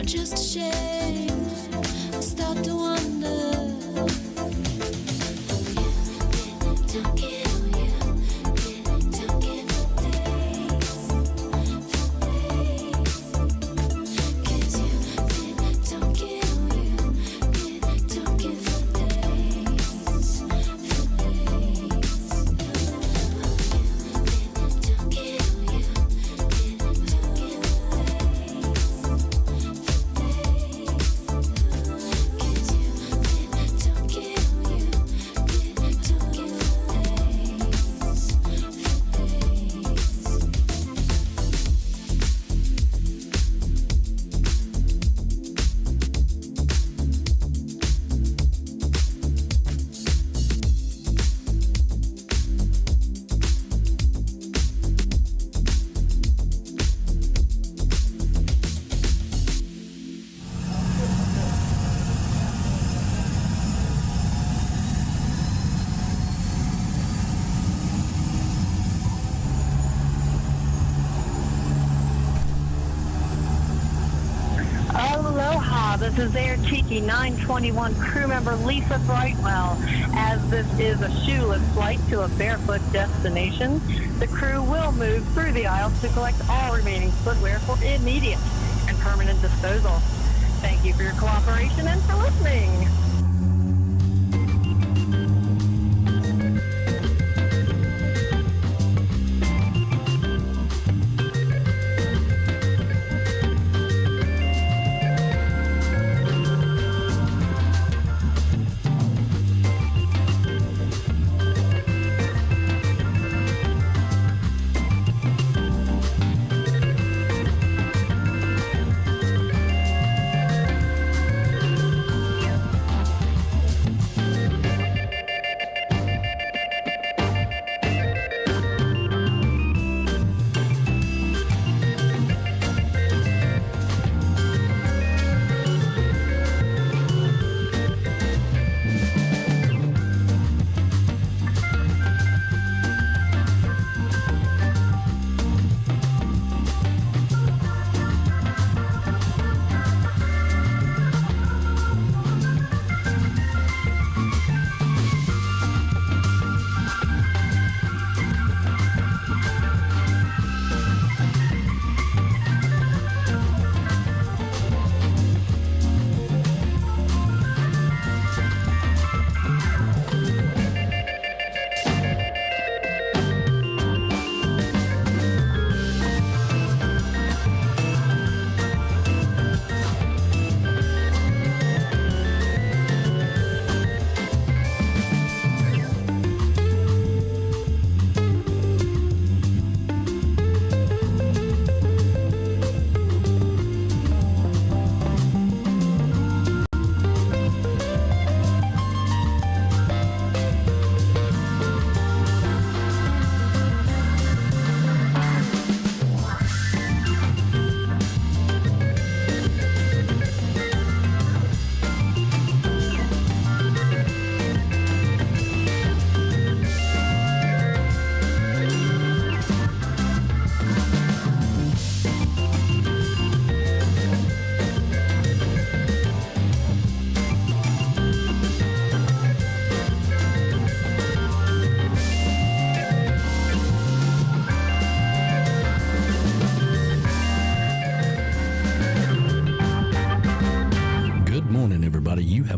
just ashamed. I start to wonder. Don't get on you. Don't get for days. Cause you don't get on you. Don't get for days. Don't get on you. This is Air Tiki 921 crew member Lisa Brightwell. As this is a shoeless flight to a barefoot destination, the crew will move through the aisles to collect all remaining footwear for immediate and permanent disposal. Thank you for your cooperation and for listening.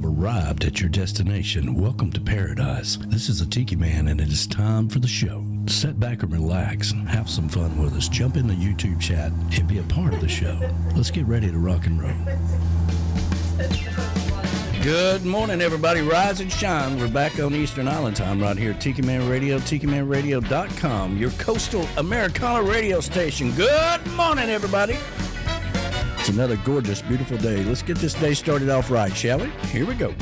Arrived at your destination. Welcome to paradise. This is the Tiki Man, and it is time for the show. Sit back and relax, have some fun with us, jump in the YouTube chat, and be a part of the show. Let's get ready to rock and roll. Good morning, everybody. Rise and shine. We're back on Eastern Island time right here at Tiki Man Radio, TikiManRadio.com, your coastal Americana radio station. Good morning, everybody. It's another gorgeous, beautiful day. Let's get this day started off right, shall we? Here we go.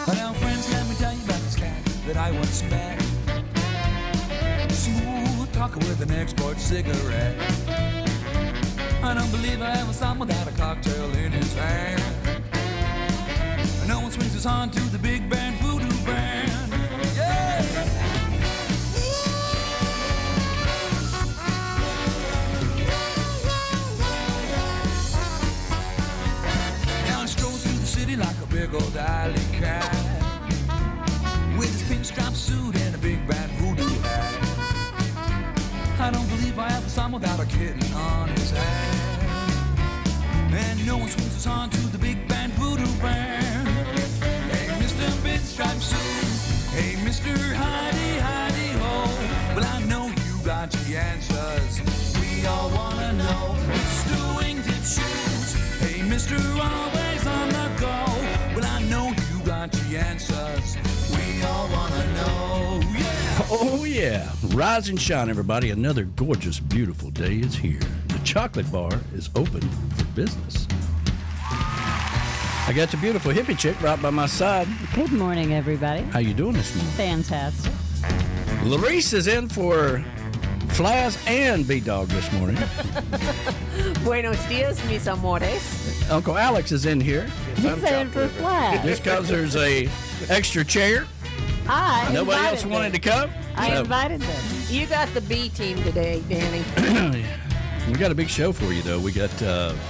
Now, friends, let me tell you about this cat that I once met. Smooth talker with an export cigarette. I don't believe I ever saw him without a cocktail in his hand. No one swings his horn to the big band, voodoo band. Yeah! old alley cat with his pinstripe suit and a big bad voodoo hat. I don't believe I ever saw him without a kitten on his hand. And no one swings his horn to the big band voodoo band. Hey, Mr. Pinstripe suit, hey, Mr. Hidey, Hidey, ho. Well, I know you got the answers. We all wanna know. Mr. Wingtip Shoes, hey, Mr. Always on the go. Well, I know you got the answers. We all wanna know, yeah. Oh, yeah. Rise and shine, everybody. Another gorgeous, beautiful day is here. The chocolate bar is open for business. I got the beautiful hippie chick right by my side. Good morning, everybody. How you doing this morning? Fantastic. Larice is in for Flies and B-Dog this morning. Buenos dias, mis amores. Uncle Alex is in here. He's in for Flash. Just because there's a extra chair. Nobody else wanted to come. I invited them. You got the B team today, Danny. We got a big show for you, though. We got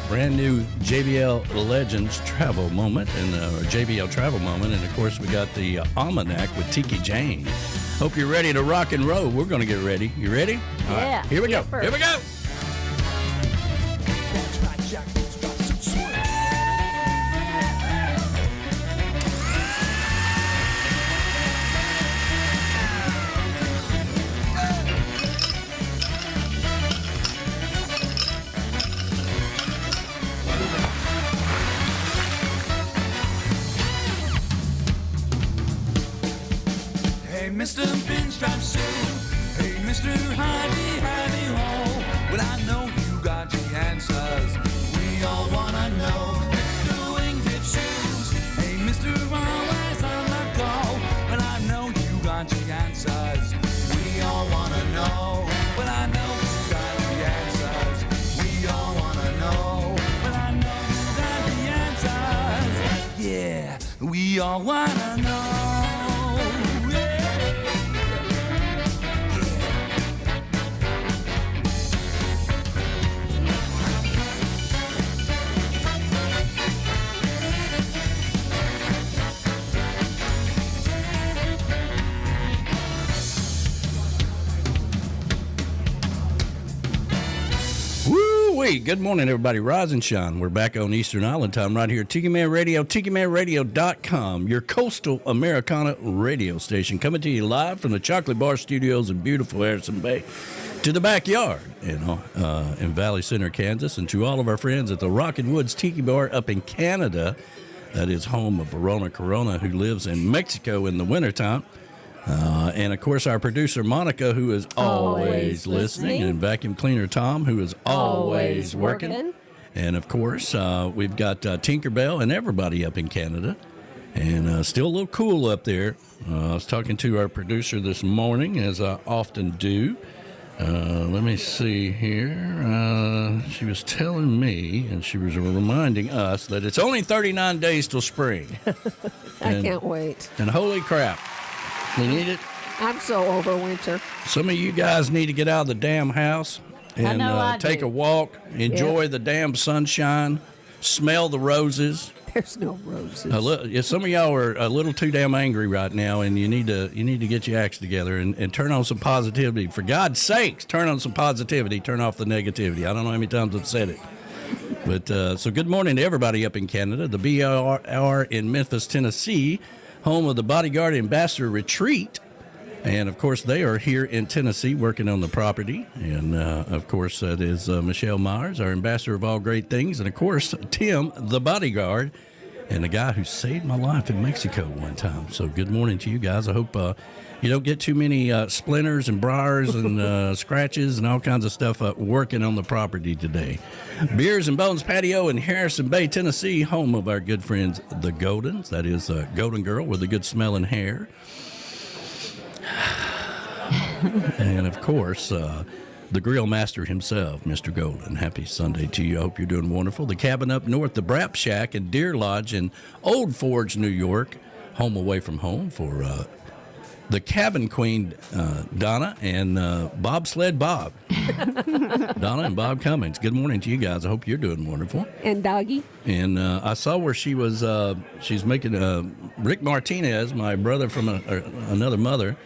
brand new JBL Legends Travel Moment and JBL Travel Moment, and of course we got the Almanac with Tiki Jane. Hope you're ready to rock and roll. We're going to get ready. You ready? All Yeah. right, here we go. Here we go. That's right, Jack. Those drops some swing. Hey, Mr. Pinstripe Suit. Hey, Mr. Hidey, Hidey, ho. Well, I know you got the answers. We all wanna know. Mr. Wingtip Shoes. Hey, Mr. Always on the go. Well, I know you got the answers. We all wanna know. Well, I know you got the answers. We all wanna know. Well, I know you got the answers. Yeah, we all wanna know. Woo-wee. Good morning, everybody. Rise and shine. We're back on Eastern Island time right here at Tiki Man Radio, TikiManRadio.com, your coastal Americana radio station, coming to you live from the Chocolate Bar Studios in beautiful Harrison Bay to the backyard in Valley Center, Kansas, and to all of our friends at the Rockin' Woods Tiki Bar up in Canada. That is home of Verona Corona, who lives in Mexico in the wintertime. And, of course, our producer, Monica, who is always listening, and vacuum cleaner Tom, who is always working. And, of course, we've got Tinkerbell and everybody up in Canada. And still a little cool up there. I was talking to our producer this morning, as I often do. Let me see here. She was telling me, and she was reminding us, that it's only 39 days till spring. I can't wait. And holy crap. We need it. I'm so over winter. Some of you guys need to get out of the damn house and take a walk, enjoy the damn sunshine, smell the roses. There's no roses. Some of y'all are a little too damn angry right now, and you need to get your acts together and turn on some positivity. For God's sakes, turn on some positivity. Turn off the negativity. I don't know how many times I've said it. But so good morning to everybody up in Canada. The BLR in Memphis, Tennessee, home of the Bodyguard Ambassador Retreat. And, of course, they are here in Tennessee working on the property. And, of course, that is Michelle Myers, our ambassador of all great things. And, of course, Tim, the bodyguard, and the guy who saved my life in Mexico one time. So good morning to you guys. I hope you don't get too many splinters and briars and scratches and all kinds of stuff working on the property today. Beers and Bones Patio in Harrison Bay, Tennessee, home of our good friends, the Goldens. That is a Golden Girl with a good smelling hair. And, of course, the grill master himself, Mr. Golden. Happy Sunday to you. I hope you're doing wonderful. The cabin up north, the Brap Shack and Deer Lodge in Old Forge, New York, home away from home for the cabin queen, Donna, and bobsled Bob. Donna and Bob Cummings. Good morning to you guys. I hope you're doing wonderful. And Doggy. And I saw where she was, she's making, Rick Martinez, my brother from another mother,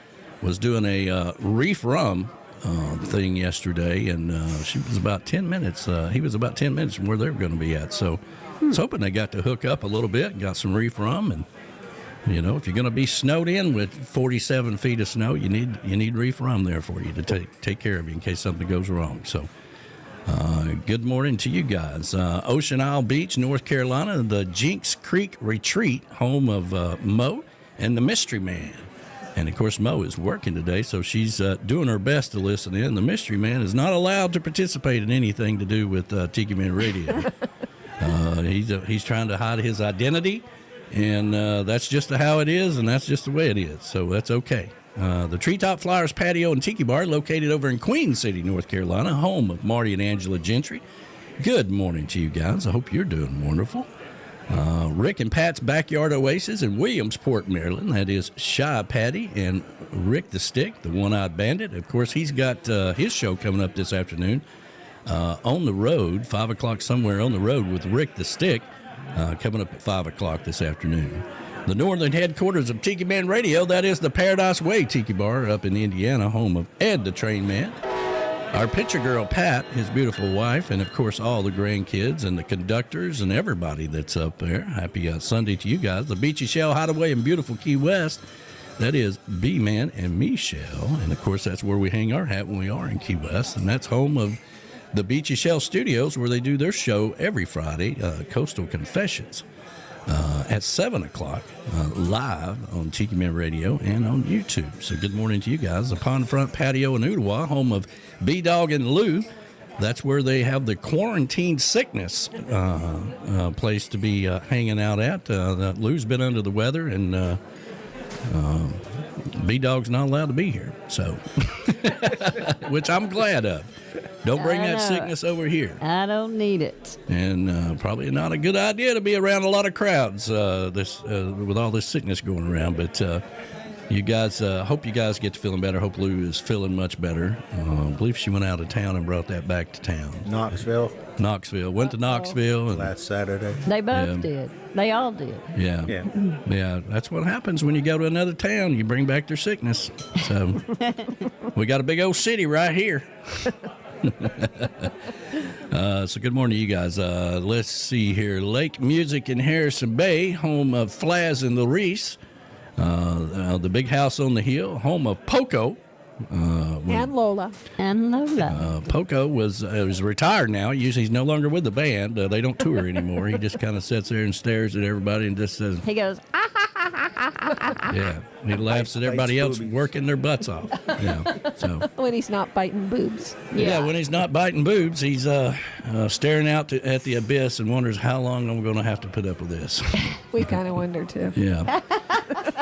was doing a reef rum thing yesterday, and she was about 10 minutes, he was about 10 minutes from where they were going to be at. So I was hoping they got to hook up a little bit and got some reef rum. And, you know, if you're going to be snowed in with 47 feet of snow, you need reef rum there for you to take care of you in case something goes wrong. So good morning to you guys. Ocean Isle Beach, North Carolina, the Jinx Creek Retreat, home of Mo and the Mystery Man. And, of course, Mo is working today, so she's doing her best to listen in. The Mystery Man is not allowed to participate in anything to do with Tiki Man Radio. He's trying to hide his identity, and that's just how it is, and that's just the way it is. So that's okay. The Treetop Flowers Patio and Tiki Bar, located over in Queen City, North Carolina, home of Marty and Angela Gentry. Good morning to you guys. I hope you're doing wonderful. Rick and Pat's Backyard Oasis in Williamsport, Maryland. That is Shy Patty and Rick the Stick, the One-Eyed Bandit. Of course, he's got his show coming up this afternoon on the road, 5 o'clock somewhere on the road with Rick the Stick, coming up at 5 o'clock this afternoon. The northern headquarters of Tiki Man Radio, that is the Paradise Way Tiki Bar up in Indiana, home of Ed the Train Man. Our picture girl, Pat, his beautiful wife, and, of course, all the grandkids and the conductors and everybody that's up there. Happy Sunday to you guys. The Beachy Shell Hideaway in beautiful Key West. That is B-Man and Michelle. And, of course, that's where we hang our hat when we are in Key West. And that's home of the Beachy Shell Studios, where they do their show every Friday, Coastal Confessions, at 7 o'clock, live on Tiki Man Radio and on YouTube. So good morning to you guys. The Pond Front Patio in Ottawa, home of B-Dog and Lou. That's where they have the quarantine sickness place to be hanging out at. Lou's been under the weather, and B-Dog's not allowed to be here, so which I'm glad of. Don't bring that sickness over here. I don't need it. And probably not a good idea to be around a lot of crowds with all this sickness going around. But you guys, hope you guys get to feeling better. Hope Lou is feeling much better. I believe she went out of town and brought that back to town. Knoxville. Went to Knoxville. And, last Saturday. They both did. They all did. Yeah. That's what happens when you go to another town. You bring back their sickness. So we got a big old city right here. So good morning to you guys. Let's see here. Lake Music in Harrison Bay, home of Flaz and Larice. The Big House on the Hill, home of Poco. And Lola. Poco was retired now. Usually he's no longer with the band. They don't tour anymore. He just kind of sits there and stares at everybody and just says... He goes, Yeah, he laughs at everybody else working their butts off. Yeah, so When he's not biting boobs. yeah, when he's not biting boobs, he's staring out at the abyss and wonders how long I'm going to have to put up with this. We kind of wonder, too. Yeah.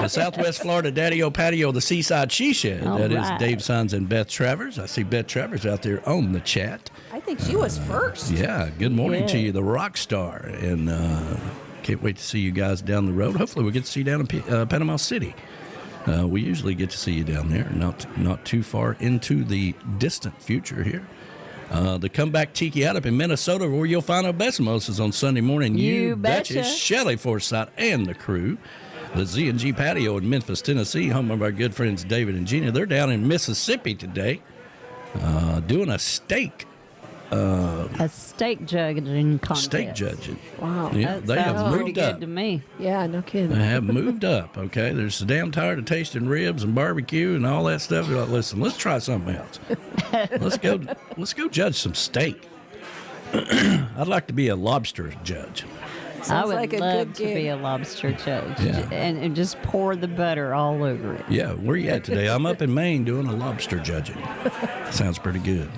The Southwest Florida Daddy-O Patio, the Seaside She Shed. All That is right. Dave Sons and Beth Travers. I see Beth Travers out there on the chat. I think she was first. Yeah, good morning to Yeah. you, the rock star. And can't wait to see you guys down the road. Hopefully we'll get to see you down in Panama City. We usually get to see you down there, not too far into the distant future here. The Comeback Tiki out up in Minnesota, where you'll find Obessimos on Sunday morning. You betcha. Shelley Forsythe and the crew. The Z&G Patio in Memphis, Tennessee, home of our good friends David and Gina. They're down in Mississippi today doing a steak. a steak judging contest. Steak judging. Wow. Yeah, That they have sounds pretty moved good up. to me. Yeah, no kidding. They have moved up, okay? They're so damn tired of tasting ribs and barbecue and all that stuff. They're like, listen, let's try something else. Let's go judge some steak. I'd like to be a lobster judge. I Sounds would like a love good to be gig. a lobster judge Yeah. and just pour the butter all over it. Yeah, where you at today? I'm up in Maine doing a lobster judging. Sounds pretty good.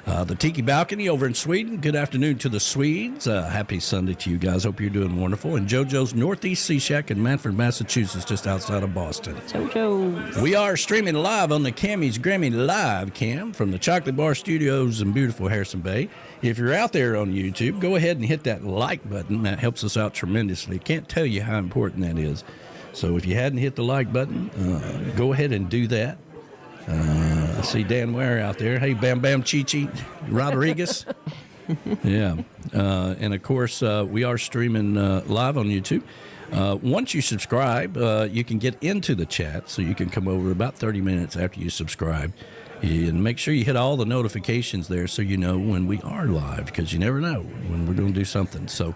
The Tiki Balcony over in Sweden. Good afternoon to the Swedes. Happy Sunday to you guys. Hope you're doing wonderful. And JoJo's Northeast Sea Shack in Manford, Massachusetts, just outside of Boston. JoJo's. We are streaming live on the Camys Grammy live cam from the Chocolate Bar Studios in beautiful Harrison Bay. If you're out there on YouTube, go ahead and hit that like button. That helps us out tremendously. Can't tell you how important that is So if you hadn't hit the like button, go ahead and do that. I see Dan Ware out there. Hey, Bam Bam Chichi Rodriguez. Yeah. And, of course, we are streaming live on YouTube. Once you subscribe, you can get into the chat, so you can come over about 30 minutes after you subscribe. And make sure you hit all the notifications there so you know when we are live, because you never know when we're going to do something. So,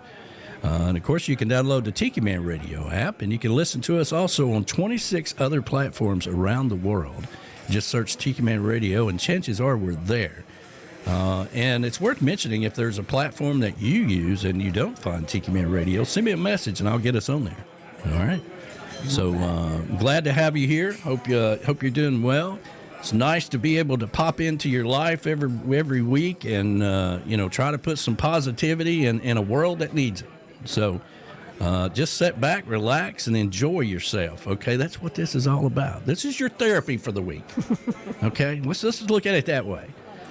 and, of course, you can download the Tiki Man Radio app, and you can listen to us also on 26 other platforms around the world. Just search Tiki Man Radio, and chances are we're there. And it's worth mentioning, if there's a platform that you use and you don't find Tiki Man Radio, send me a message and I'll get us on there. All right. So glad to have you here. Hope you're doing well. It's nice to be able to pop into your life every week and try to put some positivity in a world that needs it. So just sit back, relax, and enjoy yourself. Okay, that's what this is all about. This is your therapy for the week. Okay, let's look at it that way.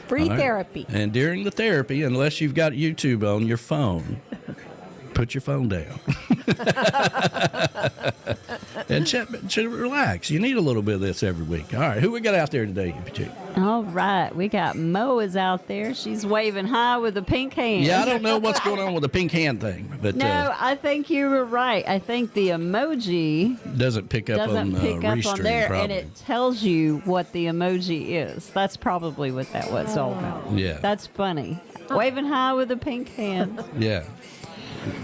Free therapy. And during the therapy, unless you've got YouTube on your phone, put your phone down. And relax. You need a little bit of this every week. All right, who we got out there today, Chick? All right, we got Mo is out there. She's waving high with a pink hand. Yeah, I don't know what's going on with the pink hand thing, but no, I think you were right. I think the emoji doesn't pick up on Restream, there, probably. and it tells you what the emoji is. That's probably what that was all about. Yeah, that's funny. Waving high with a pink hand. Yeah.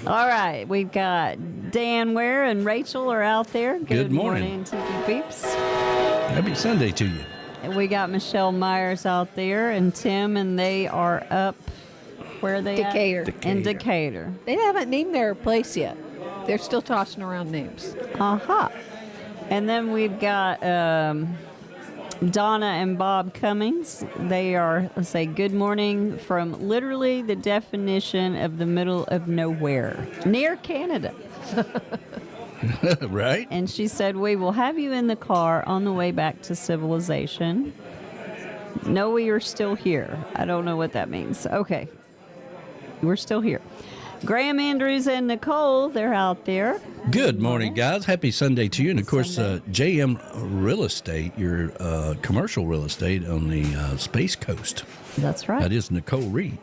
All right, we've got Dan Ware and Rachel are out there. Good morning, Tiki Peeps. Happy Sunday to you. And we got Michelle Myers out there and Tim, and they are up. Where are they Decatur. at? In Decatur. They haven't named their place yet. They're still tossing around names. Uh-huh. And then we've got Donna and Bob Cummings. They are, let's say, good morning from literally the definition of the middle of nowhere, near Canada. Right. And she said, we will have you in the car on the way back to civilization. No, we are still here. I don't know what that means. Okay. We're still here. Graham Andrews and Nicole, they're out there. Good morning, guys. Happy Sunday to you. And, of course, JM Real Estate, your commercial real estate on the Space Coast. That's right. That is Nicole Reed.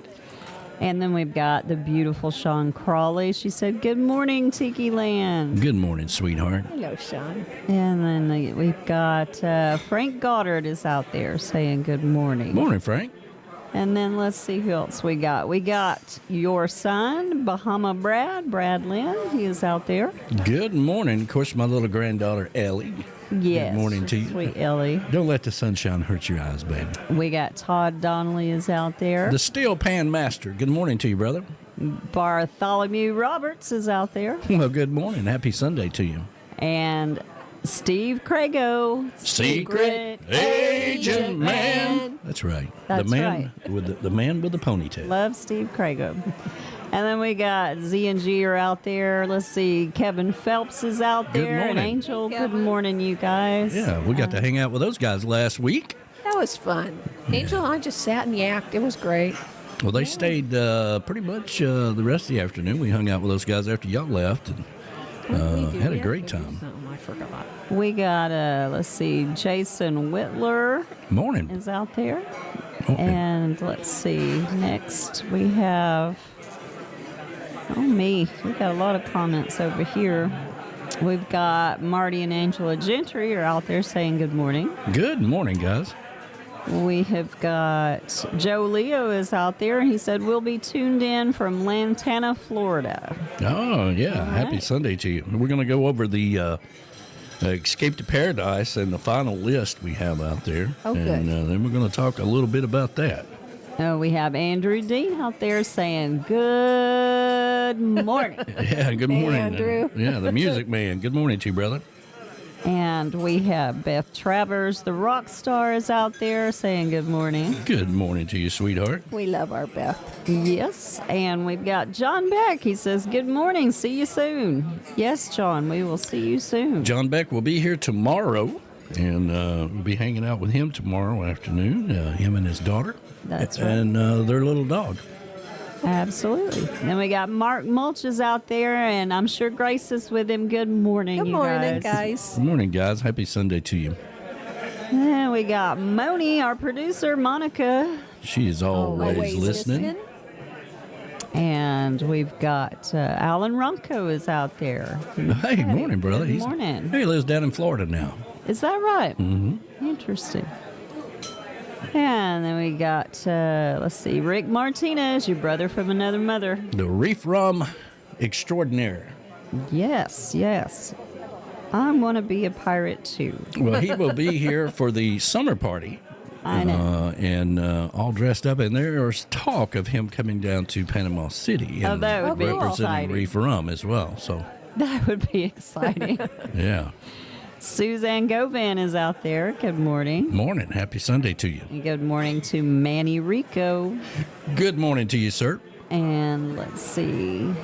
And then we've got the beautiful Sean Crawley. She said, good morning, Tiki Land. Good morning, sweetheart. Hello, Sean. And then we've got Frank Goddard is out there saying good morning. Morning, Frank. And then let's see who else we got. We got your son, Bahama Brad Lynn. He is out there. Good morning. Of course, my little granddaughter, Ellie. Yes. Good morning to you. Sweet Ellie. Don't let the sunshine hurt your eyes, baby. We got Todd Donnelly is out there. The Steel Pan Master. Good morning to you, brother. Bartholomew Roberts is out there. Well, good morning. Happy Sunday to you. And Steve Crago. Secret Agent Man. That's right. That's the man right. with the man with the ponytail. Love Steve Crago. And then we got Z and G are out there. Let's see. Kevin Phelps is out Good there. And morning. Angel. Good morning, you guys. Yeah, we got to hang out with those guys last week. That was fun. Angel and I just sat and yacked. It was great. Well, they stayed pretty much the rest of the afternoon. We hung out with those guys after y'all left and had a great time. I forgot. We got, let's see, Jason Whitler Morning. is out there. Morning. And let's see, next we have, we got a lot of comments over here. We've got Marty and Angela Gentry are out there saying good morning. Good morning, guys. We have got Joe Leo is out there. He said, we'll be tuned in from Lantana, Florida. Oh, yeah. Happy right. Sunday to you. We're going to go over the Escape to Paradise and the final list we have out there. Oh, good. And then we're going to talk a little bit about that. We have Andrew Dean out there saying good morning. Yeah, good morning. Andrew. Yeah, the music man. Good morning to you, brother. And we have Beth Travers, the rock star, is out there saying good morning. Good morning to you, sweetheart. We love our Beth. Yes, and we've got John Beck. He says, good morning, see you soon. Yes, John, we will see you soon. John Beck will be here tomorrow, and we'll be hanging out with him tomorrow afternoon, him and his daughter. That's right. And their little dog. Absolutely. Then we got Mark Mulch is out there, and I'm sure Grace is with him. Good morning, Good you morning, guys. guys. Good morning, guys. Happy Sunday to you. And we got Moni, our producer, Monica. She is always listening. And we've got Alan Runco is out there. Hey, morning, brother. Good morning. He lives down in Florida now. Is that right? Mm-hmm. Interesting. And then we got, let's see, Rick Martinez, your brother from another mother. The Reef Rum Extraordinaire. Yes, yes. I'm going to be a pirate too. Well, he will be here for the summer party. I know. And all dressed up. And there's talk of him coming down to Panama City and that would be representing exciting. Reef Rum as well. So, That would be exciting. yeah. Suzanne Govan is out there. Good morning. Morning. Happy Sunday to you. And good morning to Manny Rico. Good morning to you, sir. And let's see.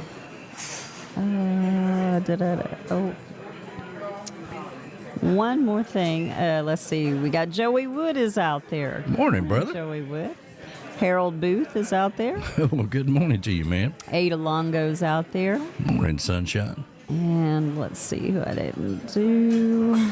One more thing. Let's see. We got Joey Wood is out there. Morning, brother. Joey Wood. Harold Booth is out there. Well, good morning to you, man. Ada Longo's out there. Morning, sunshine. And let's see who I didn't do.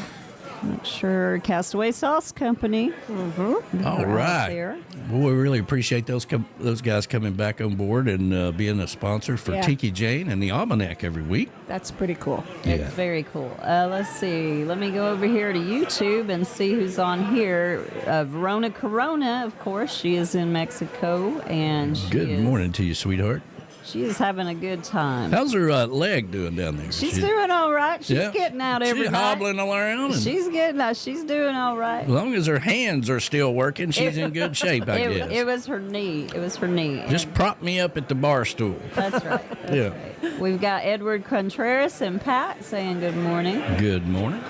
Not sure. Castaway Sauce Company. Mm-hmm. All right. There. Well, we really appreciate those guys coming back on board and being a sponsor for Tiki Jane and the Almanac every week. That's pretty cool. It's very cool. Let's see. Let me go over here to YouTube and see who's on here. Verona Corona, of course. She is in Mexico. And Good morning to you, sweetheart. She is having a good time. How's her leg doing down there? She's doing all right. She's getting out every She's night. hobbling around. And She's getting out. She's doing all right. as long as her hands are still working, she's in good shape, I guess. It was her knee. It was her knee. Just prop me up at the bar stool. That's right. That's Yeah. right. We've got Edward Contreras and Pat saying good morning. Good morning.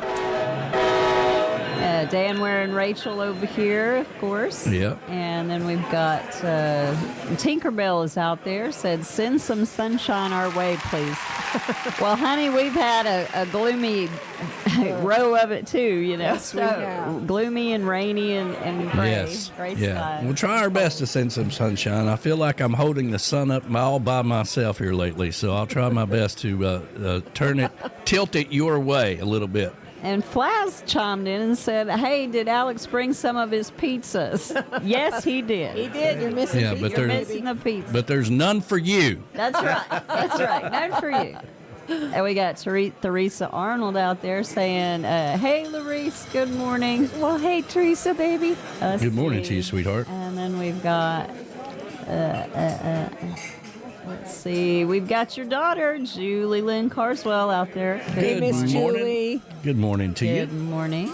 Dan Ware and Rachel over here, of course. Yeah. And then we've got Tinkerbell is out there, said, send some sunshine our way, please. Well, honey, we've had a gloomy row of it, too, you know. Yes, we have. Gloomy and rainy and gray. Yes. Gray Yeah. skies. We'll try our best to send some sunshine. I feel like I'm holding the sun up all by myself here lately, so I'll try my best to tilt it your way a little bit. And Flaz chimed in and said, hey, did Alex bring some of his pizzas? Yes, he did. He did. You're missing Yeah, pizza, but You're there's- missing the pizza. But there's none for you. That's right. That's right. None for you. And we got Teresa Arnold out there saying, hey, Larice, good morning. Well, hey, Teresa, baby. Good morning to you, sweetheart. And then we've got, let's see, we've got your daughter, Julie Lynn Carswell, out there. Hey, Miss morning. Julie. Good morning to Good you. morning.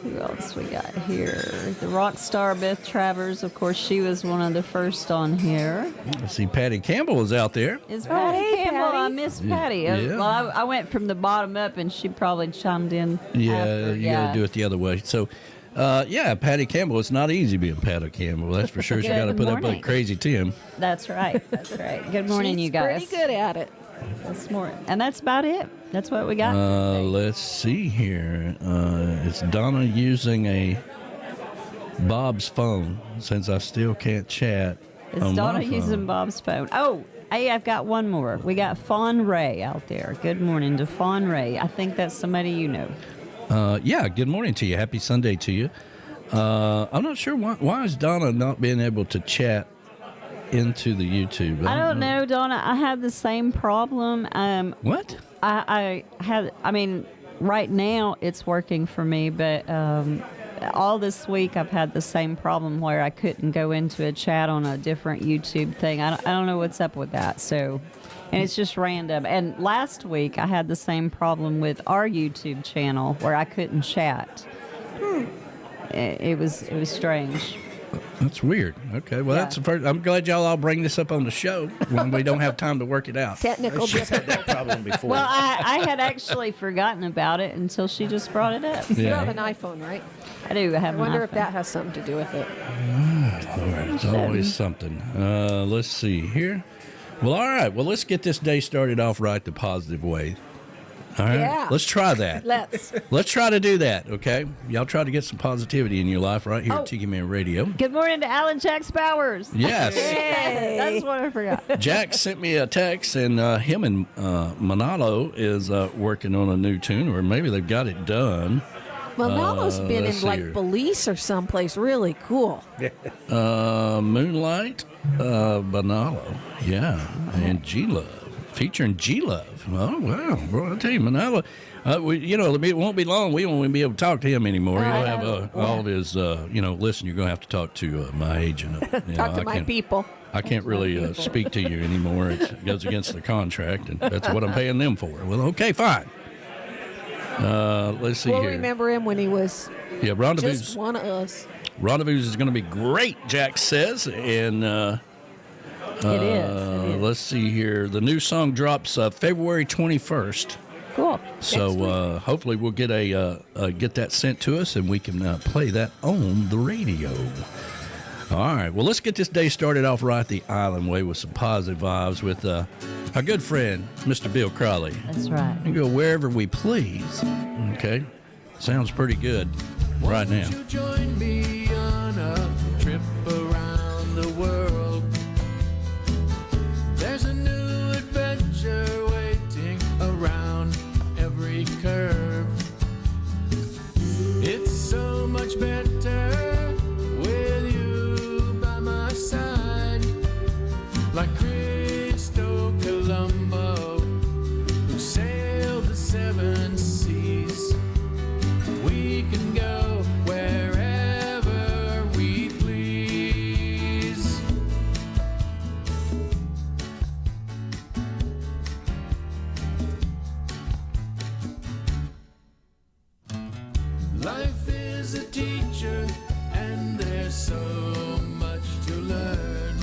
Who else we got here? The rock star Beth Travers, of course, she was one of the first on here. I see Patty Campbell is out there. Is Patty hey, Campbell? Patty. I miss Patty. Yeah. Well, I went from the bottom up, and she probably chimed in. Yeah, after. you got to do it the other way. So, Patty Campbell. It's not easy being Patty Campbell. That's for sure. She got to put up with a morning. crazy Tim. That's right. That's right. Good morning, She's you guys. pretty good at it. This morning, and that's about it. That's what we got. Let's see here. It's Donna using a Bob's phone since I still can't chat. Is on Donna my phone. using Bob's phone? Oh, hey, I've got one more. We got Fawn Ray out there. Good morning to Fawn Ray. I think that's somebody you know. Good morning to you. Happy Sunday to you. I'm not sure why is Donna not being able to chat into the YouTube. I don't know, Donna. I had the same problem. What? I mean, right now it's working for me, but all this week I've had the same problem where I couldn't go into a chat on a different YouTube thing. I don't know what's up with that. So, and it's just random. And last week I had the same problem with our YouTube channel where I couldn't chat. It was strange. That's weird. Okay, well, Yeah. that's the first. I'm glad y'all all bring this up on the show when we don't have time to work it out. Technical difficulty. Problem before. Well, I had actually forgotten about it until she just brought it up. You have an iPhone, right? I do. I have I wonder an if iPhone. that has something to do with it. Lord, it's always something. Let's see here. Well, all right. Well, let's get this day started off right the positive way. All right. Yeah. Let's try that. Let's try to do that, okay? Y'all try to get some positivity in your life right here Oh. at Tiki Man Radio. Good morning to Alan Jax Bowers. Yes. That's what I forgot. Jack sent me a text, and him and Manalo is working on a new tune, or maybe they've got it done. Manalo's been let's in see like here. Belize or someplace really cool. Moonlight, Manalo, yeah, and G-Love, featuring G-Love. Oh, wow. Well, I'll tell you, Manalo, it won't be long. We won't be able to talk to him anymore. He'll have all of his, listen, you're going to have to talk to my agent. Talk to my people. I can't really speak to you anymore. It goes against the contract, and that's what I'm paying them for. Well, okay, fine. Let's see We'll here. remember him when he was Rendezvous. just one of us. Rendezvous is going to be great, Jack says. And It is. let's see here. The new song drops February 21st. Cool. So hopefully we'll get get that sent to us, and we can play that on the radio. All right. Well, let's get this day started off right the island way with some positive vibes with our good friend, Mr. Bill Crowley. That's right. And go wherever we please. Okay. Sounds pretty good right now. Won't you join me on a trip around the world? There's a new adventure waiting around every curve. It's so much better with you by my side, like Christo Colombo, who sailed the seven seas. We can go wherever we please. Life is a teacher, and there's so much to learn.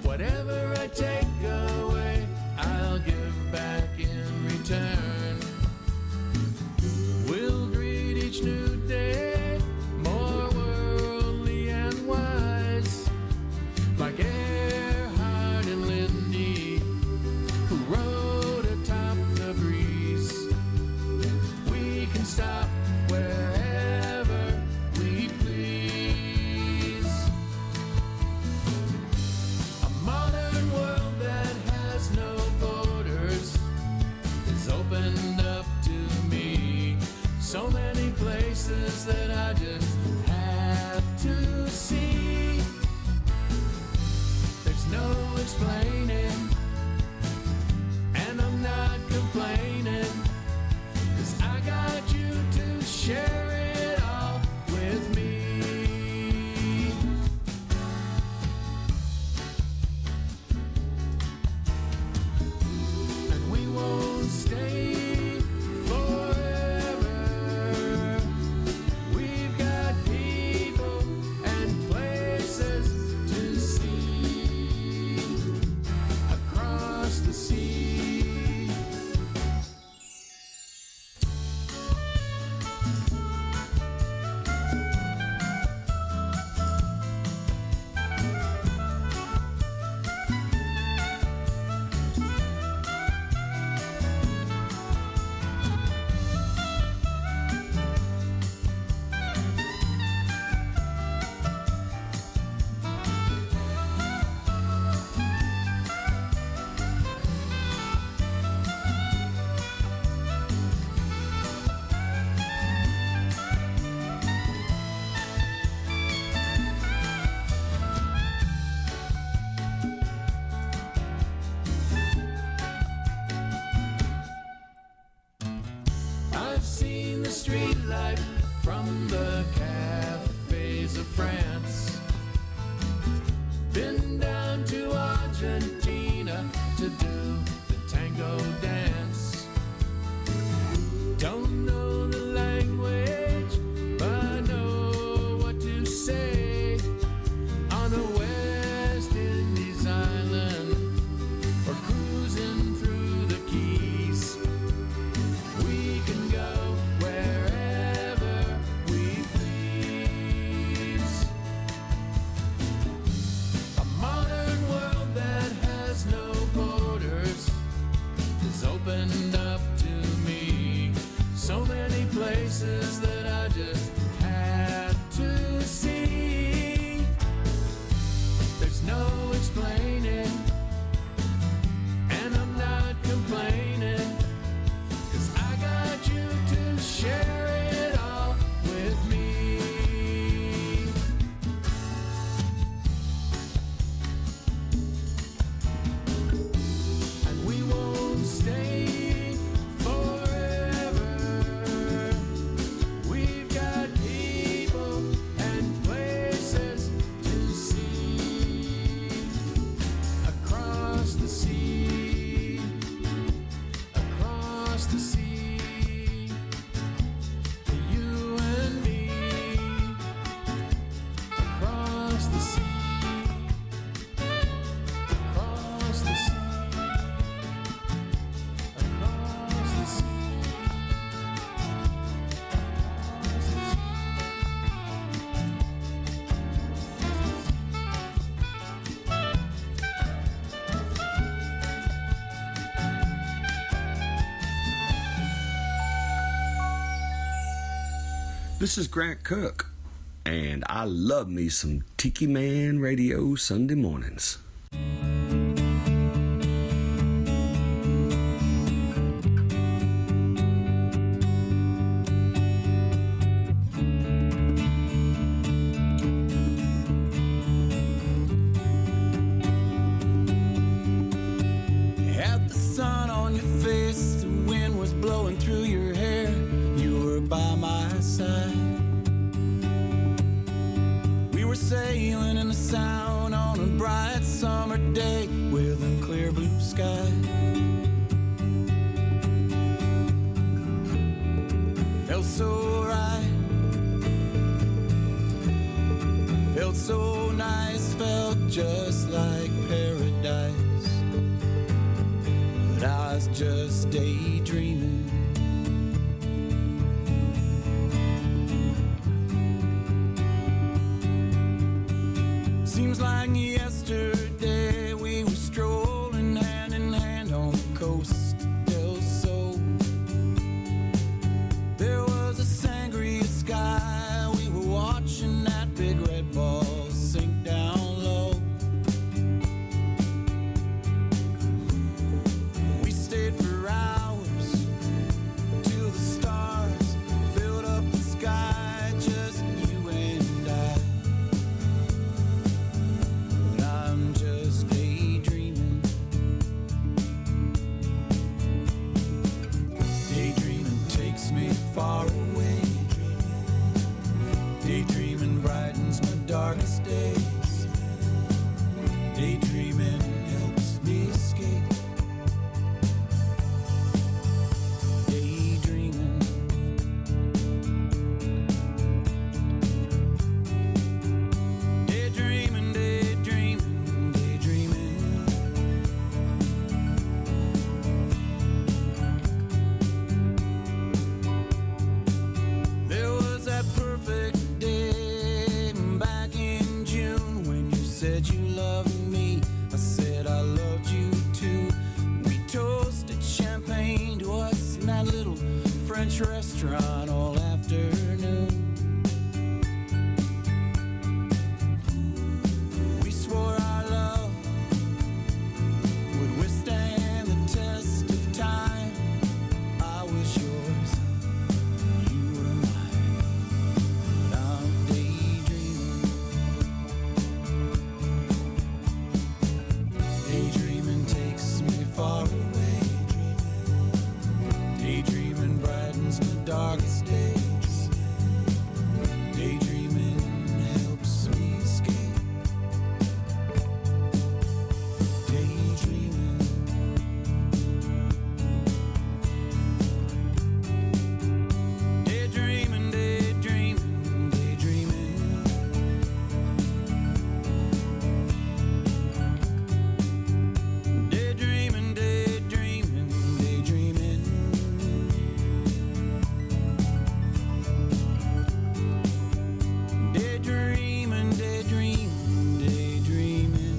Whatever I take away, I'll give back in return. We'll greet each new day more worldly and wise, like Earhart and Lindy, who rode atop the breeze. We can stop wherever we please. across the sea, across the sea, across the sea. This is Grant Cook, and I love me some Tiki Man Radio Sunday mornings. Had the sun on your face, the wind was blowing through your hair, you were by my side. We were sailing in the Sound on a bright summer day with a clear blue sky. Felt so right, felt so nice, felt just like paradise. But I was just daydreaming. Seems like yesterday we were strolling hand in hand on the coast del Sol. There was a sangria sky, we were watching that big red ball sink down low. We stayed for hours till the stars filled up the sky, just you and I. But I'm just daydreaming. Daydreaming takes me far away. Daydreaming brightens my darkest days. Daydreaming helps me escape. Daydreaming. Daydreaming, daydreaming, daydreaming. There was that perfect day back in June when you said you loved me. I said I loved you too. We toasted champagne to us in that little French restaurant all afternoon. We swore our love would withstand the test of time. I was yours, you were mine. But I'm daydreaming. Daydreaming takes me far away. Daydreaming brightens my darkest days. Daydreaming helps me escape. Daydreaming. Daydreaming, daydreaming, daydreaming. Daydreaming, daydreaming, daydreaming. Daydreaming, daydreaming, daydreaming.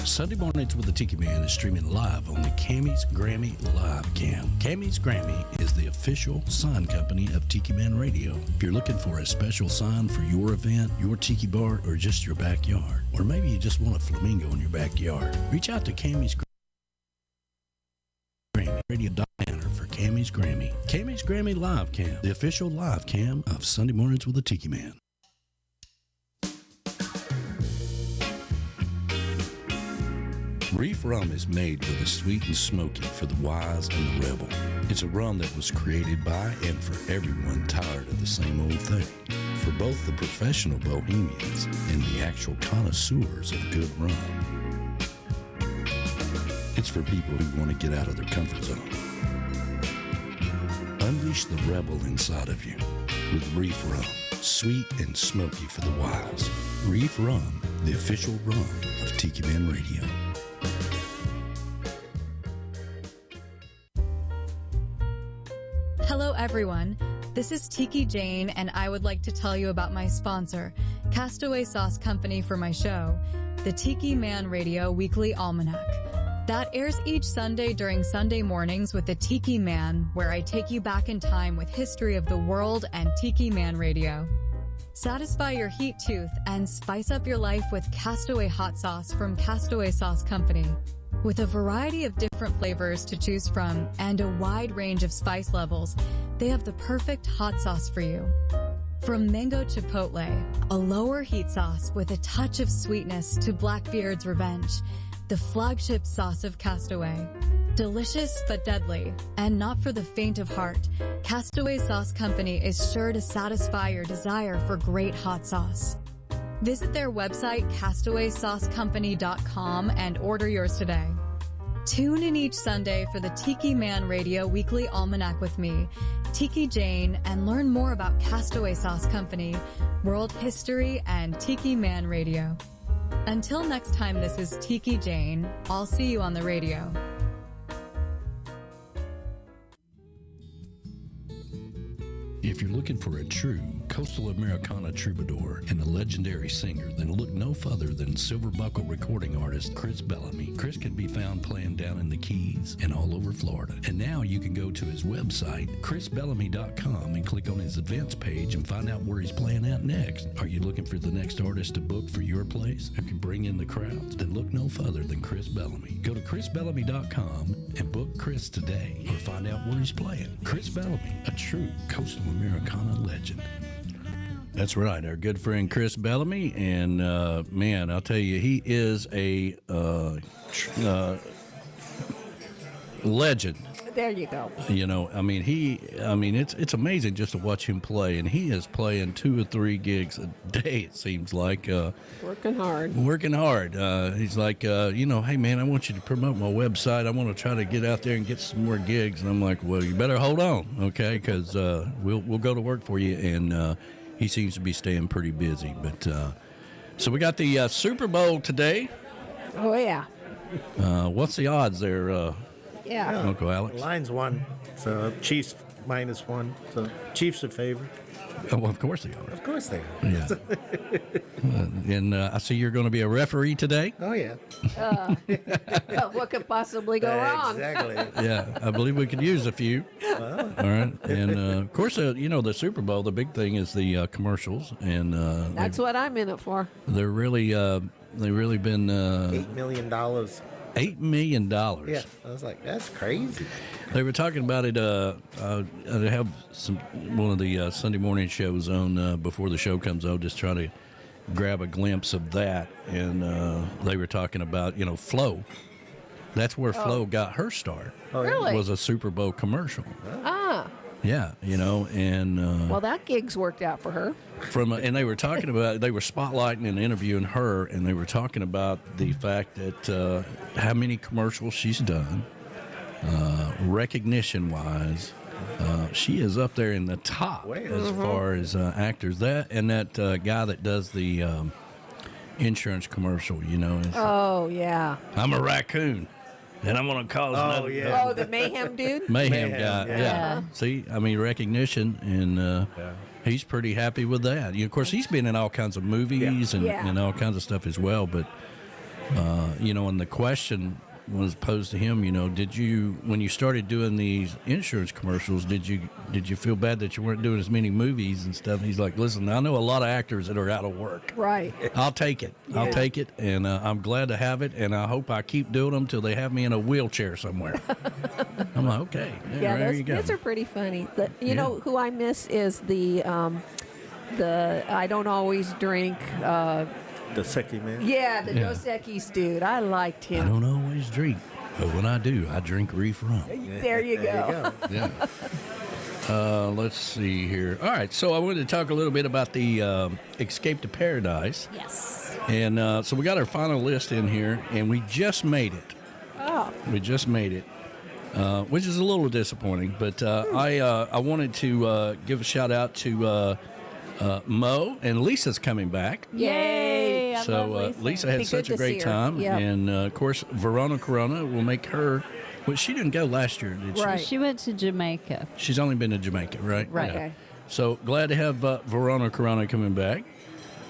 Sunday Mornings with the Tiki Man is streaming live on the Camys Grammy Live Cam. Camys Grammy is the official sign company of Tiki Man Radio. If you're looking for a special sign for your event, your tiki bar, or just your backyard, or maybe you just want a flamingo in your backyard, reach out to Camys Grammy Radio banner for Camys Grammy. Camys Grammy Live Cam, the official live cam of Sunday Mornings with the Tiki Man. Reef rum is made with a sweet and smoky for the wise and the rebel. It's a rum that was created by and for everyone tired of the same old thing. For both the professional bohemians and the actual connoisseurs of good rum. It's for people who want to get out of their comfort zone. Unleash the rebel inside of you with Reef Rum. Sweet and smoky for the wise. Reef Rum, the official rum of Tiki Man Radio. Hello, everyone. This is Tiki Jane, and I would like to tell you about my sponsor, Castaway Sauce Company, for my show, the Tiki Man Radio Weekly Almanac. That airs each Sunday during Sunday mornings with the Tiki Man, where I take you back in time with history of the world and Tiki Man Radio. Satisfy your heat tooth and spice up your life with Castaway Hot Sauce from Castaway Sauce Company. With a variety of different flavors to choose from and a wide range of spice levels, they have the perfect hot sauce for you. From mango chipotle, a lower heat sauce with a touch of sweetness, to Blackbeard's Revenge, the flagship sauce of Castaway. Delicious but deadly, and not for the faint of heart, Castaway Sauce Company is sure to satisfy your desire for great hot sauce. Visit their website, castawaysaucecompany.com, and order yours today. Tune in each Sunday for the Tiki Man Radio Weekly Almanac with me, Tiki Jane, and learn more about Castaway Sauce Company, world history, and Tiki Man Radio. Until next time, this is Tiki Jane. I'll see you on the radio. If you're looking for a true coastal Americana troubadour and a legendary singer, then look no further than Silver Buckle recording artist Chris Bellamy. Chris can be found playing down in the Keys and all over Florida. And now you can go to his website, chrisbellamy.com, and click on his events page and find out where he's playing at next. Are you looking for the next artist to book for your place who can bring in the crowds? Then look no further than Chris Bellamy. Go to chrisbellamy.com and book Chris today, or find out where he's playing. Chris Bellamy, a true coastal Americana legend. That's right, our good friend Chris Bellamy, and man, I'll tell you, he is a legend. There you go. You know, I mean, it's amazing just to watch him play, and he is playing 2 or 3 gigs a day. It seems like Working hard. He's like, hey man, I want you to promote my website. I want to try to get out there and get some more gigs. And I'm like, well, you better hold on, okay? Because we'll go to work for you. And he seems to be staying pretty busy. But so we got the Super Bowl today. Oh, yeah. What's the odds there? Yeah. Uncle Alex. The line's 1, so Chiefs -1. So Chiefs are favored. Oh, well, of course they are. Of course they are. Yeah. And I see you're going to be a referee today. Oh, yeah. What could possibly go wrong? Exactly. Yeah, I believe we could use a few. All right. And, of course, the Super Bowl, the big thing is the commercials. And That's what I'm in it for. they're really been... $8 million. $8 million. Yeah, I was like, that's crazy. They were talking about it. I have one of the Sunday morning shows on before the show comes on, just trying to grab a glimpse of that. And they were talking about, Flo. That's where Flo got her start. Oh, Really? Was a Super Bowl commercial. Ah. Yeah, and Well, that gig's worked out for her. and they were talking about, they were spotlighting and interviewing her, and they were talking about the fact that how many commercials she's done, recognition wise. She is up there in the top as far as actors. That and that guy that does the insurance commercial, Oh, yeah. I'm a raccoon. And I'm going to cause Oh, nothing. yeah. Oh, the Mayhem dude? Mayhem guy. yeah. Yeah. See, recognition, and he's pretty happy with that. Of course, he's been in all kinds of movies and all kinds of stuff as well. But, and the question was posed to him, did you, when you started doing these insurance commercials, did you feel bad that you weren't doing as many movies and stuff? And he's like, listen, I know a lot of actors that are out of work. Right. I'll take it. I'll take it, and I'm glad to have it, and I hope I keep doing them till they have me in a wheelchair somewhere. I'm like, okay, there you go. Those are pretty funny. You know who I miss is the I don't always drink. The Secchi man. Yeah, the Dos Equis dude. I liked I him. don't always drink, but when I do, I drink reef rum. There you go. Yeah. Let's see here. All right, so I wanted to talk a little bit about the Escape to Paradise. Yes. And so we got our final list in here, and we just made it. Oh. We just made it, which is a little disappointing. But I wanted to give a shout out to Mo and Lisa's coming back. Yay! I So love Lisa had Be such good a to great see her. time, Yep. and of course Verona Corona will make her. Well, she didn't go last year, did she? Right. She went to Jamaica. She's only been to Jamaica, right? Right. Yeah. Okay. So glad to have Verona Corona coming back.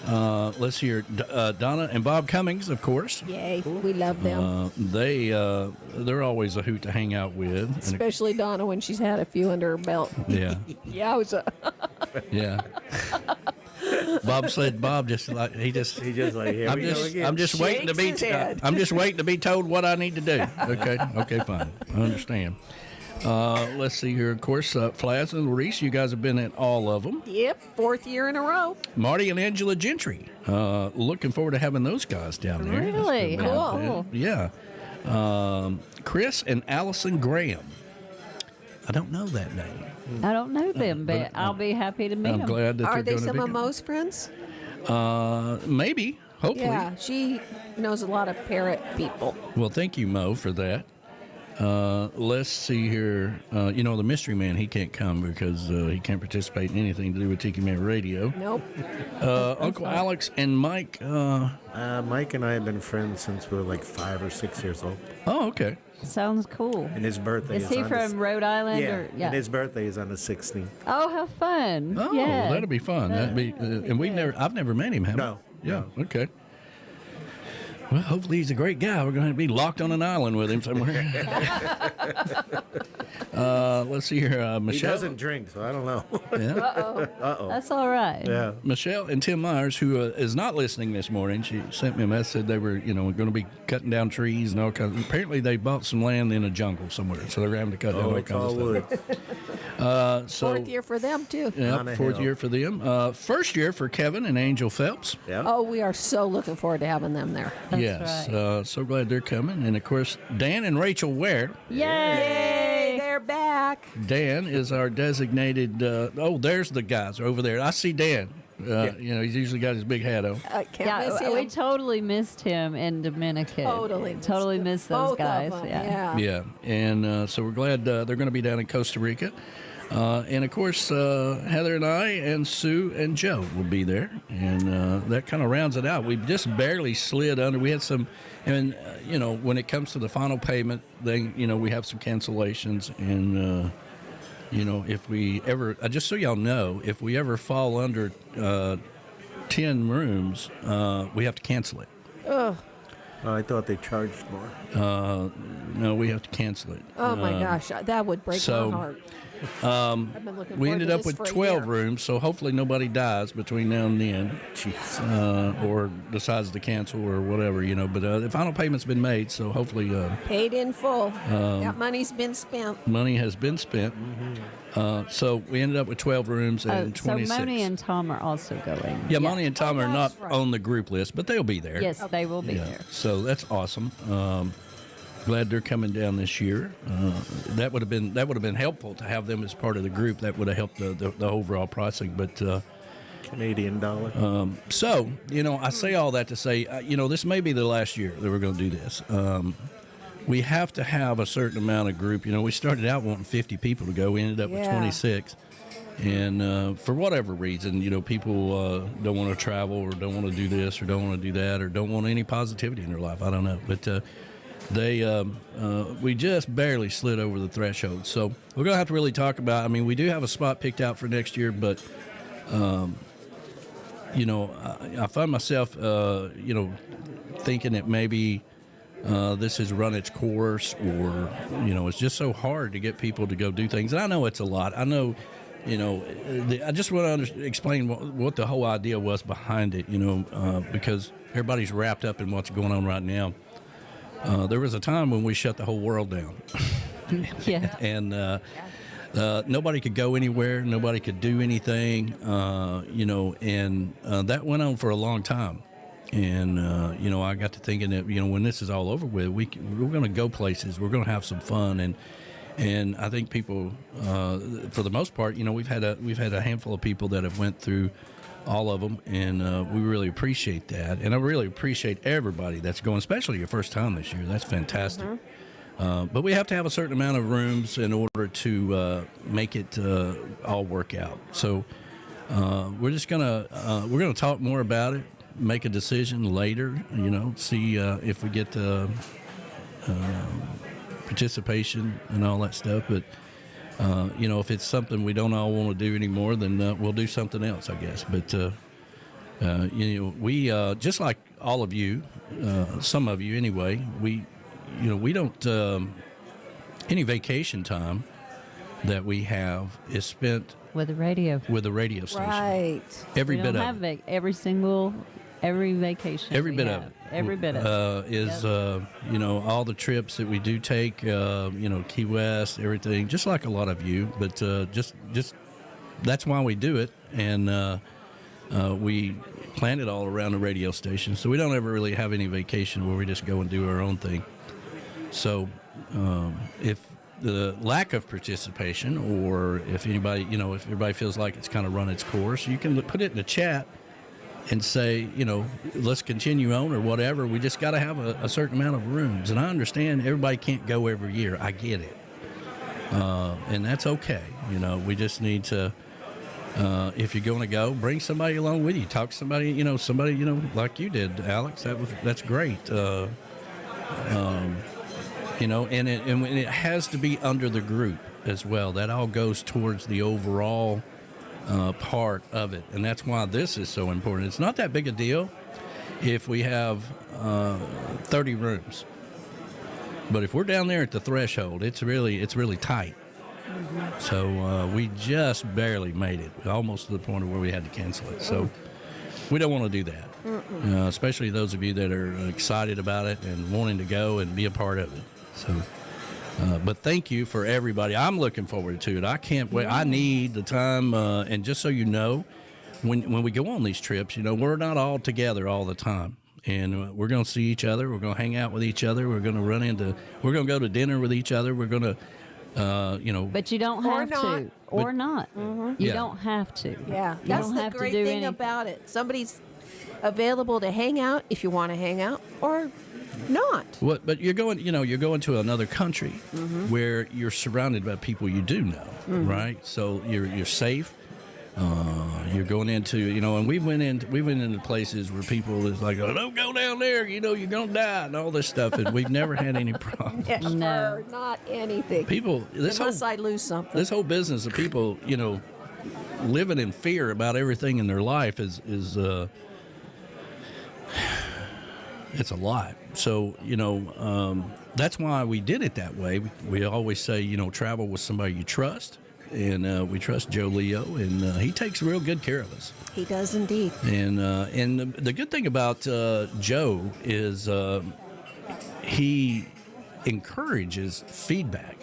Let's hear Donna and Bob Cummings, of course. Yay. We love them. They're always a hoot to hang out with. And, Especially Donna when she's had a few under her belt. yeah, Yowza. yeah. Bob said, Bob just like He just like, here we go again. I'm just waiting to be. Shakes his head. I'm just waiting to be told what I need to do. Okay, fine. I understand. Let's see here. Of course, Flaz and Reese, you guys have been at all of them. Yep. 4th year in a row. Marty and Angela Gentry. Looking forward to having those guys down there. That's Really? good, man. Cool. Yeah. Chris and Allison Graham. I don't know that name. I don't know them, but I'll be happy to meet I'm them. glad that Are they're they going to some be. of Mo's friends? Maybe. Hopefully. Yeah. She knows a lot of parrot people. Well, thank you, Mo, for that. Let's see here. The mystery man, he can't come because he can't participate in anything to do with Tiki Man Radio. Nope. Uncle Alex and Mike. Mike and I have been friends since we were like 5 or 6 years old. Oh, okay. Sounds cool. And his birthday is Is he on from Rhode Island? Yeah, Or, and his birthday is on the 16th. Oh, how fun! Oh, yeah. that'll be fun. That'd be, and I've never met him. Have No, we? Yeah. no. Okay. Well, hopefully he's a great guy. We're going to be locked on an island with him somewhere. Let's see here. He Michelle. doesn't drink, so I don't know. Yeah. Uh-oh. That's all right. Yeah. Michelle and Tim Myers, who is not listening this morning, she sent me a message. Said they were, going to be cutting down trees and all kinds. Apparently, they bought some land in a jungle somewhere, so they're having to cut down all It's kinds all of stuff. wood. So, 4th year for them, too. yeah, On a 4th hill. year for them. First year for Kevin and Angel Phelps. Yeah. Oh, we are so looking forward to having them there. That's Yes, right. so glad they're coming. And of course, Dan and Rachel Ware. Yay, they're back. Dan is our designated. There's the guys over there. I see Dan. He's usually got his big hat on. Can't miss him. we totally missed him in Dominican. Totally missed those Both guys. Of them. Yeah. Yeah, and so we're glad they're going to be down in Costa Rica. And of course, Heather and I and Sue and Joe will be there, and that kind of rounds it out. We just barely slid under. We had some, and when it comes to the final payment, then we have some cancellations, and if we ever, just so y'all know, if we ever fall under 10 rooms, we have to cancel it. Ugh. Oh, I thought they charged more. No, we have to cancel it. Oh, my gosh. That would break so, my heart. I've been looking We forward ended to up this with for a 12 year. rooms, so hopefully nobody dies between now and then, or decides to cancel or whatever, But the final payment's been made, so hopefully Paid in full. That money's been spent. money has been spent. So we ended up with 12 rooms and So 26. Moni and Tom are also going. Yeah, Moni and Tom are not that's right. on the group list, but they'll be there. Yes, they will be Yeah, there. so that's awesome. Glad they're coming down this year. That would have been helpful to have them as part of the group. That would have helped the overall pricing. But Canadian dollar. so I say all that to say, this may be the last year that we're going to do this. We have to have a certain amount of group. We started out wanting 50 people to go. We ended up with 26. And for whatever reason, people don't want to travel or don't want to do this or don't want to do that or don't want any positivity in their life. I don't know. But we just barely slid over the threshold. So we're going to have to really talk about, we do have a spot picked out for next year, but, I find myself, thinking that maybe this has run its course or, it's just so hard to get people to go do things. And I know it's a lot. I know, I just want to explain what the whole idea was behind it, because everybody's wrapped up in what's going on right now. There was a time when we shut the whole world down. Yeah. And nobody could go anywhere. Nobody could do anything, and that went on for a long time. And, I got to thinking that, when this is all over with, we're going to go places. We're going to have some fun. And I think people, for the most part, we've had a handful of people that have went through all of them, and we really appreciate that. And I really appreciate everybody that's going, especially your first time this year. That's fantastic. But we have to have a certain amount of rooms in order to make it all work out. So we're just gonna talk more about it, make a decision later. See if we get participation and all that stuff. But if it's something we don't all want to do anymore, then we'll do something else, I guess. But we just like all of you, some of you anyway. We don't any vacation time that we have is spent with the radio station. Right. Every we bit don't of have it. every vacation. Every we bit have. of it. Every bit of it. Is all the trips that we do take, Key West, everything, just like a lot of you, but just that's why we do it, and we plan it all around the radio station, so we don't ever really have any vacation where we just go and do our own thing. So if the lack of participation, or if anybody, if everybody feels like it's kind of run its course, you can put it in the chat and say, let's continue on or whatever. We just got to have a certain amount of rooms. And I understand everybody can't go every year. I get it. And that's okay. We just need to, if you're going to go, bring somebody along with you. Talk to somebody, like you did, Alex. That's great. And it has to be under the group as well. That all goes towards the overall part of it, and that's why this is so important. It's not that big a deal if we have 30 rooms, but if we're down there at the threshold, it's really tight. Mm-hmm. So we just barely made it, almost to the point of where we had to cancel it. So we don't want to do that, especially those of you that are excited about it and wanting to go and be a part of it. So. But thank you for everybody. I'm looking forward to it. I can't wait. I need the time. And just so you know, when we go on these trips, we're not all together all the time. And we're going to see each other. We're going to hang out with each other. We're going to go to dinner with each other. We're going to, But you don't have to. Or not. Mm-hmm. You don't have to. Yeah. You That's don't the have to great do thing about it. Somebody's available to hang out if you want to hang out, or not. But you're going to another country where you're surrounded by people you do know, right? So you're safe. You're going into, and we went into places where people is like, oh, don't go down there, you're gonna die and all this stuff, and we've never had any problems. Never, not anything. People, unless I lose something. This whole business of people, living in fear about everything in their life is it's a lot. So, that's why we did it that way. We always say, travel with somebody you trust. And we trust Joe Leo, and he takes real good care of us. He does indeed. And the good thing about Joe is he encourages feedback,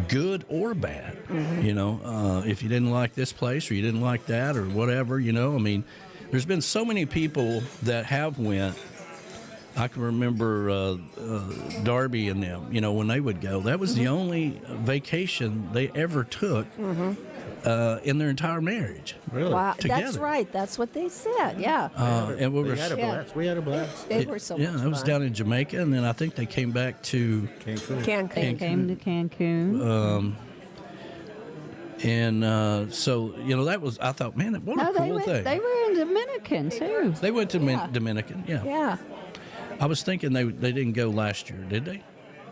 good or bad. If you didn't like this place or you didn't like that or whatever, there's been so many people that have went. I can remember Darby and them, when they would go. That was the only vacation they ever took in their entire marriage. Really? Wow, together. that's right. That's what they said. Yeah. And we had a blast. We had a blast. They were so much that was fun. down in Jamaica, and then I think they came back to Cancun. They came to Cancun. So that was. I thought, man, what a cool thing. They were in Dominican too. They went to Dominican. Yeah. I was thinking they didn't go last year, did they?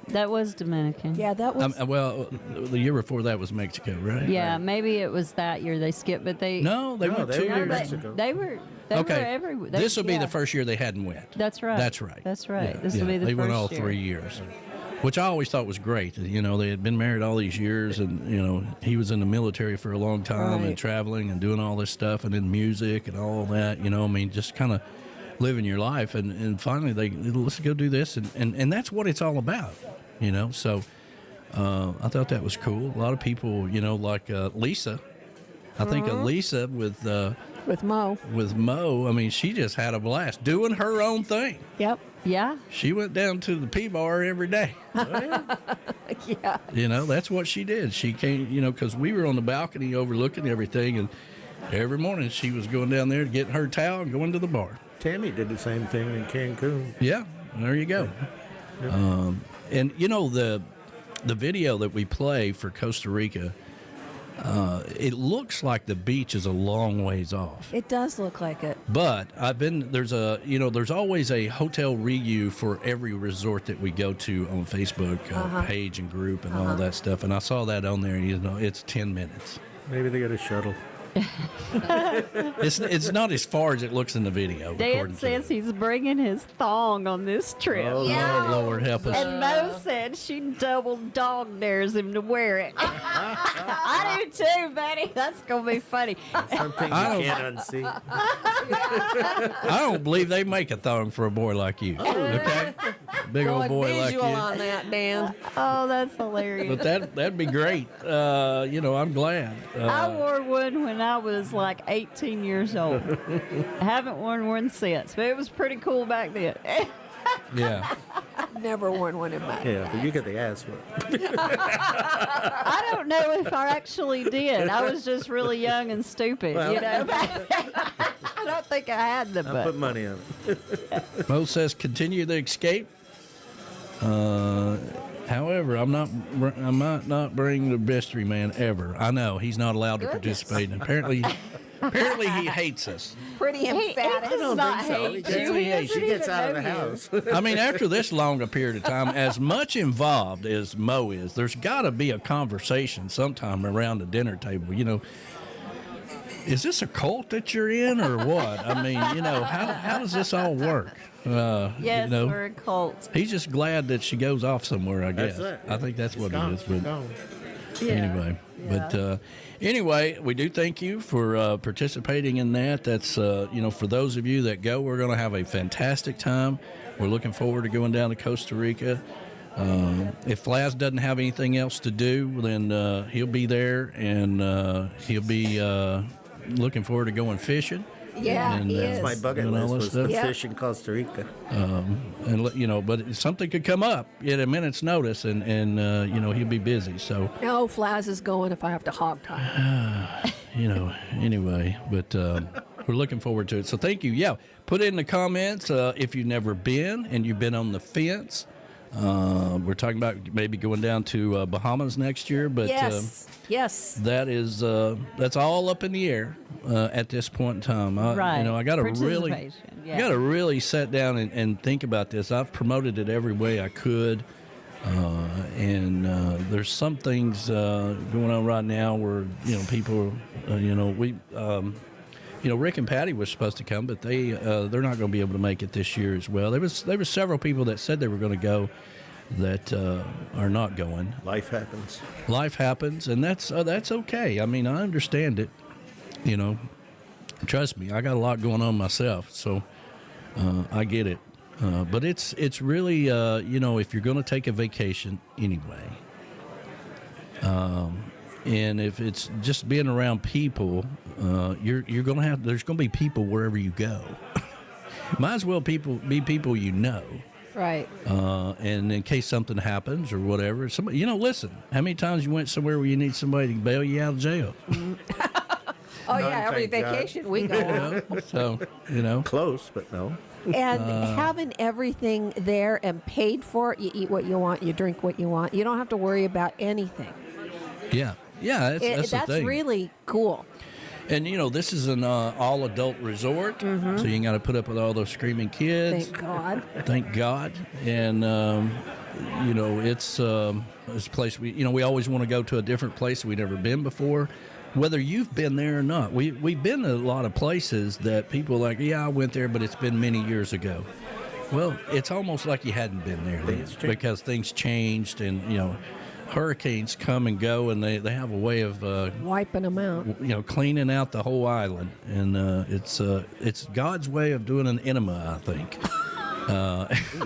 That was Dominican. Yeah, that was. The year before that was Mexico, right? Yeah, maybe it was that year they skipped, but they. No, they went 2 were years. in Mexico. They were everywhere. This will be the first year they hadn't went. That's right. That's right. That's right. Yeah, This will be the they first went all year. 3 years, which I always thought was great. They had been married all these years, and he was in the military for a long time and traveling and doing all this stuff, and then music and all that. Just kind of living your life, and finally let's go do this, and that's what it's all about. So I thought that was cool. A lot of people, like Lisa. I think Lisa with Mo. She just had a blast doing her own thing. Yep. Yeah. She went down to the P bar every day. Yeah. That's what she did. She came, because we were on the balcony overlooking everything, and every morning she was going down there to get her towel and going to the bar. Tammy did the same thing in Cancun. Yeah, there you go. And the video that we play for Costa Rica, It looks like the beach is a long ways off. It does look like it. But there's always a hotel review for every resort that we go to on Facebook page and group and all that stuff. And I saw that on there. It's 10 minutes. Maybe they got a shuttle. It's not as far as it looks in the video. Dan says he's bringing his thong on this trip. Oh, Lord help us. And Mo said she double dog dares him to wear it. I do too, buddy. That's going to be funny. Something you can't unsee. I don't believe they make a thong for a boy like you. Okay? Big old boy like you. on that, Dan. Oh, that's hilarious. But that'd be great. I'm glad. I wore one when I was like 18 years old. I haven't worn one since, but it was pretty cool back then. Yeah. Never worn one in my Yeah, but you get the ass one. I don't know if I actually did. I was just really young and stupid, you know. I don't think I had them. I'll put money on it. Mo says continue the escape. However, I might not bring the mystery man ever. I know he's not allowed to participate. And apparently he hates us. Pretty emphatic. He does not hate you. She gets out of the house. I mean, after this long a period of time, as much involved as Mo is, there's got to be a conversation sometime around the dinner table. Is this a cult that you're in or what? I mean, how does this all work? Yes, we're a cult. He's just glad that she goes off somewhere, I guess. That's it. I think that's what it is. But Yeah. anyway, Yeah. Anyway, we do thank you for participating in that. That's for those of you that go, we're going to have a fantastic time. We're looking forward to going down to Costa Rica. If Flaz doesn't have anything else to do, then he'll be there, and he'll be looking forward to going fishing. Yeah, and, he is. My bucket and all list that was to stuff. fish in Costa Rica. But something could come up at a minute's notice, and he'll be busy. So No, Flaz is going if I have to hog tie. anyway, but we're looking forward to it. So thank you. Yeah, put in the comments if you've never been and you've been on the fence. We're talking about maybe going down to Bahamas next year, but yes. that is that's all up in the air at this point in time. Right. I got to Participation, yeah. really sit down and think about this. I've promoted it every way I could, and there's some things going on right now where people, Rick and Patty was supposed to come, but they're not going to be able to make it this year as well. There were several people that said they were going to go that are not going. Life happens, and that's okay. I mean, I understand it. Trust me, I got a lot going on myself, so I get it. But it's really if you're going to take a vacation anyway. And if it's just being around people, there's going to be people wherever you go. Might as well be people you know. Right. And in case something happens or whatever, somebody, listen, how many times you went somewhere where you need somebody to bail you out of jail? Oh, yeah, every thank God. vacation we go on. So, Close, but no. And having everything there and paid for, you eat what you want, you drink what you want. You don't have to worry about anything. Yeah, that's the thing. Really cool. And, this is an all-adult resort, so you ain't got to put up with all those screaming kids. Thank God. Thank God. And, it's a place we always want to go to a different place we've never been before, whether you've been there or not. We've been to a lot of places that people are like, yeah, I went there, but it's been many years ago. Well, it's almost like you hadn't been there then, because things changed and, hurricanes come and go, and they have a way of wiping them out. Cleaning out the whole island, and it's God's way of doing an enema, I think.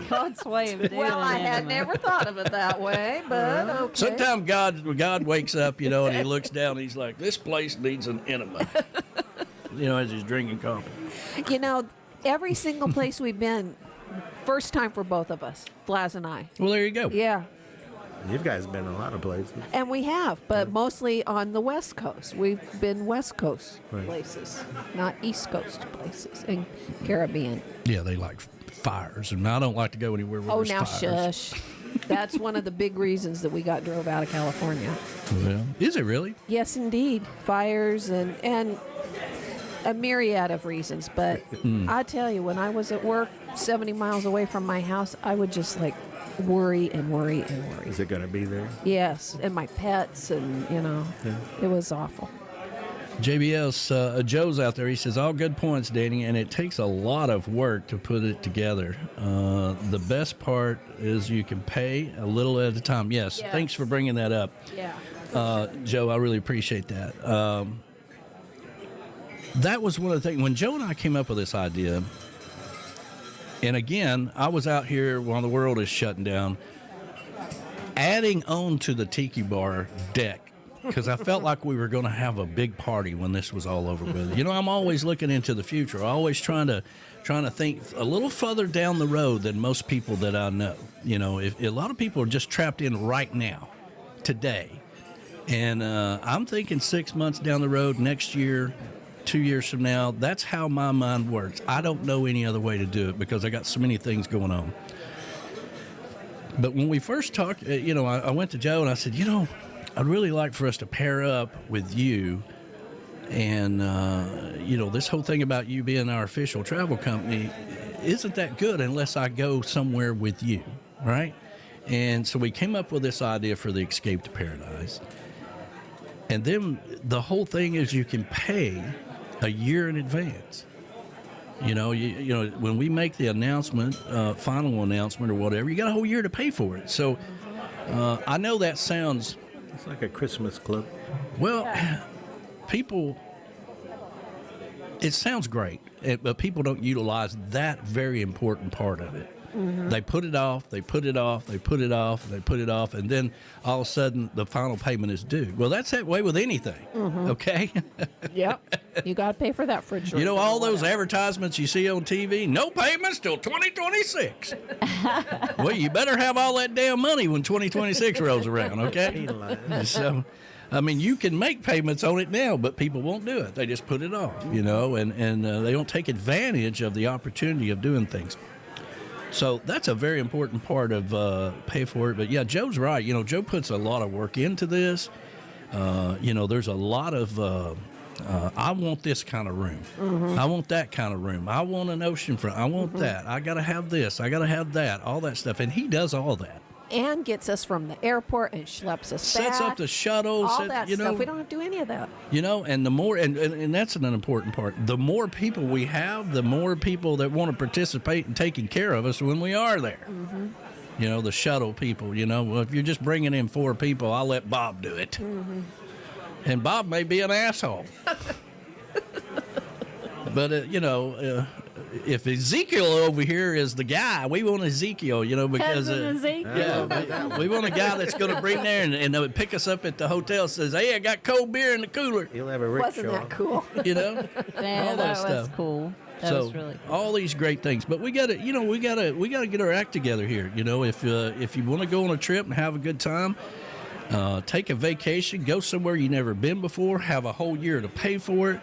God's way of doing Well, I had enema. never thought of it that way, but okay. Sometimes God wakes up, and he looks down, and he's like, "This place needs an enema," as he's drinking coffee. Every single place we've been, first time for both of us, Flaz and I. Well, there you go. Yeah. You guys been a lot of places. And we have, but mostly on the West Coast. We've been West Coast Right. places, not East Coast places, and Caribbean. Yeah, they like fires, and I don't like to go anywhere where Oh, there's now fires. shush. That's one of the big reasons that we got drove out of California. Well, is it really? Yes, indeed. Fires and a myriad of reasons. But I tell you, when I was at work 70 miles away from my house, I would just like worry and worry and worry. Is it going to be there? Yes, and my pets, and it was awful. JBL's Joe's out there. He says, all good points, Danny, and it takes a lot of work to put it together. The best part is you can pay a little at a time. Yes. Thanks for bringing that up. Yeah. Joe, I really appreciate that. That was one of the things. When Joe and I came up with this idea, and again, I was out here while the world is shutting down, adding on to the tiki bar deck, because I felt like we were going to have a big party when this was all over with. I'm always looking into the future, always trying to think a little further down the road than most people that I know. If a lot of people are just trapped in right now, today, and I'm thinking 6 months down the road, next year, 2 years from now. That's how my mind works. I don't know any other way to do it because I got so many things going on. But when we first talked, I went to Joe and I said, I'd really like for us to pair up with you. And, this whole thing about you being our official travel company isn't that good unless I go somewhere with you, right? And so we came up with this idea for the Escape to Paradise. And then the whole thing is you can pay a year in advance. When we make the announcement, final announcement or whatever, you got a whole year to pay for it. So I know that sounds... It's like a Christmas club. Well, people... It sounds great, but people don't utilize that very important part of it. Mm-hmm. They put it off, they put it off, they put it off, they put it off, and then all of a sudden the final payment is due. Well, that's that way with anything, okay? Yep. You got to pay for that fridge. All those advertisements you see on TV, no payments till 2026. Well, you better have all that damn money when 2026 rolls around, okay? So, you can make payments on it now, but people won't do it. They just put it off, and they don't take advantage of the opportunity of doing things. So that's a very important part of pay for it. But, yeah, Joe's right. Joe puts a lot of work into this. There's a lot of, I want this kind of room. Mm-hmm. I want that kind of room. I want an ocean front. I want that. I got to have this. I got to have that. All that stuff. And he does all that. And gets us from the airport and schleps us back. Sets up the shuttle. All that stuff. We don't have to do any of that. And the more, and that's an important part. The more people we have, the more people that want to participate in taking care of us when we are there. Mm-hmm. The shuttle people, well, if you're just bringing in 4 people, I'll let Bob do it. Mm-hmm. And Bob may be an asshole. But, if Ezekiel over here is the guy, we want Ezekiel, because Ezekiel. we want a guy that's going to bring there and pick us up at the hotel. Says, "Hey, I got cold beer in the cooler." He'll have a rickshaw. Wasn't that cool? Yeah, all that stuff. Was cool. That was really cool. All these great things, but we got to get our act together here. If you want to go on a trip and have a good time, take a vacation, go somewhere you've never been before, have a whole year to pay for it.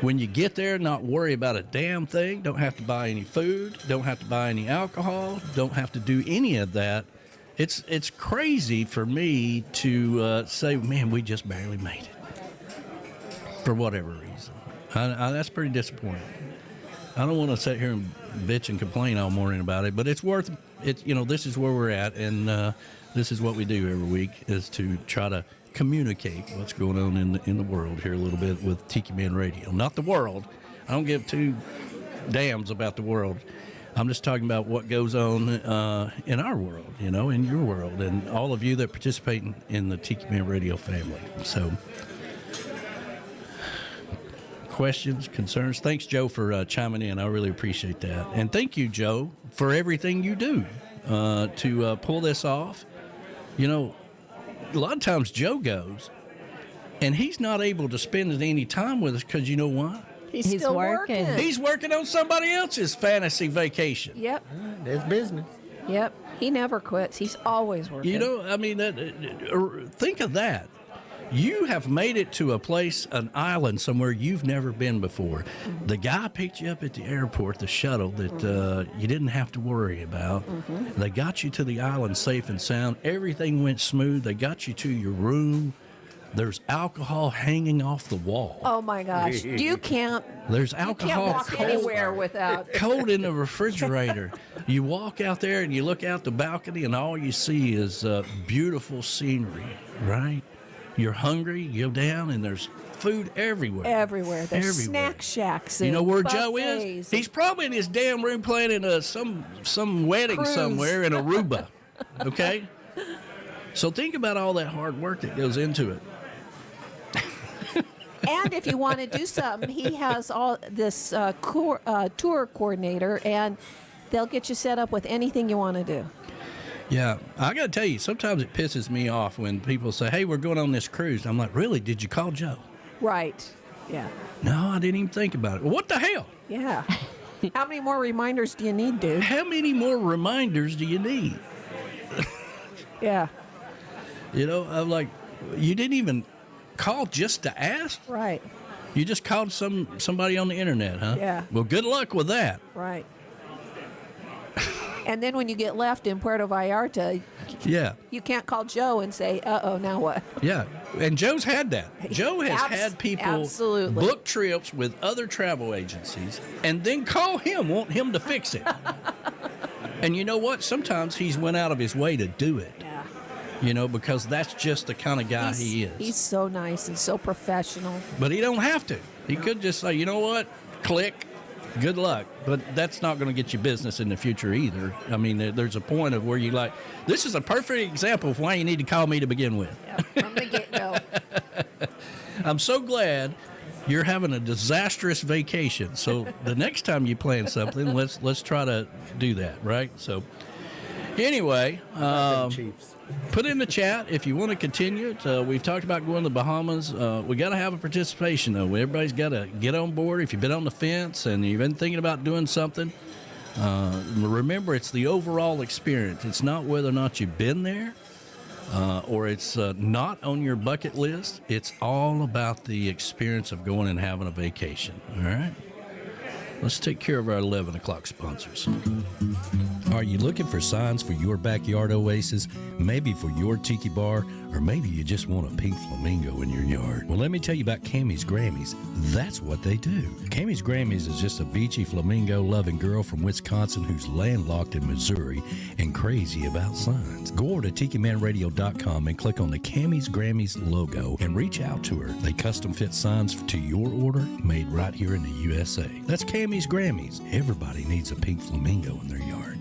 When you get there, not worry about a damn thing. Don't have to buy any food. Don't have to buy any alcohol. Don't have to do any of that. It's crazy for me to say, man, we just barely made it. For whatever reason. That's pretty disappointing. I don't want to sit here and bitch and complain all morning about it, but it's worth it. This is where we're at, and this is what we do every week, is to try to communicate what's going on in the world here a little bit with Tiki Man Radio. Not the world. I don't give 2 damns about the world. I'm just talking about what goes on in our world, in your world, and all of you that participate in the Tiki Man Radio family. So, questions, concerns? Thanks, Joe, for chiming in. I really appreciate that. And thank you, Joe, for everything you do to pull this off. A lot of times Joe goes, and he's not able to spend any time with us because you know what? He's still working. He's working on somebody else's fantasy vacation. Yep. That's business. Yep. He never quits. He's always working. Think of that. you have made it to a place, an island somewhere you've never been before. The guy picked you up at the airport, the shuttle that you didn't have to worry about. They got you to the island safe and sound. Everything went smooth. They got you to your room. There's alcohol hanging off the wall. Oh my gosh! You can't. There's alcohol. You can't walk anywhere without. Cold in the refrigerator. You walk out there and you look out the balcony, and all you see is beautiful scenery. Right? You're hungry. You go down, and there's food everywhere. Everywhere. There's everywhere. Snack shacks. You know and where buffets. Joe is? He's probably in his damn room playing in some wedding Cruise. somewhere in Aruba. Okay. So think about all that hard work that goes into it. And if you want to do something, he has all this tour coordinator, and they'll get you set up with anything you want to do. Yeah, I got to tell you, sometimes it pisses me off when people say, hey, we're going on this cruise. I'm like, really? Did you call Joe? Right. Yeah. No, I didn't even think about it. Well, what the hell? Yeah. How many more reminders do you need, dude? How many more reminders do you need? Yeah. You know, I'm like, you didn't even call just to ask? Right. You just called somebody on the internet, huh? Yeah. Well, good luck with that. Right. And then when you get left in Puerto Vallarta, Yeah. you can't call Joe and say, uh-oh, now what? Yeah, and Joe's had that. Joe has had people absolutely. book trips with other travel agencies and then call him, want him to fix it. And you know what? Sometimes he's went out of his way to do it. Yeah. You know, because that's just the kind of guy he is. He's so nice and so professional. But he don't have to. He could just say, you know what? Click. Good luck. But that's not going to get you business in the future either. I mean, there's a point of where you like, this is a perfect example of why you need to call me to begin with. Yeah, from the get-go. I'm so glad you're having a disastrous vacation. So the next time you plan something, let's try to do that, right? So anyway, put in the chat if you want to continue it. We've talked about going to the Bahamas. We got to have a participation, though. Everybody's got to get on board. If you've been on the fence and you've been thinking about doing something, remember, it's the overall experience. It's not whether or not you've been there or it's not on your bucket list. It's all about the experience of going and having a vacation, all right? Let's take care of our 11 o'clock sponsors. Are you looking for signs for your backyard oasis? Maybe for your tiki bar, or maybe you just want a pink flamingo in your yard. Well, let me tell you about Camys Grammys. That's what they do. Camys Grammys is just a beachy flamingo-loving girl from Wisconsin who's landlocked in Missouri and crazy about signs. Go over to TikiManRadio.com and click on the Camys Grammys logo and reach out to her. They custom fit signs to your order, made right here in the USA. That's Camys Grammys. Everybody needs a pink flamingo in their yard.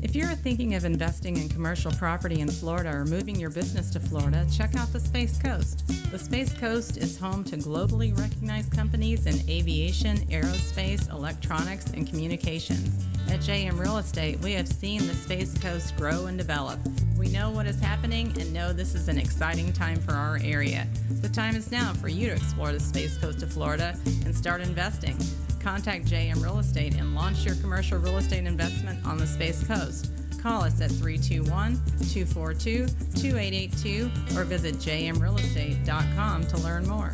If you're thinking of investing in commercial property in Florida or moving your business to Florida, check out the Space Coast. The Space Coast is home to globally recognized companies in aviation, aerospace, electronics, and communications. At JM Real Estate, we have seen the Space Coast grow and develop. We know what is happening and know this is an exciting time for our area. The time is now for you to explore the Space Coast of Florida and start investing. Contact JM Real Estate and launch your commercial real estate investment on the Space Coast. Call us at 321-242-2882 or visit jmrealestate.com to learn more.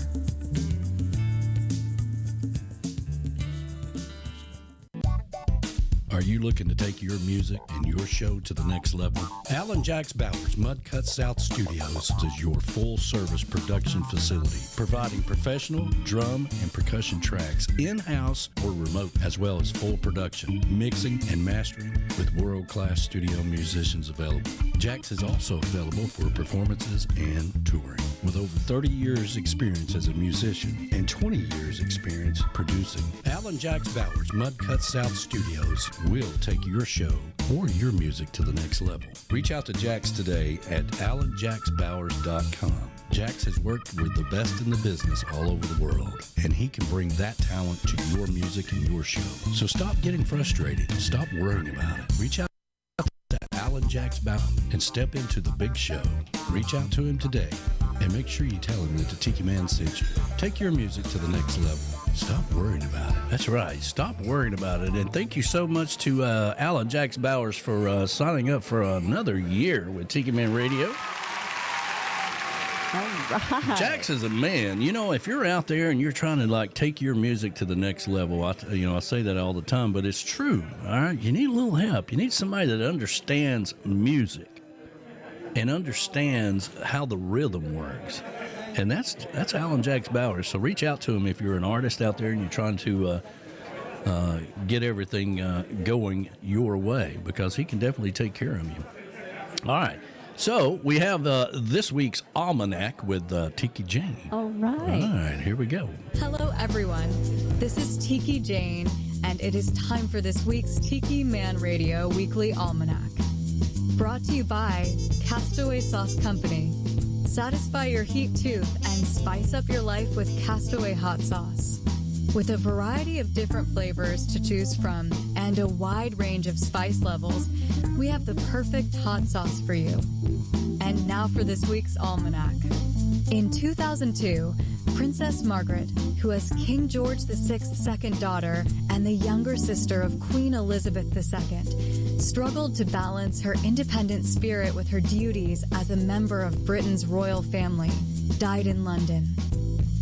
Are you looking to take your music and your show to the next level? Jax Bowers Mud Cut South Studios is your full-service production facility, providing professional drum and percussion tracks in-house or remote, as well as full production, mixing, and mastering with world-class studio musicians available. Jax is also available for performances and touring. With over 30 years experience as a musician and 20 years experience producing, Jax Bowers Mud Cut South Studios will take your show or your music to the next level. Reach out to Jax today at alanjaxbowers.com. Jax has worked with the best in the business all over the world, and he can bring that talent to your music and your show. So stop getting frustrated. Stop worrying about it. Reach out to Jax Bowers and step into the big show. Reach out to him today and make sure you tell him that the Tiki Man sent you. Take your music to the next level. Stop worrying about it. That's right. Stop worrying about it. And thank you so much to Alan Jax Bowers for signing up for another year with Tiki Man Radio. All right. Jax is a man. You know, if you're out there and you're trying to like take your music to the next level, I say that all the time, but it's true. All right, you need a little help. You need somebody that understands music and understands how the rhythm works. And that's Alan Jax Bowers. So reach out to him if you're an artist out there and you're trying to get everything going your way, because he can definitely take care of you. All right. So we have this week's Almanac with Tiki Jane. All right. All right, here we go. Hello, everyone. This is Tiki Jane, and it is time for this week's Tiki Man Radio Weekly Almanac. Brought to you by Castaway Sauce Company. Satisfy your heat tooth and spice up your life with Castaway hot sauce. With a variety of different flavors to choose from and a wide range of spice levels, we have the perfect hot sauce for you. And now for this week's Almanac. In 2002, Princess Margaret, who was King George VI's second daughter and the younger sister of Queen Elizabeth II, struggled to balance her independent spirit with her duties as a member of Britain's royal family, died in London.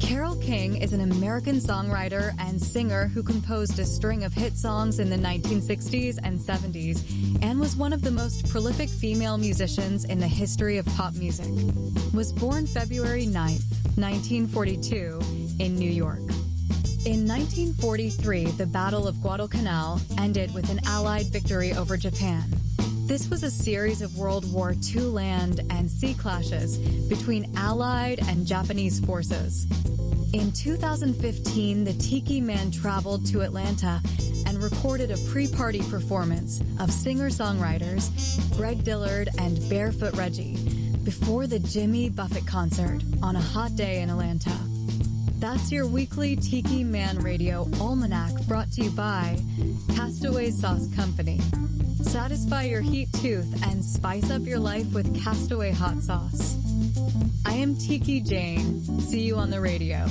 Carole King is an American songwriter and singer who composed a string of hit songs in the 1960s and 70s and was one of the most prolific female musicians in the history of pop music. Was born February 9th, 1942, in New York. In 1943, the Battle of Guadalcanal ended with an Allied victory over Japan. This was a series of World War II land and sea clashes between Allied and Japanese forces. In 2015, the Tiki Man traveled to Atlanta and recorded a pre-party performance of singer-songwriters Greg Dillard and Barefoot Reggie before the Jimmy Buffett concert on a hot day in Atlanta. That's your weekly Tiki Man Radio Almanac, brought to you by Castaway Sauce Company. Satisfy your heat tooth and spice up your life with Castaway hot sauce. I am Tiki Jane. See you on the radio.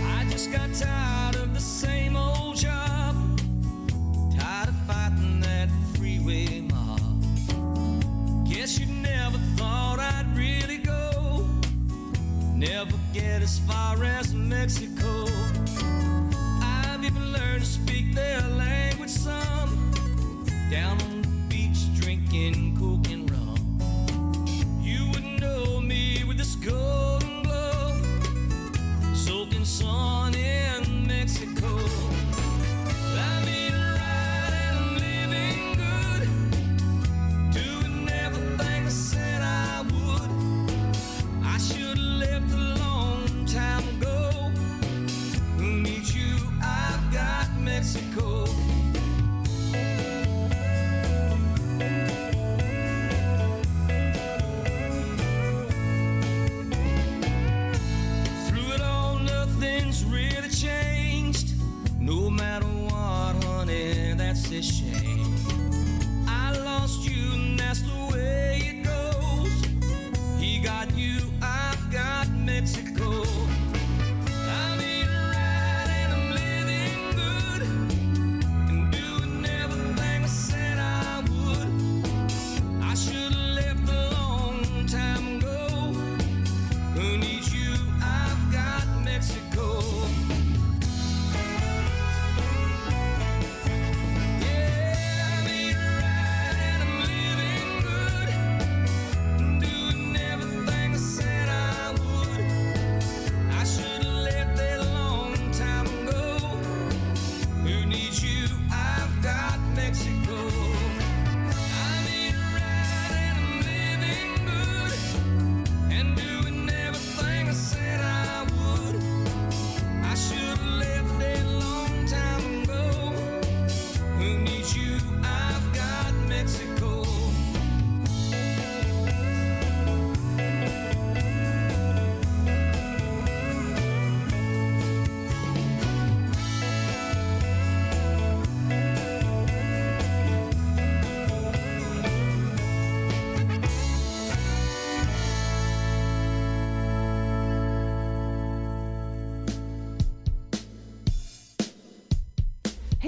I just got tired of the same old job, tired of fighting that freeway mob. Guess you never thought I'd really go, never get as far as Mexico. I've even learned to speak their language some, down on the beach drinking coke and rum. You wouldn't know me with this golden glow, soaking sun in Mexico. I'm eating right and I'm living good, doing everything I said I would. I should have left a long time ago. Who needs you? I've got Mexico. Through it all, nothing's really changed. No matter what, honey, that's a shame. I lost you, and that's the way it goes. He got you, I've got Mexico. I'm eating right and I'm living good, and doing everything I said I would. I should have left a long time ago. Who needs you? I've got Mexico. Yeah.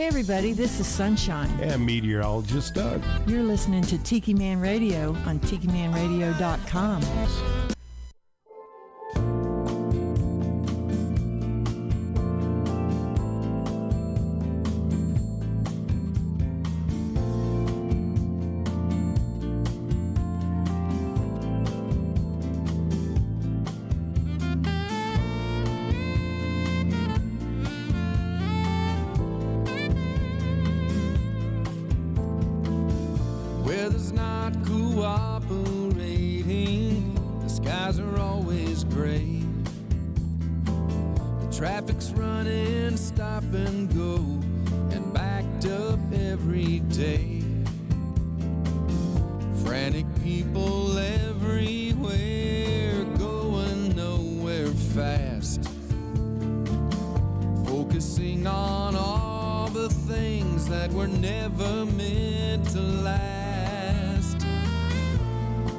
Hey everybody, this is Sunshine. And meteorologist Doug. You're listening to Tiki Man Radio on tikimanradio.com. Weather's not cooperating, the skies are always gray. The traffic's running stop and go and backed up every day. Frantic people everywhere, going nowhere fast, focusing on all the things that were never meant to last.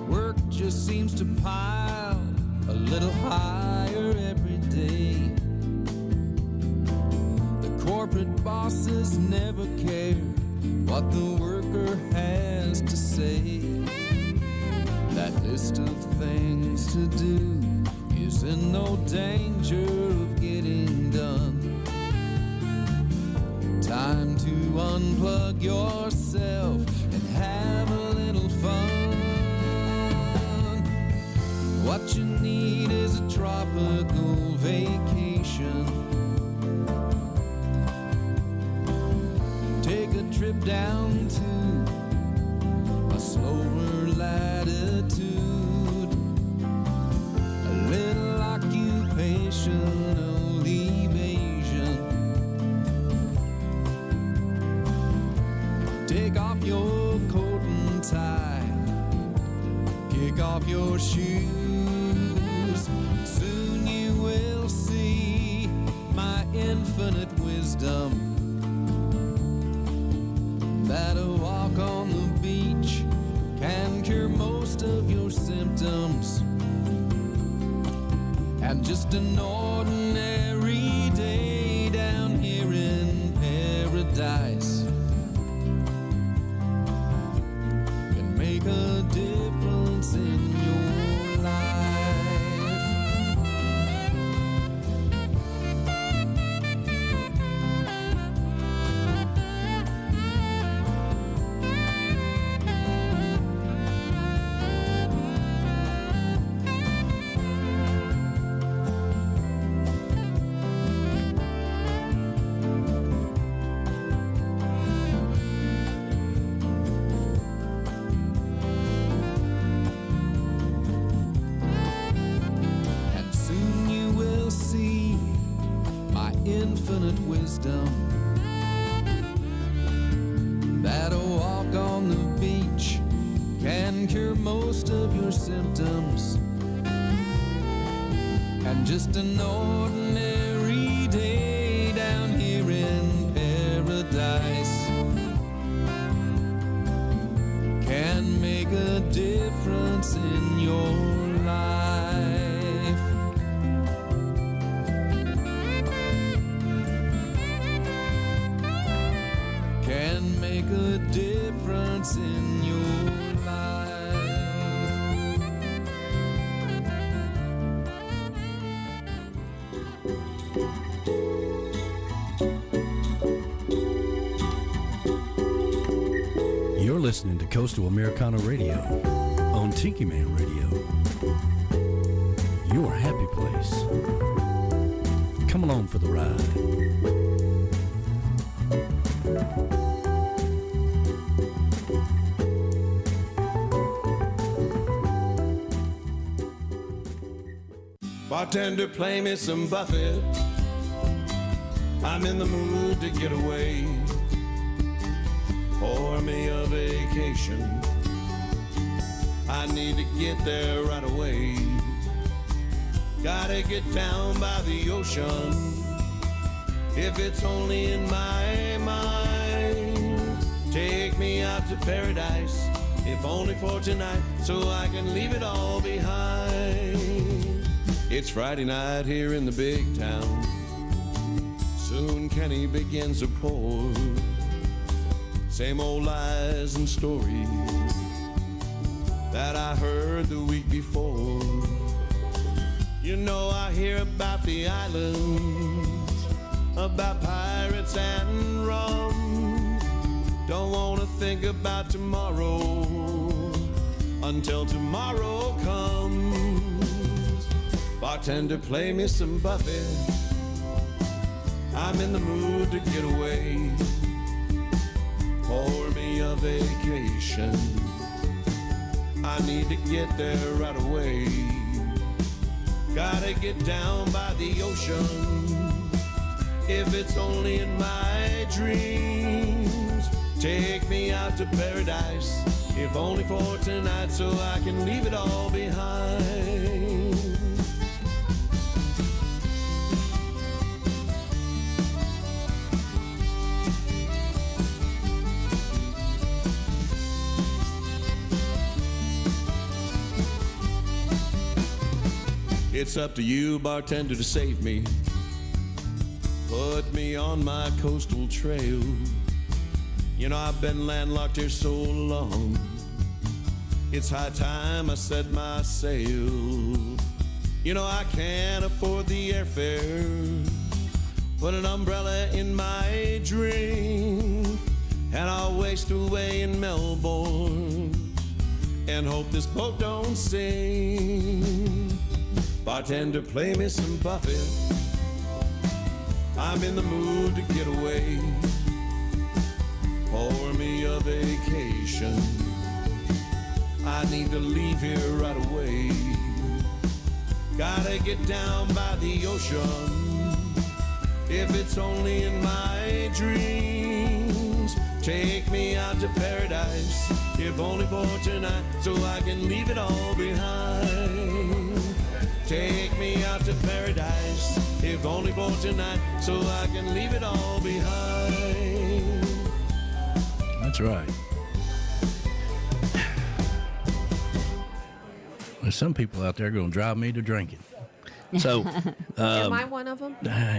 Work just seems to pile a little higher every day. The corporate bosses never care what the worker has to say. That list of things to do is in no danger of getting done. Time to unplug yourself and have a little fun. What you need is a tropical vacation. Take a trip down to a slower latitude. A little occupational evasion. Take off your coat and tie. Kick off your shoes. Soon you will see my infinite wisdom. That a walk on the beach can cure most of your symptoms. And just an ordinary day down here in paradise can make a difference in your life. Infinite wisdom. That a walk on the beach can cure most of your symptoms. And just an ordinary day down here in paradise can make a difference in your life. Can make a difference in your life. You're listening to Coastal Americana Radio on Tiki Man Radio. Your happy place. Come along for the ride. Bartender, play me some Buffett. I'm in the mood to get away. Pour me a vacation. I need to get there right away. Gotta get down by the ocean. If it's only in my mind. Take me out to paradise, if only for tonight, so I can leave it all behind. It's Friday night here in the big town. Soon Kenny begins to pour. Same old lies and stories that I heard the week before. You know I hear about the islands, about pirates and rum. Don't wanna think about tomorrow until tomorrow comes. Bartender, play me some Buffett. I'm in the mood to get away. Pour me a vacation. I need to get there right away. Gotta get down by the ocean. If it's only in my dreams, take me out to paradise. If only for tonight, so I can leave it all behind. It's up to you, bartender, to save me. Put me on my coastal trail. You know I've been landlocked here so long. It's high time I set my sail. You know I can't afford the airfare. Put an umbrella in my drink, and I'll waste away in Melbourne and hope this boat don't sink. Bartender, play me some Buffett. I'm in the mood to get away. Pour me a vacation. I need to leave here right away. Gotta get down by the ocean. If it's only in my dreams, take me out to paradise. If only for tonight, so I can leave it all behind. Take me out to paradise, if only for tonight, so I can leave it all behind. That's right. There's some people out there going to drive me to drinking. So, am I one of them?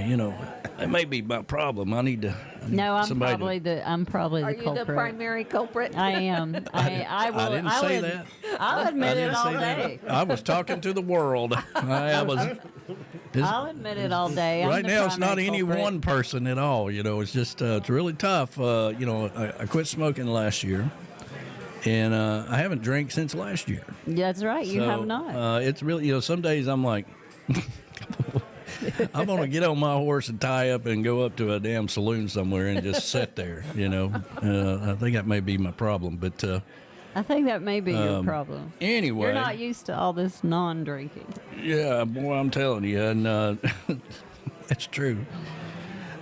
You know, that may be my problem. I need to. No, I'm probably the Are you culprit. the primary culprit? I am. I will. I didn't say that. I'll admit it all day. I was talking to the world. I'll admit it all day. I'm Right the now, it's not primary any culprit. one person at all. You know, it's just it's really tough. You know, I quit smoking last year, and I haven't drank since last year. That's right. You So, have not. It's really, you know, some days I'm like, I'm going to get on my horse and tie up and go up to a damn saloon somewhere and just sit there, you know. I think that may be my problem, but I think that may be your problem. Anyway. You're not used to all this non-drinking. Yeah, boy, I'm telling you, and that's true.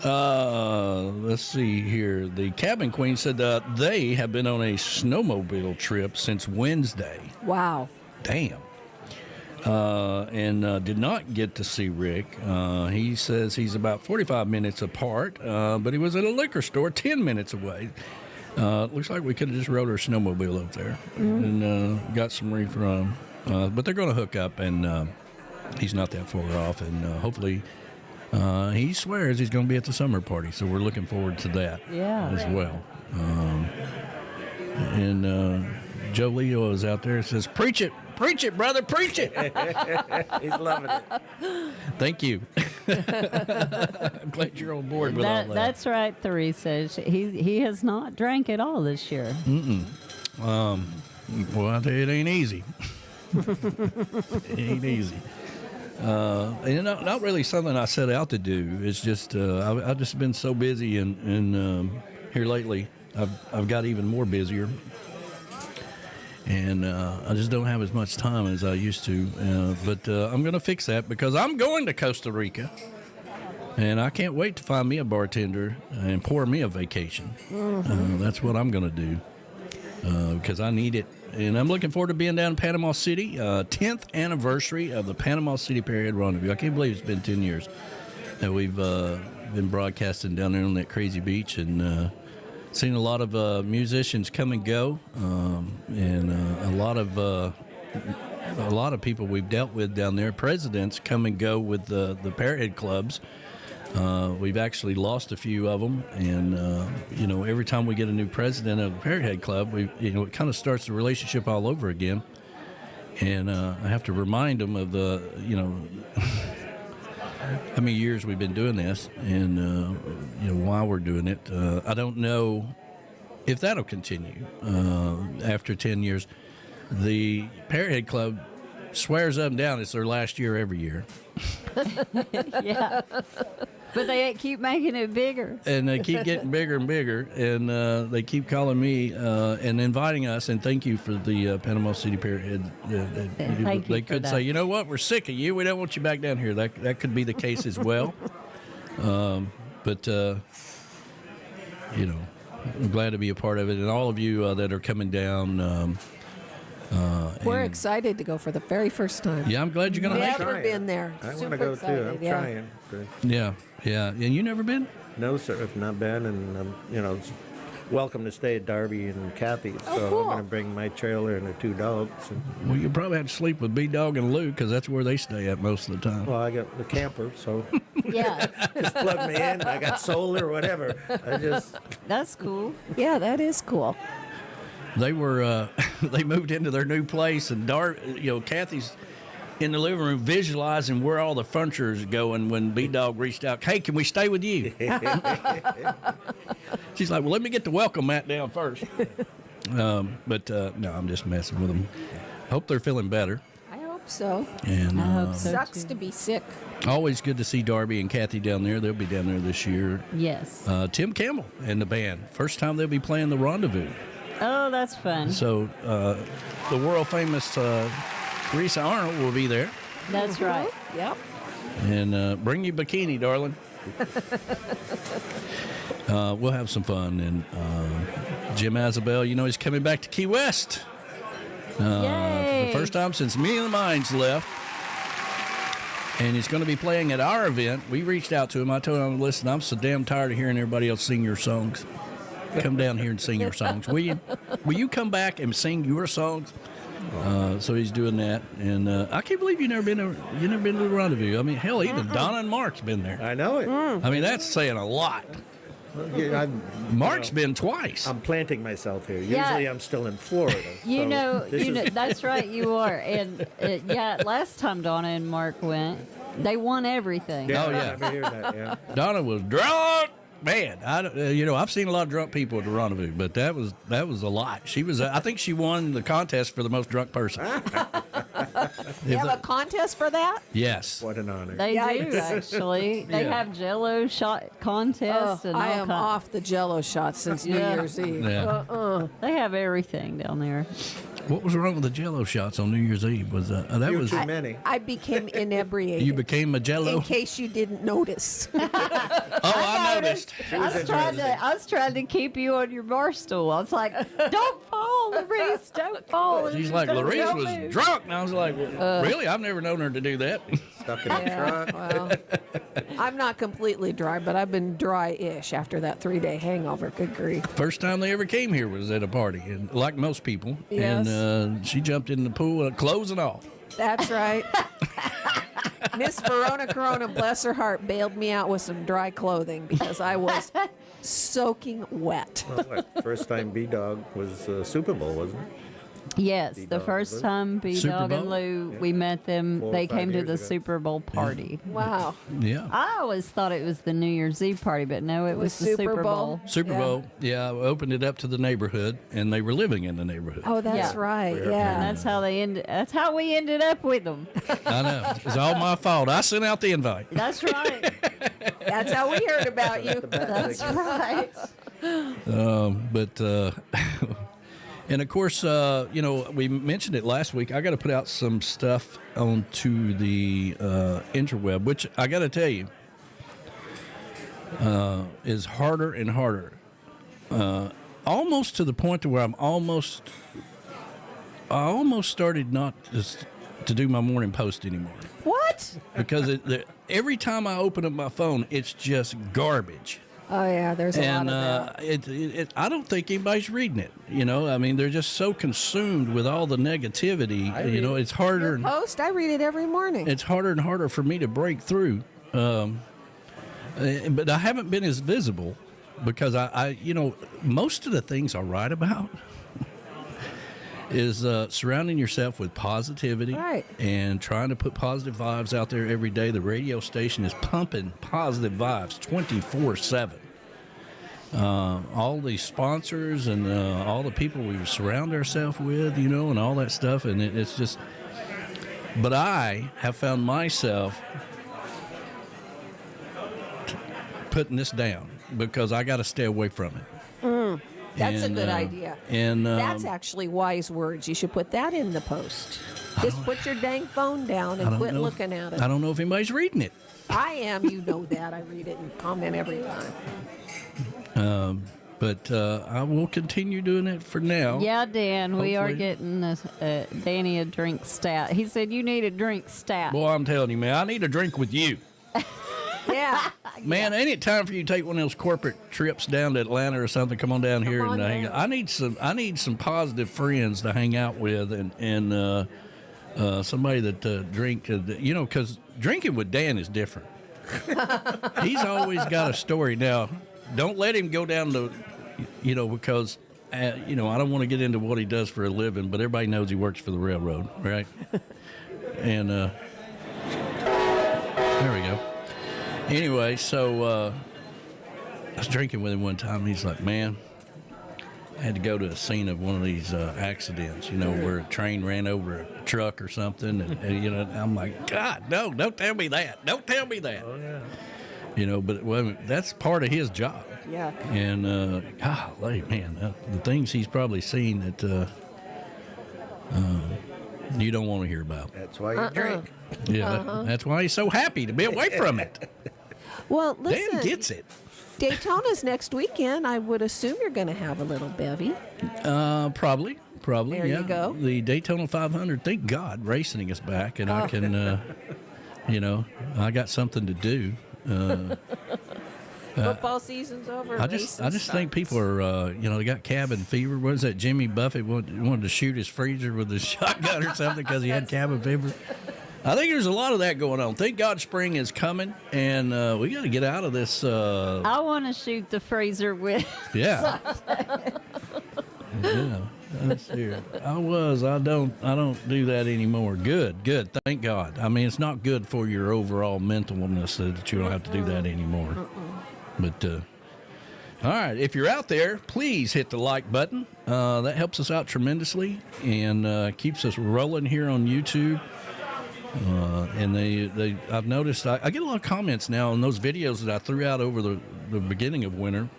Let's see here. The cabin queen said they have been on a snowmobile trip since Wednesday. Wow. Damn. And did not get to see Rick. He says he's about 45 minutes apart, but he was at a liquor store 10 minutes away. Looks like we could have just rode our snowmobile up there and got some refund. But they're going to hook up, and he's not that far off, and hopefully he swears he's going to be at the summer party, so we're looking forward to that as well. And Joe Leo is out there and says, preach it, brother, preach it. He's loving it. Thank you. I'm glad you're on board with all that. That's right, Theresa. He has not drank at all this year. Well, I tell you, it ain't easy. It ain't easy. And not really something I set out to do. It's just I've just been so busy, and here lately I've got even more busier. And I just don't have as much time as I used to. But I'm going to fix that because I'm going to Costa Rica. And I can't wait to find me a bartender and pour me a vacation. That's what I'm going to do because I need it. And I'm looking forward to being down in Panama City. 10th anniversary of the Panama City Period Rendezvous. I can't believe it's been 10 years that we've been broadcasting down there on that crazy beach. And seen a lot of musicians come and go, and a lot of people we've dealt with down there. Presidents come and go with the Parrot clubs. We've actually lost a few of them, and every time we get a new president of the Parrothead Club, it kind of starts the relationship all over again. And I have to remind them of the how many years we've been doing this, and why we're doing it. I don't know if that'll continue after 10 years. The Parrothead Club swears up and down it's their last year every year. Yeah. But they keep making it bigger. And they keep getting bigger and bigger, and they keep calling me and inviting us, and thank you for the Panama City Parrothead. They could say, you know what, we're sick of you. We don't want you back down here. That could be the case as well. But I'm glad to be a part of it. And all of you that are coming down. We're excited to go for the very first time. Yeah, I'm glad you're going to make it. Never been there. I want to go too. I'm trying. Yeah. And you never been? No, sir. I've not been. And, it's welcome to stay at Darby and Kathy. So cool. I'm going to bring my trailer and the 2 dogs. Well, you probably have to sleep with B-Dog and Lou because that's where they stay at most of the time. Well, I got the camper, so Yeah. just plug me in. I got solar, whatever. That's cool. Yeah, that is cool. They were they moved into their new place, and Kathy's in the living room visualizing where all the furniture is going when B-Dog reached out. Hey, can we stay with you? She's like, well, let me get the welcome mat down first. No, I'm just messing with them. Hope they're feeling better. I hope so. And I hope so. Sucks to be sick. Always good to see Darby and Kathy down there. They'll be down there this year. Yes. Tim Campbell and the band. First time they'll be playing the Rendezvous. Oh, that's fun. So the world famous Teresa Arnold will be there. That's right. Yep. And bring your bikini, darling. We'll have some fun. And Jim Azabel, he's coming back to Key West. For the first time since Me and the Minds left. And he's going to be playing at our event. We reached out to him. I told him, listen, I'm so damn tired of hearing everybody else sing your songs. Come down here and sing your songs. Will you come back and sing your songs? So he's doing that, and I can't believe you never been to the Rendezvous. I mean, hell, even Donna and Mark's been there. I know it. I mean, that's saying a lot. Yeah, Mark's been twice. I'm planting myself here. Yeah. Usually I'm still in Florida. You know, that's right, you are. And last time Donna and Mark went, they won everything. Yeah, Oh, yeah. I remember hearing that, yeah. Donna was drunk. Man, I've seen a lot of drunk people at the Rendezvous, but that was a lot. She was, I think she won the contest for the most drunk person. They have a contest for that? Yes. What an honor. They do, actually. They have Jell-O shot contests and all I am kinds. off the Jell-O shots since New Year's Eve. Yeah. They have everything down there. What was wrong with the Jell-O shots on New Year's Eve? Was that was too many. I became inebriated. You became a Jell-O? In case you didn't notice. I noticed. I was trying to keep you on your bar stool. I was like, don't fall, Larice, don't fall. She's like, Larice was drunk. And I was like, really? I've never known her to do that. Stuck in the truck. Well, I'm not completely dry, but I've been dry-ish after that 3-day hangover. Good grief. First time they ever came here was at a party, and like most people. Yes. And she jumped in the pool, clothes and all. That's right. Miss Verona Corona, bless her heart, bailed me out with some dry clothing because I was soaking wet. Well, what, first time B-Dog was Super Bowl, wasn't it? Yes, the B-Dog, first was it? time Super B-Dog and Bowl? Lou, we met them. 4 or They 5 came to years the ago. Super Bowl party. Wow. Yeah. I always thought it was the New Year's Eve party, but no, it was the Super Bowl. Super Bowl, yeah, opened it up to the neighborhood, and they were living in the neighborhood. Oh, that's Yeah. right. And Yeah. that's how they ended. That's how we ended up with them. I know. It's all my fault. I sent out the invite. That's right. That's how we heard about you. That's right. And of course, we mentioned it last week. I got to put out some stuff onto the interweb, which I got to tell you is harder and harder. Almost to the point to where I almost started not to do my morning post anymore. What? Because every time I open up my phone, it's just garbage. Oh, yeah, there's a lot of that. I don't think anybody's reading it. I mean, they're just so consumed with all the negativity. It's harder. Post, I read it every morning. It's harder and harder for me to break through. But I haven't been as visible because I most of the things I write about is surrounding yourself with positivity and trying to put positive vibes out there every day. The radio station is pumping positive vibes 24/7. All the sponsors and all the people we surround ourselves with, and all that stuff, and it's just. But I have found myself putting this down because I got to stay away from it. That's a good idea. And that's actually wise words. You should put that in the post. Just put your dang phone down and quit looking at it. I don't know if anybody's reading it. I am. You know that. I read it and comment every time. But I will continue doing it for now. Yeah, Dan, we are Hopefully. getting Danny a drink stout. He said you need a drink stout. Boy, I'm telling you, man, I need a drink with you. Yeah. Man, ain't it time for you to take one of those corporate trips down to Atlanta or something? Come on down here and hang out. I need some positive friends to hang out with and somebody that drink, because drinking with Dan is different. He's always got a story. Now, don't let him go down to, because, I don't want to get into what he does for a living, but everybody knows he works for the railroad, right? And there we go. Anyway, so I was drinking with him one time. And he's like, man, I had to go to a scene of one of these accidents, where a train ran over a truck or something. And I'm like, God, no, don't tell me that. Don't tell me that. Oh, yeah. But that's part of his job. Yeah. And, golly, man, the things he's probably seen that you don't want to hear about. That's why you drink. Yeah, that's why he's so happy to be away from it. Well, listen. Dan gets it. Daytona's next weekend. I would assume you're going to have a little bevy. Probably. There yeah. you go. The Daytona 500, thank God, racing is back, and I can, I got something to do. Football season's over. I just think people are, they got cabin fever. What is that? Jimmy Buffett wanted to shoot his freezer with a shotgun or something because he had cabin fever. I think there's a lot of that going on. Thank God spring is coming, and we got to get out of this. I want to shoot the freezer with. Yeah. Yeah. Let's hear it. I don't do that anymore. Good. Thank God. I mean, it's not good for your overall mentalness that you don't have to do that anymore. But, all right, if you're out there, please hit the like button. That helps us out tremendously and keeps us rolling here on YouTube. And I've noticed I get a lot of comments now on those videos that I threw out over the beginning of winter.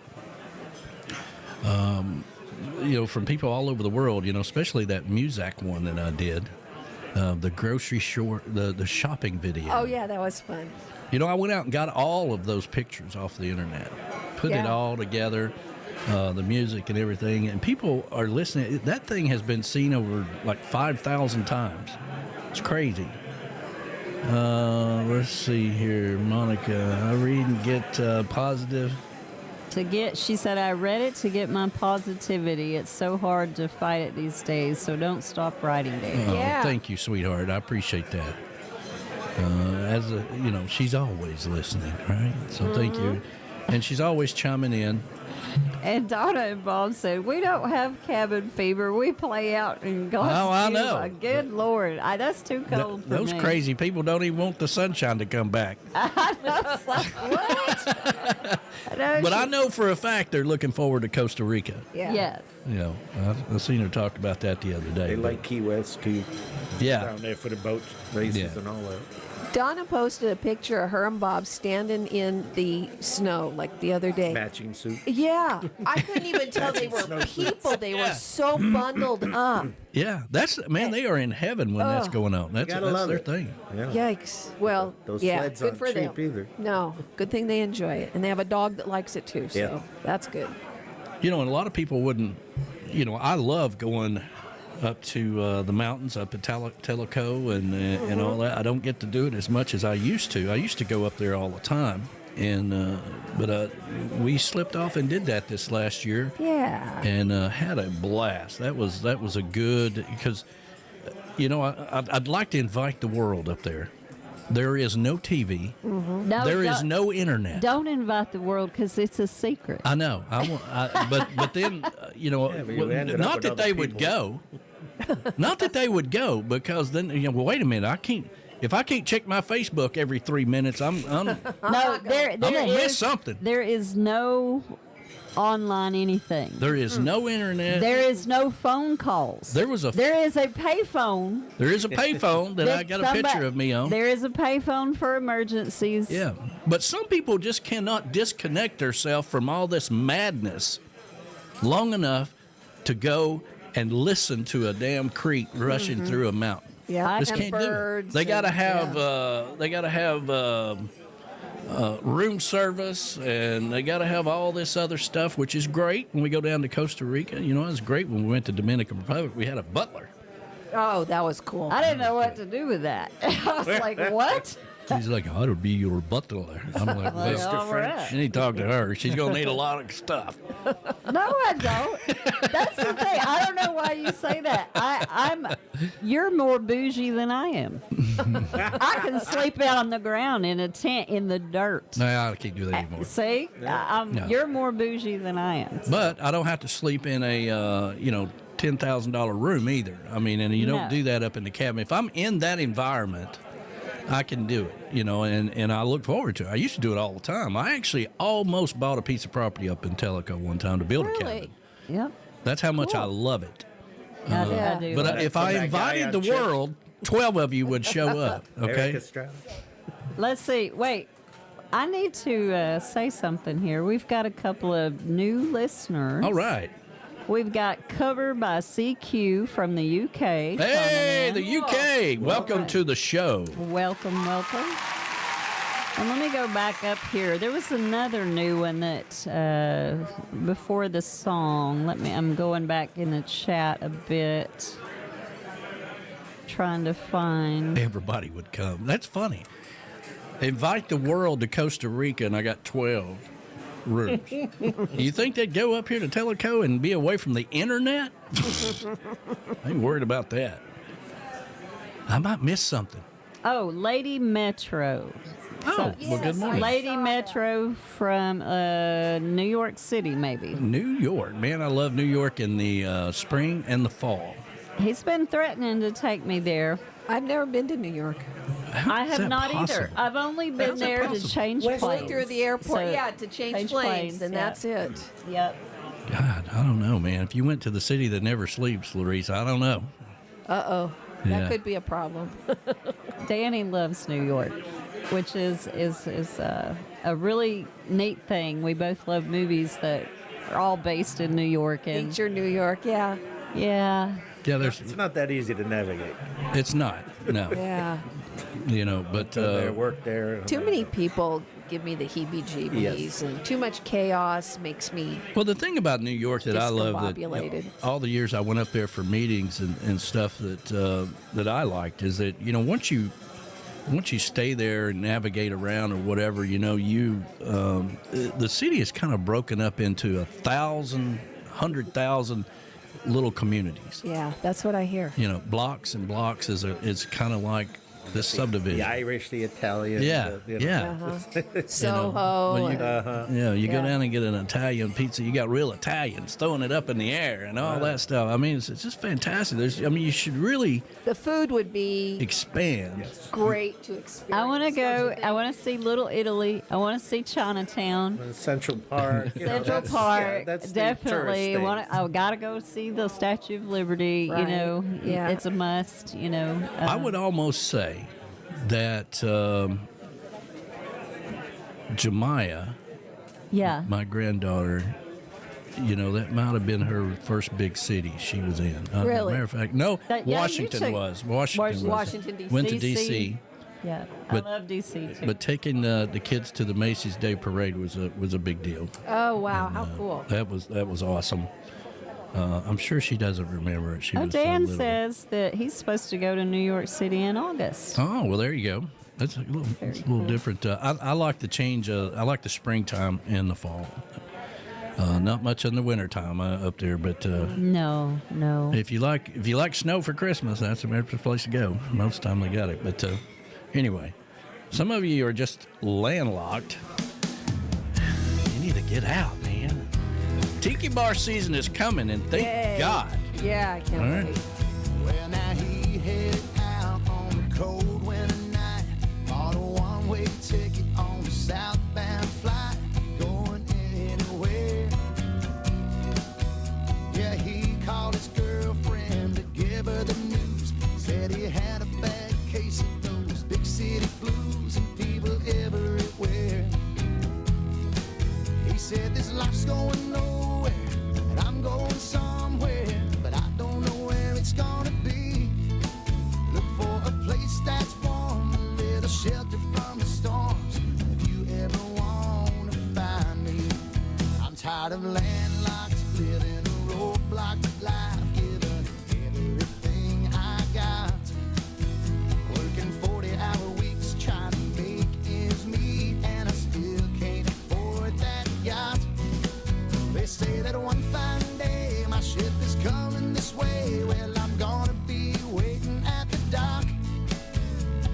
From people all over the world, especially that Muzak one that I did, the grocery store, the shopping video. Oh, yeah, that was fun. I went out and got all of those pictures off the internet, put it all together, the music and everything, and people are listening. That thing has been seen over like 5,000 times. It's crazy. Let's see here, Monica. I read and get positive. She said, I read it to get my positivity. It's so hard to fight it these days, so don't stop writing, Dave. Thank you, sweetheart. I appreciate that. She's always listening, right? So thank you. And she's always chiming in. And Donna and Bob said, we don't have cabin fever. We play out in Gulf. Oh, I know. Good Lord. That's too cold for those me. crazy people don't even want the sunshine to come back. I was like, what? I know for a fact they're looking forward to Costa Rica. Yeah. Yes. I seen her talk about that the other day. They like Key West, too. Yeah. Down there for the boat races and all that. Donna posted a picture of her and Bob standing in the snow like the other day. Matching suit. Yeah. I couldn't even tell they were people. They were so bundled up. Yeah. They are in heaven when that's going on. That's their thing. Yeah. Yikes. Well, Those yeah, sleds good aren't for cheap them. either. No, good thing they enjoy it. And they have a dog that likes it too, so that's good. And a lot of people wouldn't, I love going up to the mountains, up at Tellico and all that. I don't get to do it as much as I used to. I used to go up there all the time, but we slipped off and did that this last year. Yeah. And had a blast. That was a good, because, I'd like to invite the world up there. There is no TV. No, There is don't- no internet. Don't invite the world because it's a secret. I know. But then you know, Yeah, but you ended up not with that other they would go. Not that they would go, because then well, wait a minute. I can't. If I can't check my Facebook every 3 minutes, I'm No, there gonna miss is something. There is no online anything. There is no internet. There is no phone calls. There is a payphone. There is a payphone that I got a picture of me on. There is a payphone for emergencies. Yeah, but some people just cannot disconnect themselves from all this madness long enough to go and listen to a damn creek rushing through a mountain. Yeah, Just and can't do it. birds. They gotta and- have yeah. room service, and they gotta have all this other stuff, which is great. When we go down to Costa Rica, you know, it was great. When we went to Dominican Republic, we had a butler. Oh, that was cool. I didn't know what to do with that. I was like, what? He's like, I ought to be your butler. I'm like, well, all right. you need to talk to her. She's gonna need a lot of stuff. No, I don't. That's the thing. I don't know why you say that. You're more bougie than I am. I can sleep out on the ground in a tent in the dirt. No, I can't do that anymore. See, No. you're more bougie than I am. But I don't have to sleep in a $10,000 room either. I mean, and you don't No. do that up in the cabin. If I'm in that environment, I can do it, and I look forward to it. I used to do it all the time. I actually almost bought a piece of property up in Tellico one time to build a cabin. Yep. That's how much I love it. I do. But if I invited the world, 12 of you would show up, okay? Eric Estrada. Let's see. Wait. I need to say something here. We've got a couple of new listeners. All right. We've got Cover by CQ from the UK. Hey, coming in. the UK. Welcome to the show. Welcome. And let me go back up here. There was another new one that before the song. I'm going back in the chat a bit, trying to find. Everybody would come. That's funny. Invite the world to Costa Rica, and I got 12 rooms. You think they'd go up here to Tellico and be away from the internet? I ain't worried about that. I might miss something. Oh, Lady Metro. Oh, well, good morning. Lady Metro from New York City, maybe. New York. Man, I love New York in the spring and the fall. He's been threatening to take me there. I've never been to New York. I have that not either. possible? I've only been How's that there to possible? change Went planes. through the airport, So, to change planes, and yeah. that's it. Yep. God, I don't know, man. If you went to the city that never sleeps, Larissa, I don't know. Uh-oh. Yeah. That could be a problem. Danny loves New York, which is a really neat thing. We both love movies that are all based in New York. And Feature New York, yeah. yeah. Yeah, It's not that easy to navigate. It's not. No. Yeah. But There, work there. Too many people give me the heebie-jeebies, Yes. and too much chaos makes me... Well, the thing about New York that I love, that Discombobulated. all the years I went up there for meetings and stuff that I liked, is that once you stay there and navigate around or whatever, the city is kind of broken up into 1,000, 100,000 little communities. Yeah, that's what I hear. Blocks and blocks is kind of like this subdivision. The Irish, the Italian. Yeah, yeah. Soho. You go down and get an Italian pizza. You got real Italians throwing it up in the air and all that stuff. I mean, it's just fantastic. You should really The food would be expand. great to experience. I want to go. I want to see Little Italy. I want to see Chinatown. Central Park. Central Park, that's the definitely. tourist thing. I gotta go see the Statue of Liberty. Right. Yeah. It's a must. I would almost say that Jemiah, Yeah. my granddaughter, that might have been her first big city she was in. Really? Matter of fact, no, That- yeah, you Washington took- was. Washington was. Washington, D.C. Went to D.C. Yeah. But- I love DC too. But taking the kids to the Macy's Day Parade was a big deal. Oh, wow. How cool. That was awesome. I'm sure she doesn't remember it. She was so Dan little. says that he's supposed to go to New York City in August. Oh, well, there you go. That's a little different. I like the change. I like the springtime and the fall. Not much in the wintertime up there, but No. if you like snow for Christmas, that's the best place to go. Most of the time they got it. But anyway, Some of you are just landlocked. You need to get out, man. Tiki bar season is coming, and thank Yay. God. Yeah, I can't wait. Well, now he headed out on the cold winter night. Bought a one-way ticket on the southbound flight, going anywhere. Yeah, he called his girlfriend to give her the news. Said he had a bad case of those big city blues and people everywhere. He said this life's going nowhere and I'm going somewhere, but I don't know where it's gonna be. Look for a place that's warm, a little shelter from the storms. If you ever wanna find me, I'm tired of landlocked, living a roadblock life, giving everything I got. Working 40-hour weeks, trying to make ends meet, and I still can't afford that yacht. They say that one fine day my ship is coming this way. Well, I'm gonna be waiting at the dock,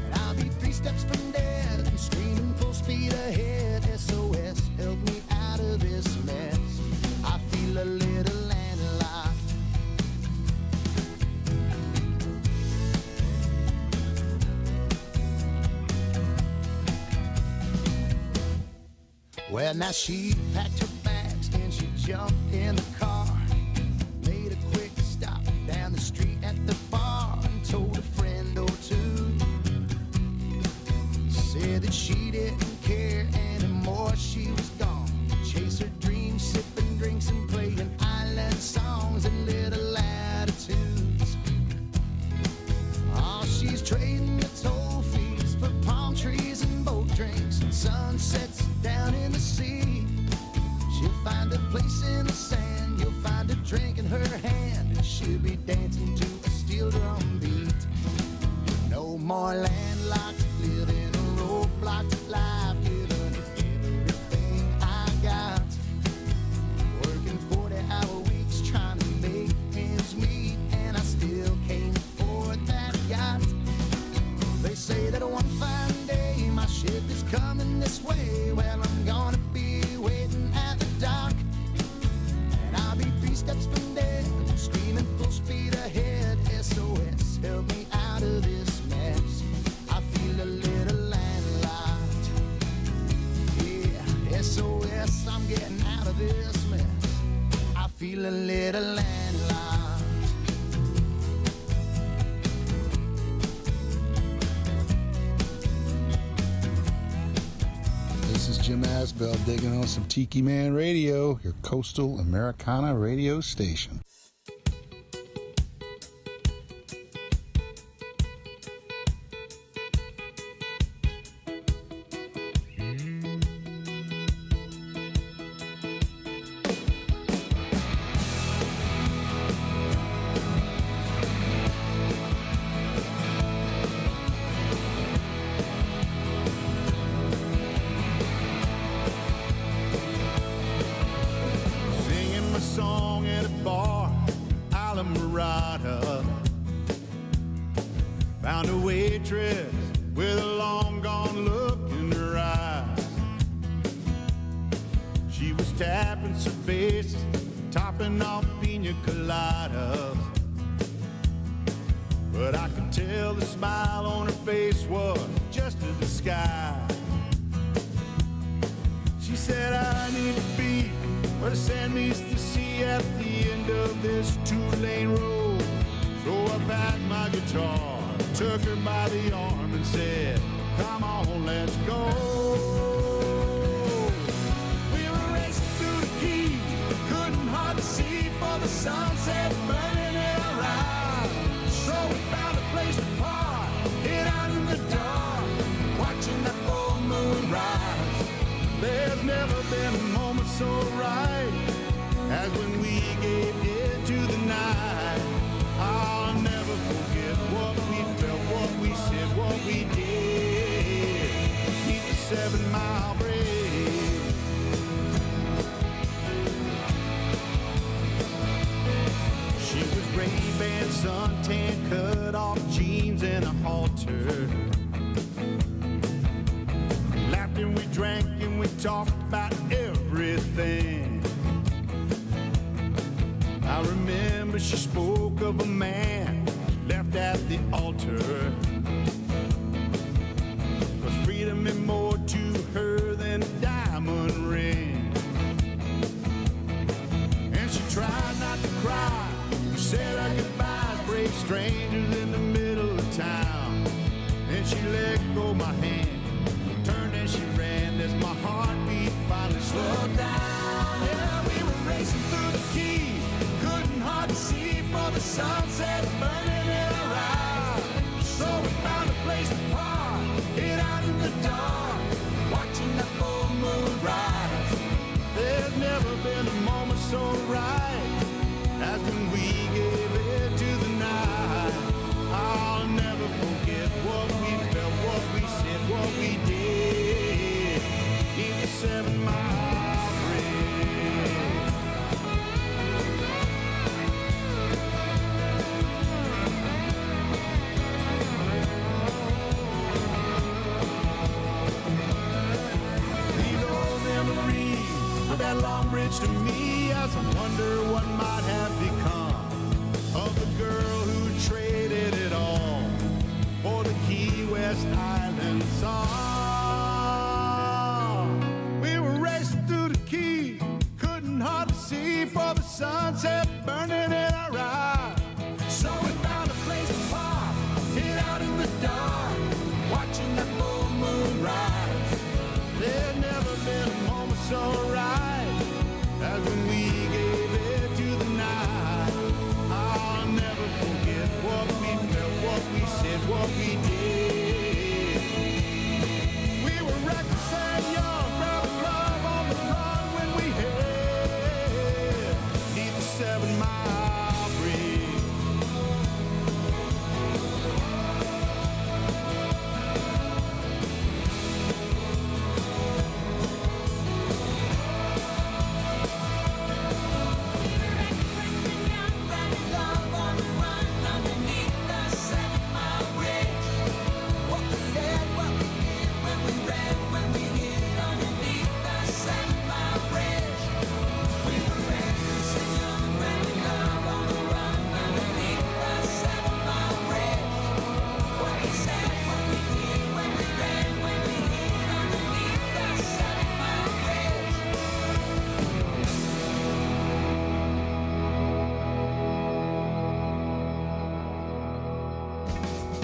and I'll be 3 steps from dead and screaming full speed ahead. SOS, help me out of this mess. I feel a little landlocked. Well, now she packed her bags and she jumped in the car, made a quick stop down the street at the bar and told a friend or two. Said that she didn't care anymore, she was gone. Chase her dreams, sipping drinks and playing island songs and little attitudes. Oh, she's trading the toll fees for palm trees and boat drinks and sunsets down in the sea. She'll find a place in the sand, you'll find a drink in her hand, and she'll be dancing to a steel drum beat. No more landlocked, living a roadblocked life, giving everything I got. Working 40-hour weeks, trying to make ends meet, and I still can't afford that yacht. They say that one fine day my ship is coming this way. Well, I'm gonna be waiting at the dock, and I'll be 3 steps from dead, screaming full speed ahead. SOS, help me out of this mess. I feel a little landlocked. Yeah, SOS, I'm getting out of this mess. I feel a little landlocked. This is Jim Asbell digging on some Tiki Man Radio, your coastal Americana radio station. Singing my song at a bar, Islamorada. Found a waitress with a long gone look in her eyes. She was tapping cervezas, topping off pina coladas. But I could tell the smile on her face was just a disguise. She said, I need to be where the sand meets the sea at the end of this 2-lane road. So I packed my guitar, took her by the arm and said, come on, let's go. We were racing through the key, couldn't hardly see for the sunset burning in our eyes. So we found a place to park, hid out in the dark, watching that full moon rise. There's never been a moment so right as when we gave in to the night. I'll never forget what we felt, what we said, what we did. Beneath the 7-mile bridge. She was Ray-Ban suntan, cut off jeans and a halter. talked about everything. I remember she spoke of a man left at the altar. 'Cause freedom meant more to her than a diamond ring. And she tried not to cry, said her goodbyes, brave strangers in the middle of town. Then she let go my hand, turned and she ran as my heartbeat finally slowed down. Yeah, we were racing through the key, couldn't hardly see for the sunset burning in our eyes. So we found a place to park, hid out in the dark, watching the full moon rise. There's never been a moment so right as when we gave it to the night. I'll never forget what we felt, what we said, what we did in the 7-mile bridge. These old memories of that long bridge to me, as I wonder what might have become of the girl who traded it all for the Key West Island song. We were racing through the key, couldn't hardly see for the sunset burning in our eyes. So we found a place to park, hid out in the dark, watching the full moon rise. There'd never been a moment so right as when we gave it to the night. I'll never forget what we felt, what we said, what we did. We were reckless and young, proud of love on the run when we hid neath the 7-mile bridge.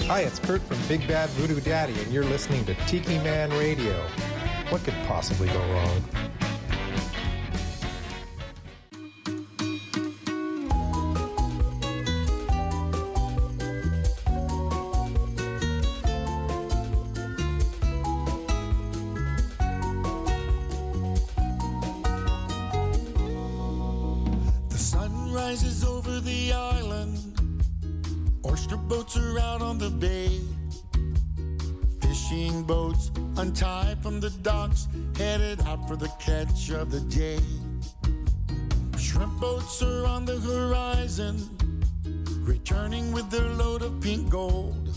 Hi, it's Kurt from Big Bad Voodoo Daddy, and you're listening to Tiki Man Radio. What could possibly go wrong? The sun rises over the island. Oyster boats are out on the bay. Fishing boats untied from the docks, headed out for the catch of the day. Shrimp boats are on the horizon, returning with their load of pink gold.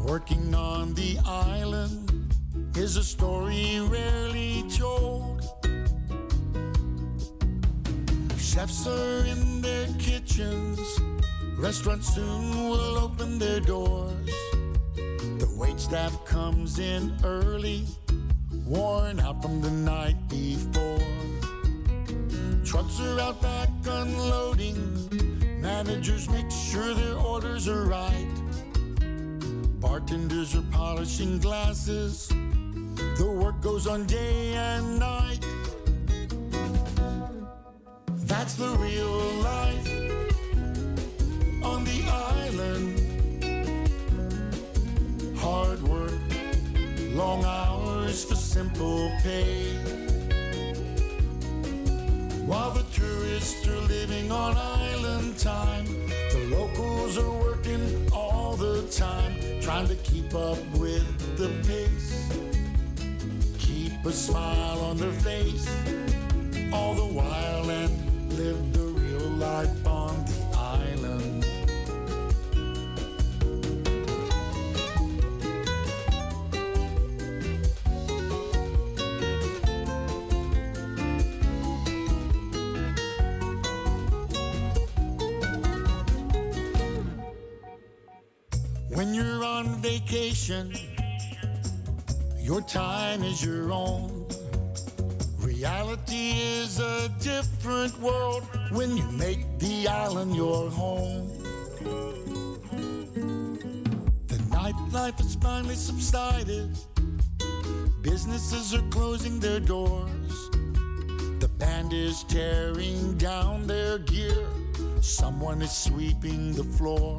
Working on the island is a story rarely told. Chefs are in their kitchens, restaurants soon will open their doors. The waitstaff comes in early, worn out from the night before. Trucks are out back unloading, managers make sure their orders are right. Bartenders are polishing glasses, the work goes on day and night. That's the real life on the island. Hard work, long hours for simple pay. While the tourists are living on island time, the locals are working all the time, trying to keep up with the pace. Keep a smile on their face all the while and live the real life on the island. When you're on vacation, your time is your own. Reality is a different world when you make the island your home. The nightlife has finally subsided. Businesses are closing their doors. The band is tearing down their gear. Someone is sweeping the floor.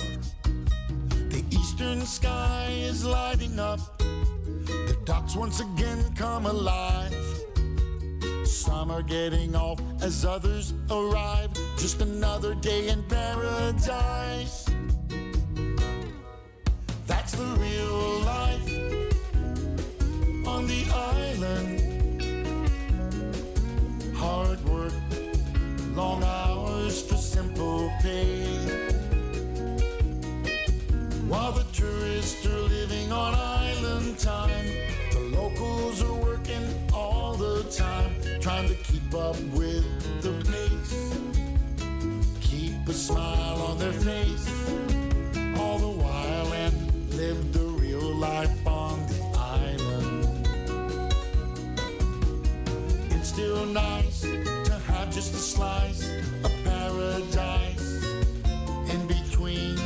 The eastern sky is lighting up. The docks once again come alive. Some are getting off as others arrive. Just another day in paradise. That's the real life on the island. Hard work, long hours for simple pay. While the tourists are living on island time, the locals are working all the time, trying to keep up with the pace. Keep a smile on their face all the while and live the real life on the island. It's still nice to have just a slice of paradise in between,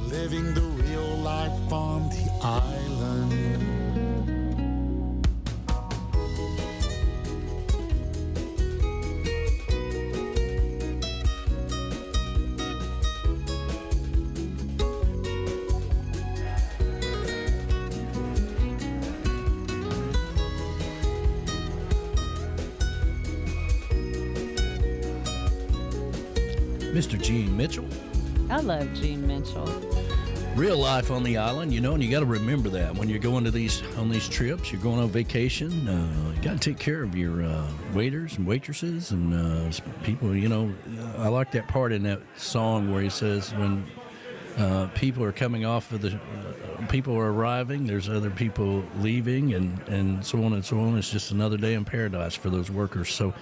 living the real life on the island. Mr. Gene Mitchell. I love Gene Mitchell. Real life on the island, you know, and you got to remember that when you're going to these trips, you're going on vacation. You got to take care of your waiters and waitresses and people. You know, I like that part in that song where he says when people are coming off of the, people are arriving, there's other people leaving, and so on and so on. It's just another day in paradise for those workers. So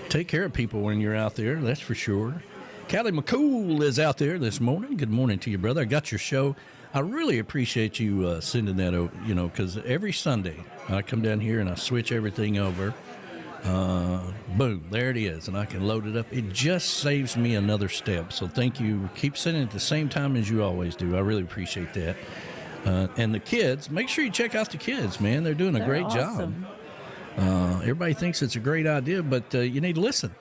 take care of people when you're out there. That's for sure. Callie McCool is out there this morning. Good morning to you, brother. I got your show. I really appreciate you sending that over, you know, because every Sunday I come down here and I switch everything over. Boom, there it is, and I can load it up. It just saves me another step. So thank you. Keep sending it at the same time as you always do. I really appreciate that. And the kids, make sure you check out the kids, man. They're doing a great awesome job. Everybody thinks it's a great idea, but you need to listen.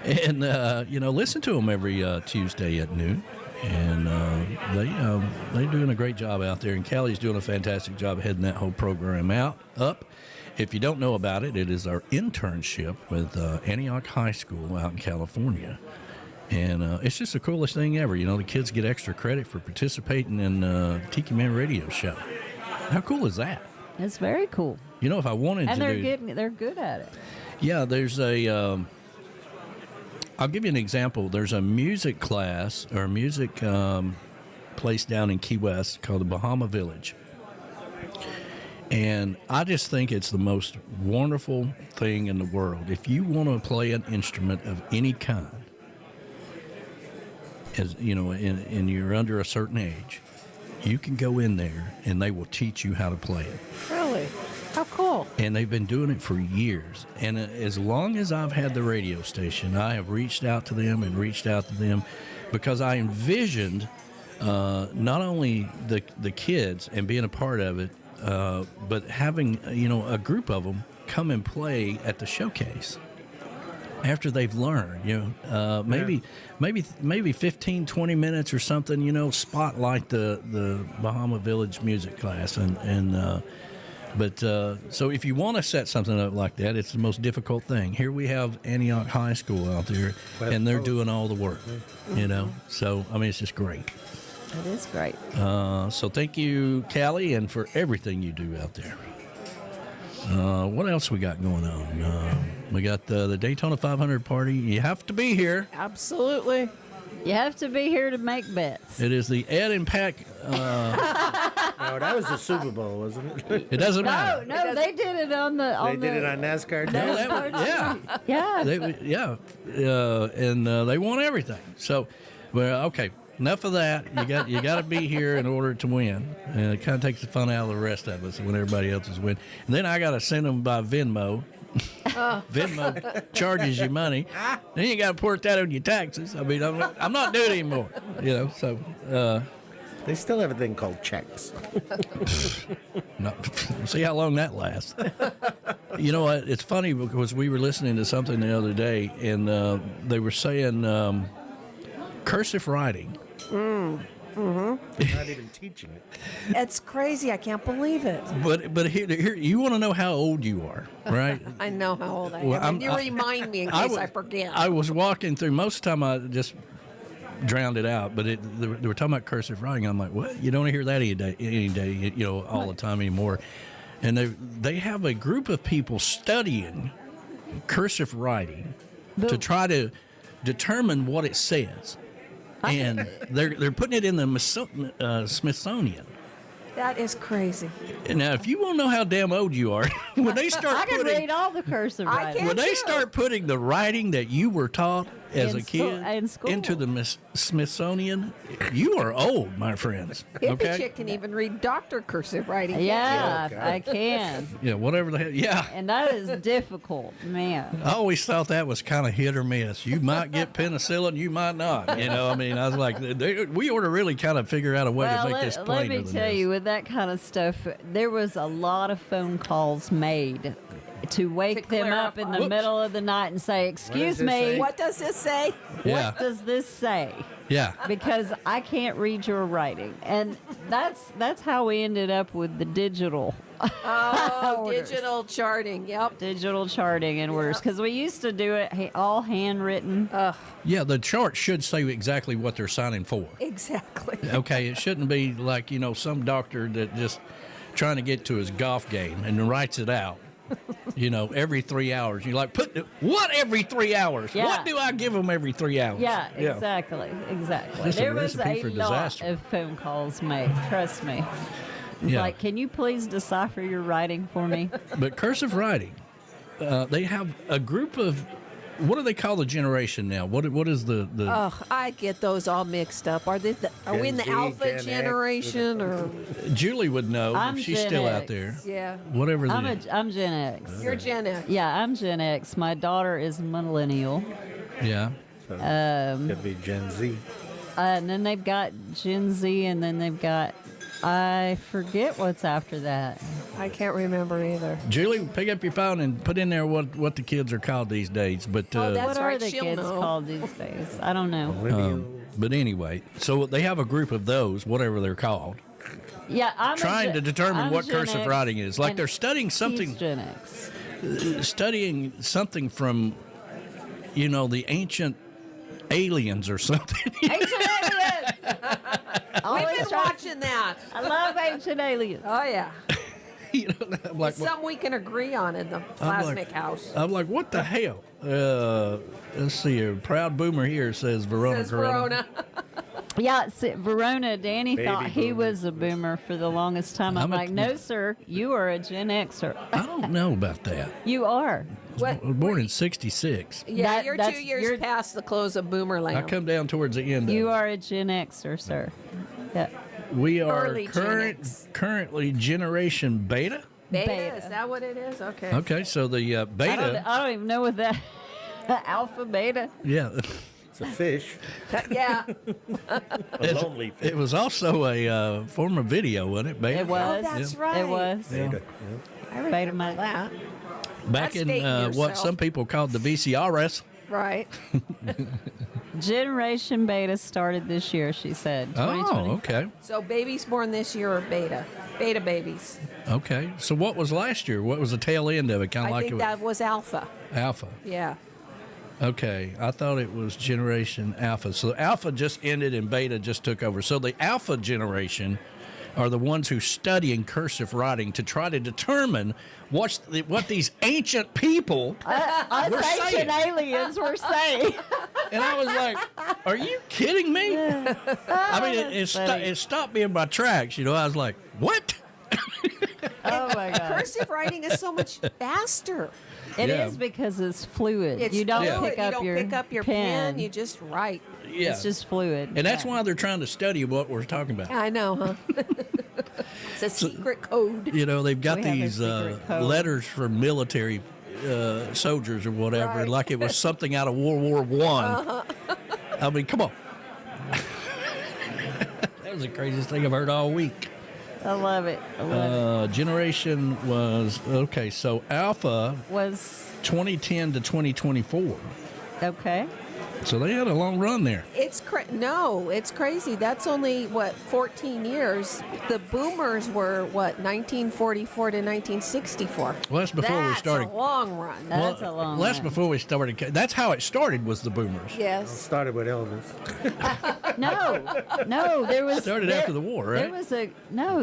And, you know, listen to them every Tuesday at noon. And they're doing a great job out there. And Callie's doing a fantastic job heading that whole program up. If you don't know about it, it is our internship with Antioch High School out in California. And it's just the coolest thing ever. You know, the kids get extra credit for participating in Tiki Man Radio Show. How cool is that? It's very cool. You know, if I wanted and to they're good at it. Yeah, there's a... I'll give you an example. There's a music class or a music place down in Key West called the Bahama Village. And I just think it's the most wonderful thing in the world. If you want to play an instrument of any kind, as you know, and you're under a certain age, you can go in there and they will teach you how to play it. Really? How cool. And they've been doing it for years. And as long as I've had the radio station, I have reached out to them because I envisioned not only the kids and being a part of it, but having, you know, a group of them come and play at the showcase after they've learned, you know, maybe 15, 20 minutes or something, you know, spotlight the Bahama Village music class. But so if you want to set something up like that, it's the most difficult thing. Here we have Antioch High School out there, and they're doing all the work, you know. So, I mean, it's just great. It is great. So thank you, Callie, and for everything you do out there. What else we got going on? We got the Daytona 500 party. You have to be here. Absolutely. You have to be here to make bets. It is the Ed and Pack. No, that was the Super Bowl, wasn't it? It doesn't matter. No, they did it on the. They did it on NASCAR. Yeah. And they won everything. So, well, okay. enough of that. You got to be here in order to win. And it kind of takes the fun out of the rest of us when everybody else is winning. And then I got to send them by Venmo. Venmo charges you money. Then you got to port that on your taxes. I mean, I'm not doing it anymore. You know, so. They still have a thing called checks. No, see how long that lasts. You know what? It's funny because we were listening to something the other day, and they were saying cursive writing. They're not even teaching it. It's crazy. I can't believe it. But here you want to know how old you are, right? I know how old I am. Well, And you remind me in case I forget. I was walking through. Most of the time I just drowned it out, but they were talking about cursive writing. I'm like, what? You don't hear that any day, you know, all the time anymore. And they have a group of people studying cursive writing to try to determine what it says, and they're putting it in the Smithsonian. That is crazy. Now, if you want to know how damn old you are, when they start I can read all the cursive writing. When they start putting the writing that you were taught as a kid into the Smithsonian, you are old, my friends. Hippie chick can even read doctor cursive writing. Yeah, I can. Yeah, whatever the hell. Yeah. And that is difficult, man. I always thought that was kind of hit or miss. You might get penicillin, you might not. You know, I mean, I was like, we ought to really kind of figure out a way to make this plainer let me than tell this. you, with that kind of stuff, there was a lot of phone calls made to wake them up in the middle of the night and say, excuse me. What does this say? Yeah. What does this say? Yeah. Because I can't read your writing. And that's how we ended up with the digital. Oh, digital charting. Yep. Digital charting and orders. Because we used to do it all handwritten. Yeah, the chart should say exactly what they're signing for. Exactly. Okay, it shouldn't be like, you know, some doctor that just trying to get to his golf game and writes it out. You know, every 3 hours. You're like, what every 3 hours? Yeah. What do I give them every 3 hours? Yeah, exactly. Just a There was recipe a for lot disaster. of phone calls made. Trust me. It's Yeah. like, can you please decipher your writing for me? But cursive writing, they have a group of, what do they call the generation now? What is the Oh, I get those all mixed up. Are we in the Z, alpha Gen X, generation or? Julie would know. I'm if she's Gen still out X. there. Yeah. Whatever the I'm Gen X. You're Gen X. Yeah, I'm Gen X. My daughter is millennial. Yeah. So could be Gen Z. And then they've got Gen Z, and then they've got, I forget what's after that. I can't remember either. Julie, pick up your phone and put in there what the kids are called these days. But That's What are right, the she'll kids know. called these days? I don't know. but anyway, so they have a group of those, whatever they're called, Yeah, I'm trying to determine I'm what Gen cursive X, writing is. Like and they're studying something. he's Gen X. Studying something from, you know, the ancient aliens or something. Ancient aliens! We've been watching that. I love ancient aliens. Oh, yeah. You know, I'm like, It's something we can agree on in the plasmic house. I'm like, what the hell? Let's see here. Proud Boomer here says Verona. Says Verona. Yeah, see, Verona, Danny Baby thought he boomer. was a boomer for the longest time. I'm like, no, sir, you are a Gen Xer. I don't know about that. You are. I was born in '66. Yeah, you're that's- 2 years you're- past the close of Boomer I Land. come down towards the end. You of it. are a Gen Xer, sir. Yeah. We are early Gen X. currently Generation Beta. Beta, is that what it is? Okay. Okay, so the Beta. I don't even know what that alpha beta. Yeah. It's a fish. Yeah. A lonely fish. It was also a form of video, wasn't it? Beta. It was. Oh, that's It right. was. Beta. I remember Beta that. Back That's in dating what yourself. some people called the VCRS. Right. Generation Beta started this year, she said. 2020. Oh, okay. So babies born this year are beta. Beta babies. Okay. So what was last year? What was the tail end of it? Kind of I like think it that was alpha. Alpha. Yeah. Okay. I thought it was Generation Alpha. So Alpha just ended and Beta just took over. So the Alpha generation are the ones who study in cursive writing to try to determine what these ancient people Us were saying. ancient aliens were saying. And I was like, are you kidding me? I mean, it stopped me in my tracks. You know, I was like, what? Oh my God. Cursive writing is so much faster. It is because it's fluid. It's you don't fluid. pick up you don't your pick up your pen. You just write. Yeah. It's just fluid. And that's why they're trying to study what we're talking about. I know, huh? It's a secret code. You know, they've got We have a these secret code. letters from military soldiers or whatever, Right. like it was something out of World War One. Uh-huh. I mean, come on. That was the craziest thing I've heard all week. I love it. I love Generation was, okay, so Alpha it. Was 2010 to 2024. okay. So they had a long run there. It's it's crazy. That's only 14 years. The boomers were 1944 to 1964. Well, that's before we started. That's a long run. That's a long That's run. before we started. That's how it started, was the boomers. Yes. Started with Elvis. No, there was Started after the war, right?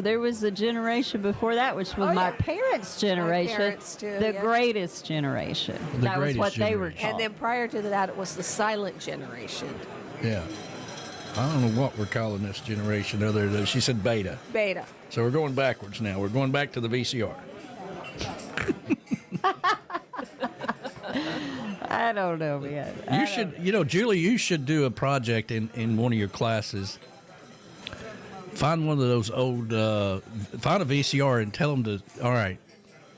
There was a generation before that, which was my parents' generation, parents too, the yeah. greatest generation. The That was greatest what they were generation. called. And then prior to that, it was the silent generation. Yeah. I don't know what we're calling this generation other than she said beta. Beta. So we're going backwards now. We're going back to the VCR. I don't know, man. You should, Julie, you should do a project in one of your classes. Find one of those old, find a VCR and tell them to, all right,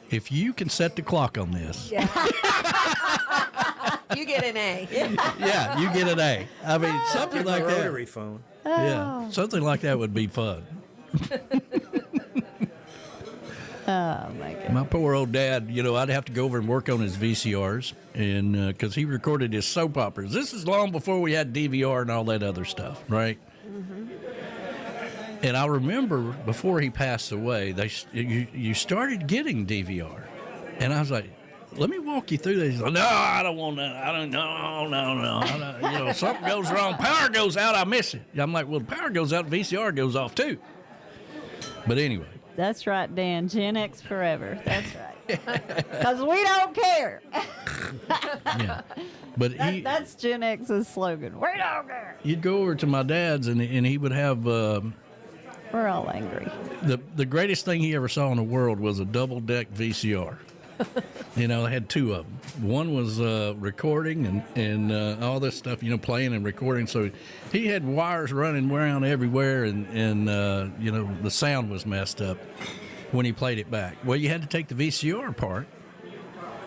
if you can set the clock on this. Yeah. You get an A. Yeah, you get an A. I mean, something like that. Rotary phone. Yeah, something like that would be fun. Oh my God. My poor old dad, I'd have to go over and work on his VCRs, and because he recorded his soap operas. This is long before we had DVR and all that other stuff, right? Mm-hmm. And I remember before he passed away, you started getting DVR, and I was like, let me walk you through this. He's like, no, I don't want that. I don't. No. I don't, something goes wrong. Power goes out. I miss it. I'm like, well, the power goes out. VCR goes off too. But anyway. That's right, Dan. Gen X forever. That's right. Because we don't care. Yeah. But that's Gen X's slogan. We don't care. You'd go over to my dad's, and he would have. We're all angry. The greatest thing he ever saw in the world was a double deck VCR. They had two of them. One was recording and all this stuff, playing and recording. So he had wires running around everywhere, and the sound was messed up when he played it back. Well, you had to take the VCR apart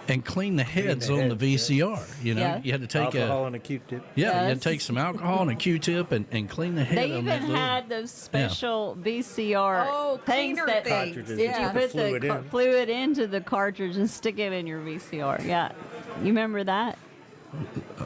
and clean the heads on the VCR. Yeah. You had to take alcohol and a Q-tip. Yeah, you had to take some alcohol and a Q-tip and clean the head. They on even that little, had those special VCR things cleaner that things. did Yeah. you put Fluid the in. fluid into the cartridge and stick it in your VCR? Yeah, you remember that?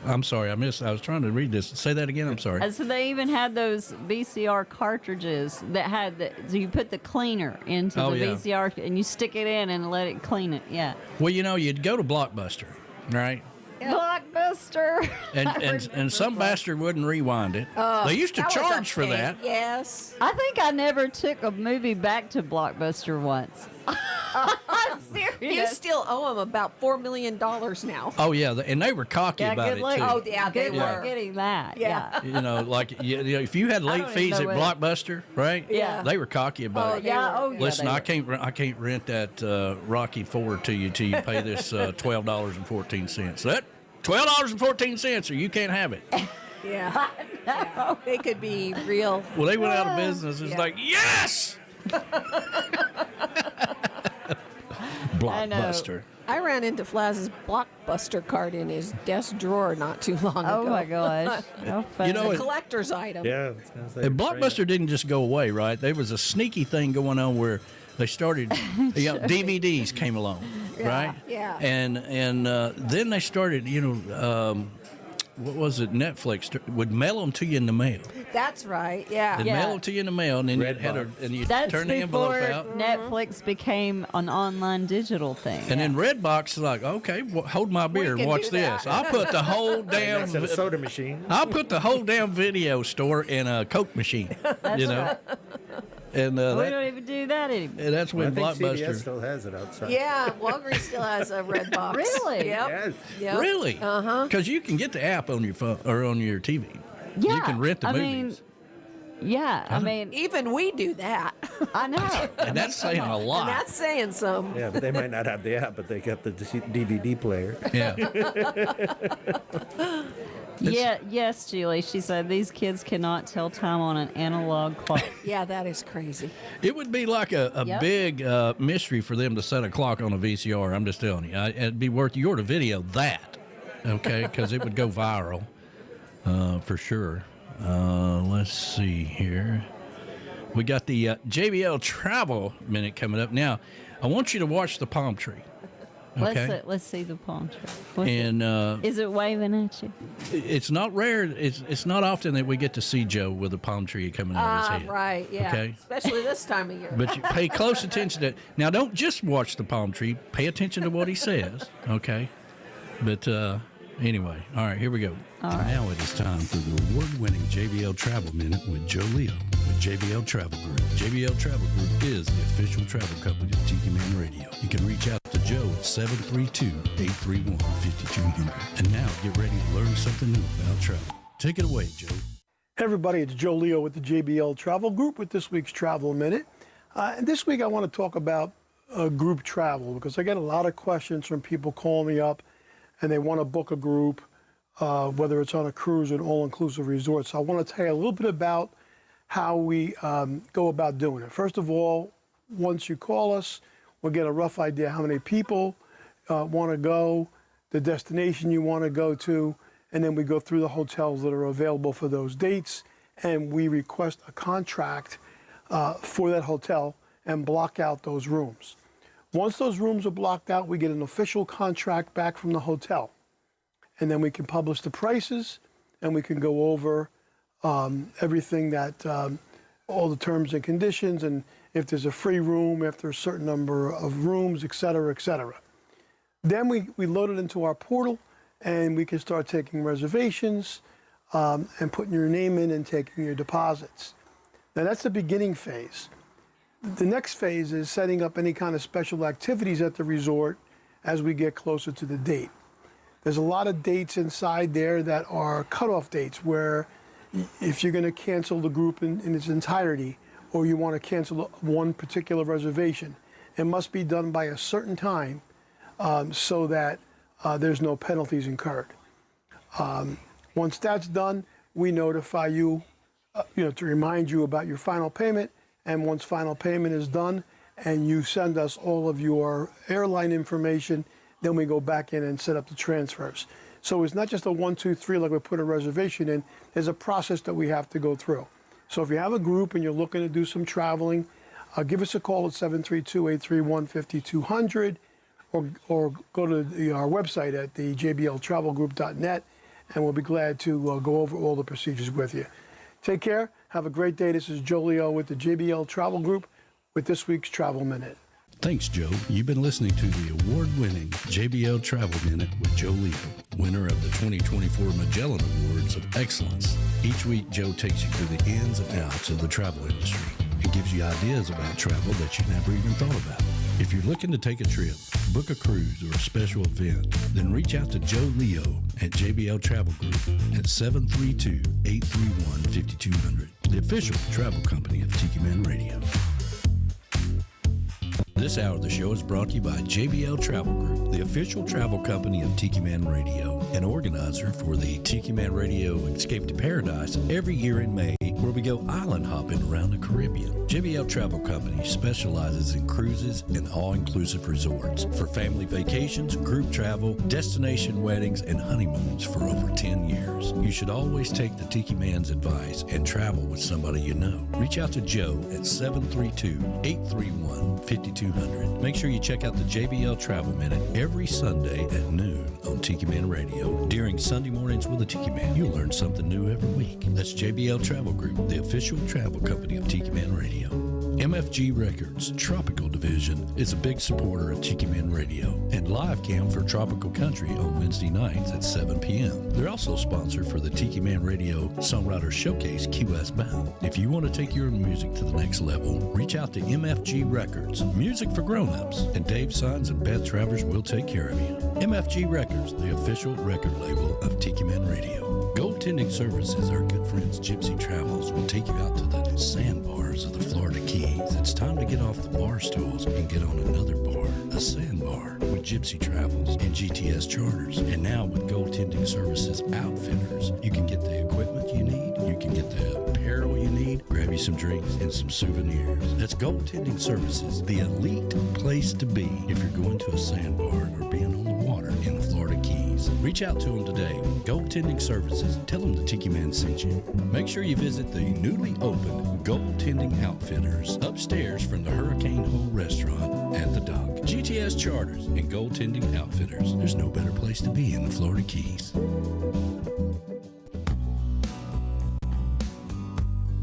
I'm sorry, I was trying to read this. Say that again. I'm sorry. And so they even had those VCR cartridges that had so you put the cleaner into the VCR and you stick it in and let it clean it. Yeah. Well, you'd go to Blockbuster, right? Blockbuster. And some bastard wouldn't rewind it. They used to That was a charge for pain. that. Yes. I think I never took a movie back to Blockbuster once. I'm serious. You still owe them about $4 million now. Oh yeah, and they were cocky about good it luck. too. Oh, yeah, they Good luck were. getting that. Yeah. Yeah. If you had late don't fees at even know what- Blockbuster, right? Yeah. They were cocky about it. Yeah. Oh, yeah. Listen, they I were. can't rent that Rocky IV to you till you pay this $12.14. That $12.14, or you can't have it. Yeah. Yeah. They could be real. Well, they went out of business. It's Yeah. like, yes! Blockbuster. I ran into Flaz's Blockbuster card in his desk drawer not too long ago. Oh my gosh. How funny. It's a collector's item. Yeah. And Blockbuster didn't just go away, right? There was a sneaky thing going on where they started, DVDs came along, right? Yeah. And then they started, what was it? Netflix would mail them to you in the mail. That's right. Yeah. They'd mail them to you in the mail, and then you That's turn the envelope before out. Netflix became an online digital thing. And then Redbox is like, okay, hold my beer and can watch do this. that. I'll put the whole damn That's a soda machine. I'll put the whole damn video store in a Coke machine. Right. And we that, don't even do that anymore. and that's when I think CVS Blockbuster. still has it outside. Yeah. Walgreens still has a red box. Really? Yep. Yes. Yep. Really? Uh-huh. Because you can get the app on your phone or on your TV. Yeah, You can rent the I movies. Yeah, I mean, even we do that. I know. And that's saying a lot. And that's saying some. Yeah, but they might not have the app, but they got the DVD player. Yeah. Yes, Julie. She said these kids cannot tell time on an analog clock. Yeah, that is crazy. It would be like a big mystery for them to set a clock on a VCR. I'm just telling you. It'd be worth your to video that, okay? Because it would go viral for sure. Let's see here. We got the JBL Travel Minute coming up. Now, I want you to watch the palm tree. Okay. Let's see the palm tree. Is it waving at you? It's not rare. It's not often that we get to see Joe with a palm tree coming out of his head. Right, yeah. Okay. Especially this time of year. But you pay close attention to it. Now, don't just watch the palm tree. Pay attention to what he says. Okay. But anyway, all right, here we go. All right. Now it is time for the award-winning JBL Travel Minute with Joe Leo with JBL Travel Group. JBL Travel Group is the official travel company of Tiki Man Radio. You can reach out to Joe at 732-831-5200. And now get ready to learn something new about travel. Take it away, Joe. Hey everybody, it's Joe Leo with the JBL Travel Group with this week's Travel Minute. And this week I want to talk about group travel because I get a lot of questions from people calling me up and they want to book a group, whether it's on a cruise or an all-inclusive resort. So I want to tell you a little bit about how we go about doing it. First of all, once you call us, we'll get a rough idea how many people want to go, the destination you want to go to, and then we go through the hotels that are available for those dates, and we request a contract for that hotel and block out those rooms. Once those rooms are blocked out, we get an official contract back from the hotel. And then we can publish the prices and we can go over everything that, all the terms and conditions, and if there's a free room after a certain number of rooms, et cetera, et cetera. Then we load it into our portal and we can start taking reservations and putting your name in and taking your deposits. Now that's the beginning phase. The next phase is setting up any kind of special activities at the resort as we get closer to the date. There's a lot of dates inside there that are cutoff dates where if you're going to cancel the group in its entirety or you want to cancel one particular reservation, it must be done by a certain time so that there's no penalties incurred. Once that's done, we notify you, to remind you about your final payment. And once final payment is done and you send us all of your airline information, then we go back in and set up the transfers. So it's not just a 1, 2, 3 like we put a reservation in. There's a process that we have to go through. So if you have a group and you're looking to do some traveling, give us a call at 732-831-5200 or go to our website at the jbltravelgroup.net and we'll be glad to go over all the procedures with you. Take care. Have a great day. This is Joe Leo with the JBL Travel Group with this week's Travel Minute. Thanks, Joe. You've been listening to the award-winning JBL Travel Minute with Joe Leo, winner of the 2024 Magellan Awards of Excellence. Each week, Joe takes you through the ins and outs of the travel industry and gives you ideas about travel that you never even thought about. If you're looking to take a trip, book a cruise, or a special event, then reach out to Joe Leo at JBL Travel Group at 732-831-5200, the official travel company of Tiki Man Radio. This hour of the show is brought to you by JBL Travel Group, the official travel company of Tiki Man Radio, an organizer for the Tiki Man Radio Escape to Paradise every year in May, where we go island hopping around the Caribbean. JBL Travel Company specializes in cruises and all-inclusive resorts for family vacations, group travel, destination weddings, and honeymoons for over 10 years. You should always take the Tiki Man's advice and travel with somebody you know. Reach out to Joe at 732-831-5200. Make sure you check out the JBL Travel Minute every Sunday at noon on Tiki Man Radio. During Sunday mornings with the Tiki Man, you'll learn something new every week. That's JBL Travel Group, the official travel company of Tiki Man Radio. MFG Records Tropical Division is a big supporter of Tiki Man Radio and live cam for Tropical Country on Wednesday nights at 7 p.m. They're also sponsored for the Tiki Man Radio Songwriter Showcase Key West Bound. If you want to take your music to the next level, reach out to MFG Records, Music for Grownups, and Dave Sines and Beth Travers will take care of you. MFG Records, the official record label of Tiki Man Radio. Gold Tending Services, our good friends Gypsy Travels, will take you out to the sandbars of the Florida Keys. It's time to get off the bar stools and get on another bar, a sandbar, with Gypsy Travels and GTS Charters. And now with Gold Tending Services Outfitters, you can get the equipment you need, you can get the apparel you need, grab you some drinks and some souvenirs. That's Gold Tending Services, the elite place to be if you're going to a sandbar or being on the water in the Florida Keys. Reach out to them today. Gold Tending Services. Tell them the Tiki Man sent you. Make sure you visit the newly opened Gold Tending Outfitters upstairs from the Hurricane Hole Restaurant at the dock. GTS Charters and Gold Tending Outfitters. There's no better place to be in the Florida Keys.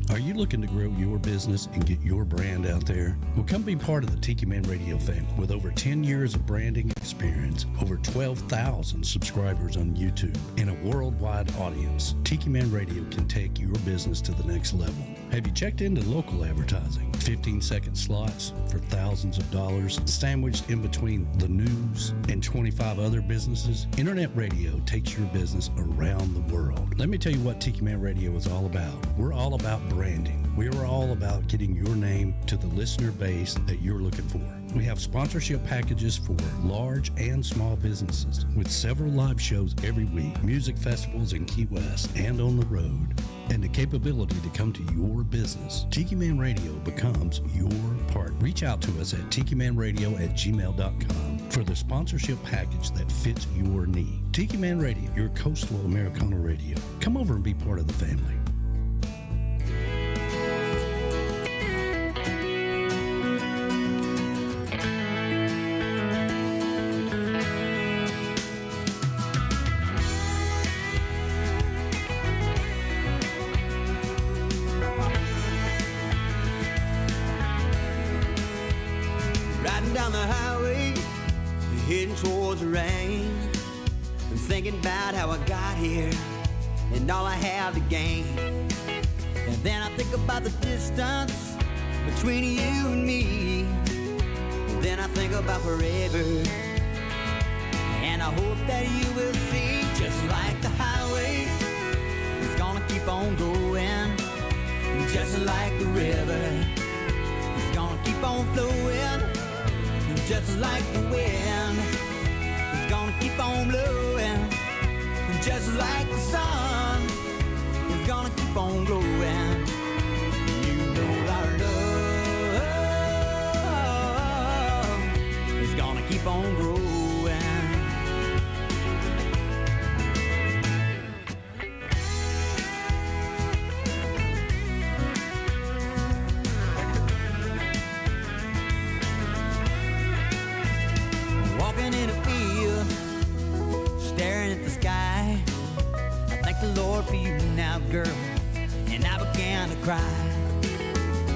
Are you looking to grow your business and get your brand out there? Well, come be part of the Tiki Man Radio family. With over 10 years of branding experience, over 12,000 subscribers on YouTube, and a worldwide audience, Tiki Man Radio can take your business to the next level. Have you checked into local advertising? 15-second slots for thousands of dollars, sandwiched in between the news and 25 other businesses? Internet radio takes your business around the world. Let me tell you what Tiki Man Radio is all about. We're all about branding. We are all about getting your name to the listener base that you're looking for. We have sponsorship packages for large and small businesses with several live shows every week, music festivals in Key West and on the road, and the capability to come to your business. Tiki Man Radio becomes your part. Reach out to us at tikimanradio@gmail.com for the sponsorship package that fits your need. Tiki Man Radio, your coastal Americana radio. Come over and be part of the family. Down the highway, heading towards the rain, and thinking about how I got here and all I have to gain. And then I think about the distance between you and me. And then I think about forever, and I hope that you will see, just like the highway is gonna keep on going, just like the river is gonna keep on flowing. Just like the wind, it's gonna keep on blowing. Just like the sun, it's gonna keep on glowing. You know our love is gonna keep on growing. Lord for you now, girl, and I began to cry,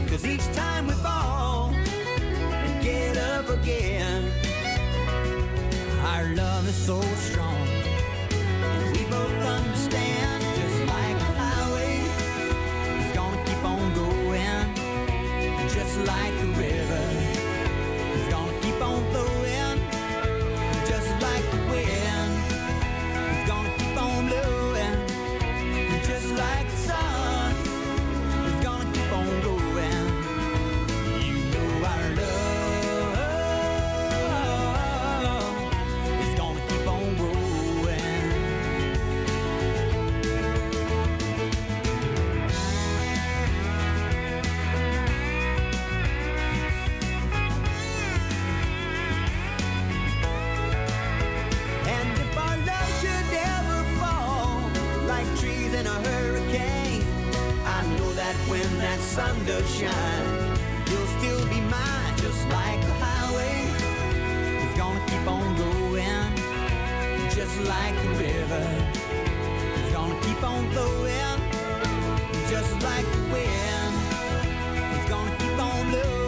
'cause each time we fall and get up again, our love is so strong, and we both understand, just like the highway is gonna keep on going, just like the river is gonna keep on flowing, just like the wind is gonna keep on blowing. Just like the sun is gonna keep on going. You know our love is gonna keep on growing. And if our love should ever fall like trees in a hurricane, I know that when that sun does shine, you'll still be mine. Just like the highway is gonna keep on going, just like the river is gonna keep on flowing, just like the wind is gonna keep on blowing.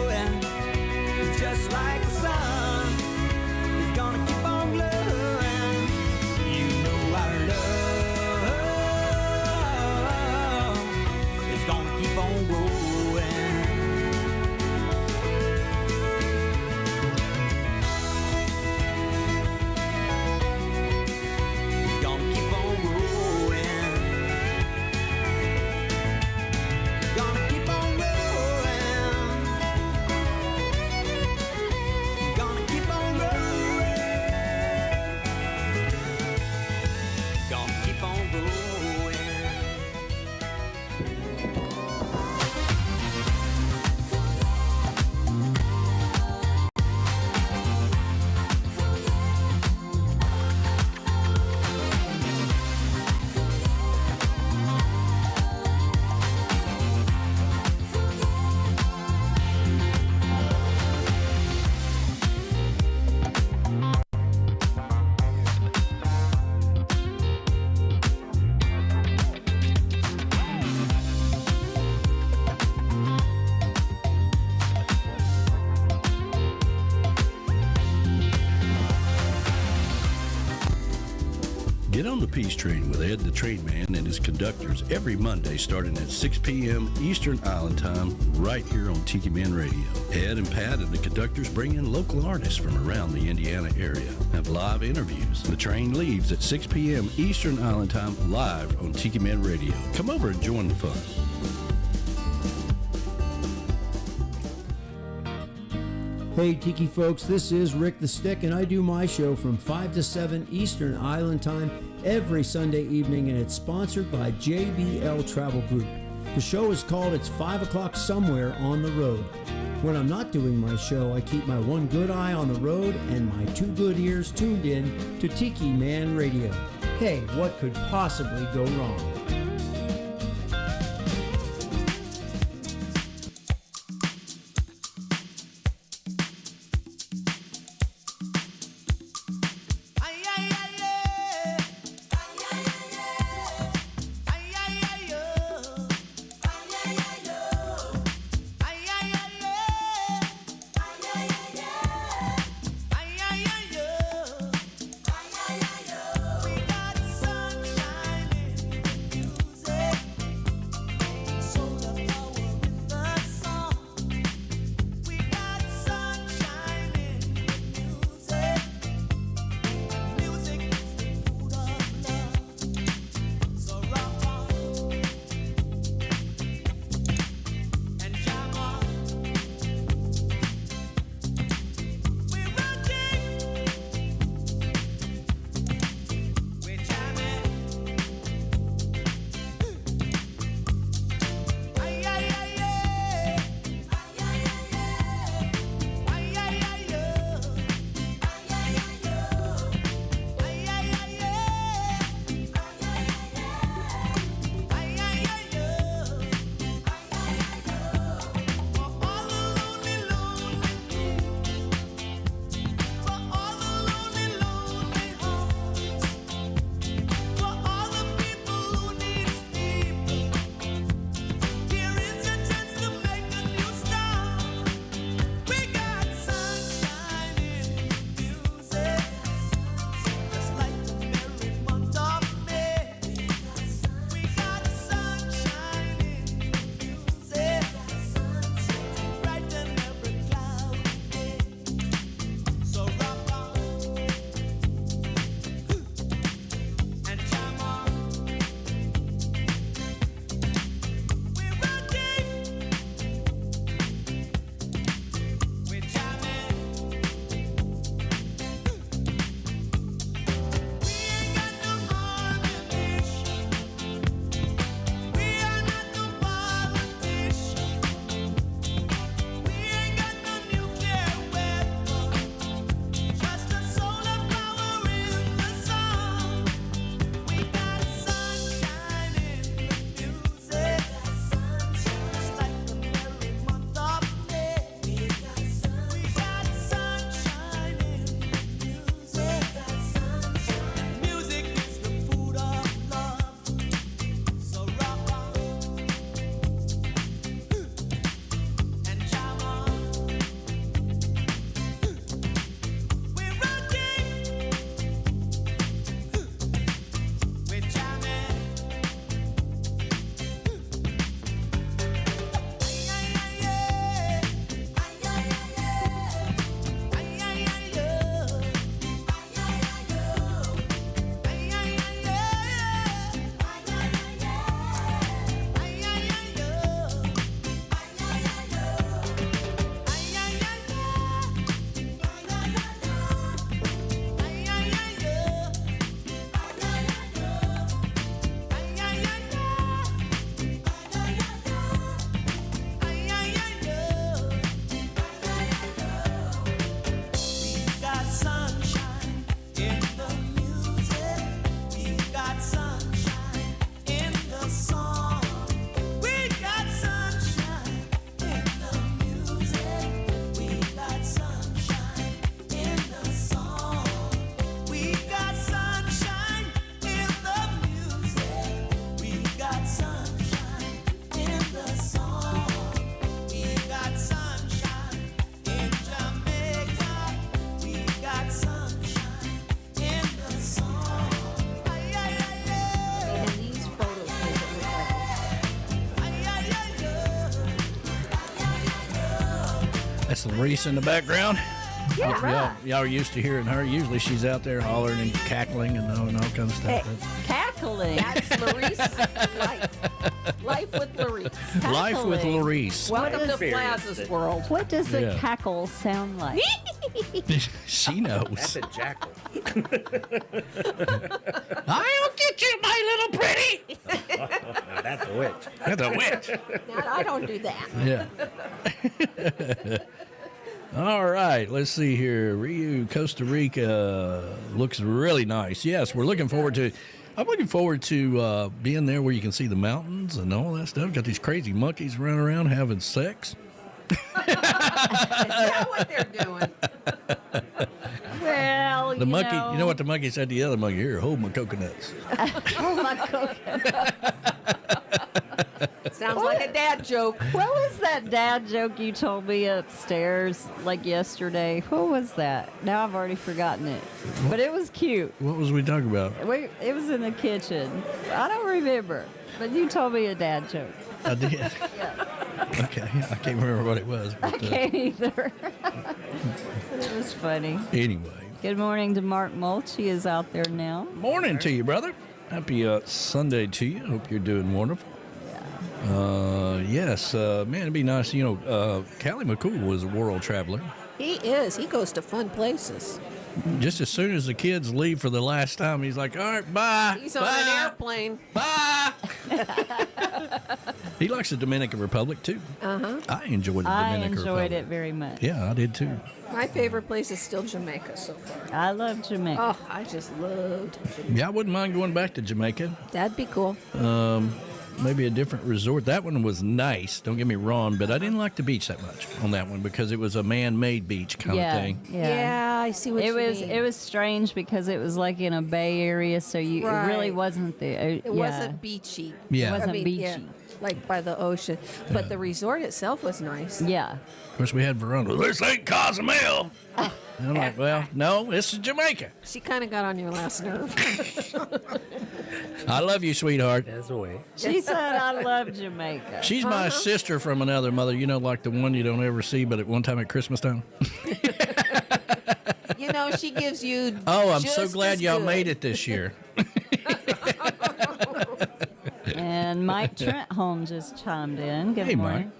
Get on the Peace Train with Ed the Train Man and his conductors every Monday starting at 6 p.m. Eastern Island Time right here on Tiki Man Radio. Ed and Pat and the conductors bring in local artists from around the Indiana area, have live interviews. The train leaves at 6 p.m. Eastern Island Time live on Tiki Man Radio. Come over and join the fun. Hey Tiki folks, this is Rick the Stick, and I do my show from 5 to 7 Eastern Island Time every Sunday evening, and it's sponsored by JBL Travel Group. The show is called It's 5 O'Clock Somewhere on the Road. When I'm not doing my show, I keep my one good eye on the road and my two good ears tuned in to Tiki Man Radio. Hey, what could possibly go wrong? That's Larice in the background. Yeah, right. Y'all are used to hearing her. Usually she's out there hollering and cackling and all kind of stuff. Cackling. That's Larice's life. Life with Larice. Life with Larice. Welcome to Plaza's world. What does a Yeah. cackle sound like? She knows. That's a jackal. I'll get you, my little pretty. That's a witch. That's a witch. No, I don't do that. Yeah. All right, let's see here. Rio, Costa Rica looks really nice. Yes, we're looking forward to. I'm looking forward to being there where you can see the mountains and all that stuff. Got these crazy monkeys running around having sex. Is that what they're doing? Well, The monkey, you know what the monkey said to the other monkey? Here, hold my coconuts. Oh, my coconut. Sounds like a dad joke. What was that dad joke you told me upstairs like yesterday? What was that? Now I've already forgotten it. But it was cute. What was we talking about? It was in the kitchen. I don't remember. But you told me a dad joke. I did. Yeah. Okay, I can't remember what it was. I But, can't either. But it was funny. anyway, Good morning to Mark Mulch. He is out there now. morning to you, brother. Happy Sunday to you. Hope you're doing wonderful. Yes, man, it'd be nice. You know, Callie McCool was a world traveler. He is. He goes to fun places. Just as soon as the kids leave for the last time, he's like, all right, bye. He's on bye, an airplane. Bye. He likes the Dominican Republic, too. Uh-huh. I enjoyed the I Dominican enjoyed Republic. it very much. Yeah, I did, too. My favorite place is still Jamaica so far. I love Jamaica. Oh, I just loved Jamaica. Yeah, I wouldn't mind going back to Jamaica. That'd be cool. Maybe a different resort. That one was nice, don't get me wrong, but I didn't like the beach that much on that one because it was a man-made beach kind of thing. Yeah, I see what you mean. It was strange because it was like in a bay area, so it really wasn't the. It wasn't beachy. Yeah. It wasn't beachy. Yeah, like by the ocean. But the resort itself was nice. Yeah. Of course, we had Verona. This ain't Cozumel. And I'm like, well, no, this is Jamaica. She kind of got on your last nerve. I love you, sweetheart. That's the way. She said, I love Jamaica. She's my sister from another mother, you know, like the one you don't ever see, but at one time at Christmas time. You know, she gives you. Oh, I'm so just glad as y'all good. made it this year. And Mike Trentholm just chimed in. Good Hey, morning.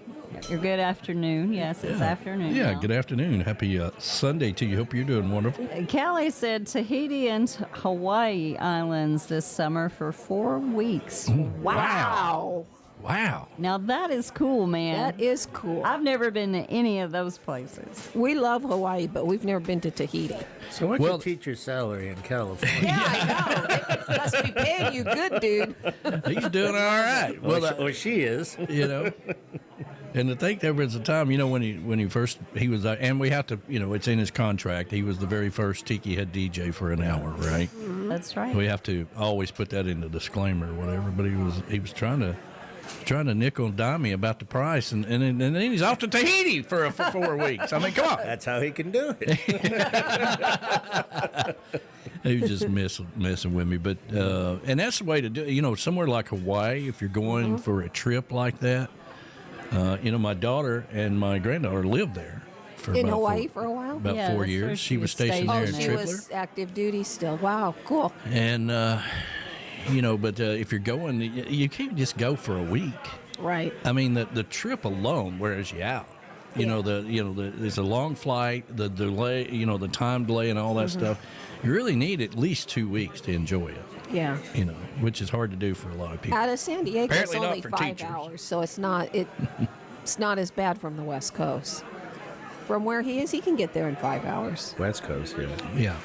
Your good afternoon. Yes, it's afternoon. Yeah, now. good afternoon. Happy Sunday to you. Hope you're doing wonderful. Callie said Tahiti and Hawaii islands this summer for 4 weeks. Wow. Wow. Now that is cool, man. That is cool. I've never been to any of those places. We love Hawaii, but we've never been to Tahiti. So what's your teacher's salary in California? Yeah, I know. They must be paying you good, dude. He's doing all right. Well, she is. You know. And to think there was a time, you know, when he first, he was, and we have to, you know, it's in his contract. He was the very first Tiki Head DJ for an hour, right? That's right. We have to always put that in the disclaimer or whatever. But he was trying to nickel and dime me about the price, and then he's off to Tahiti for 4 weeks. I mean, come on. That's how he can do it. He was just messing with me, but and that's the way to do it. You know, somewhere like Hawaii, if you're going for a trip like that. You know, my daughter and my granddaughter lived there for In about Hawaii for a while? About 4 years. She was stationed there in she Tripler. was active duty still. Wow, cool. And, you know, but if you're going, you can't just go for a week. Right. I mean, the trip alone wears you out. You know, there's a long flight, the delay, you know, the time delay and all that stuff. You really need at least 2 weeks to enjoy it. Yeah. You know, which is hard to do for a lot of people. Out of San Diego, Apparently it's not only for 5 teachers. hours, so it's not as bad from the West Coast. From where he is, he can get there in 5 hours. West Coast, yeah. Yeah.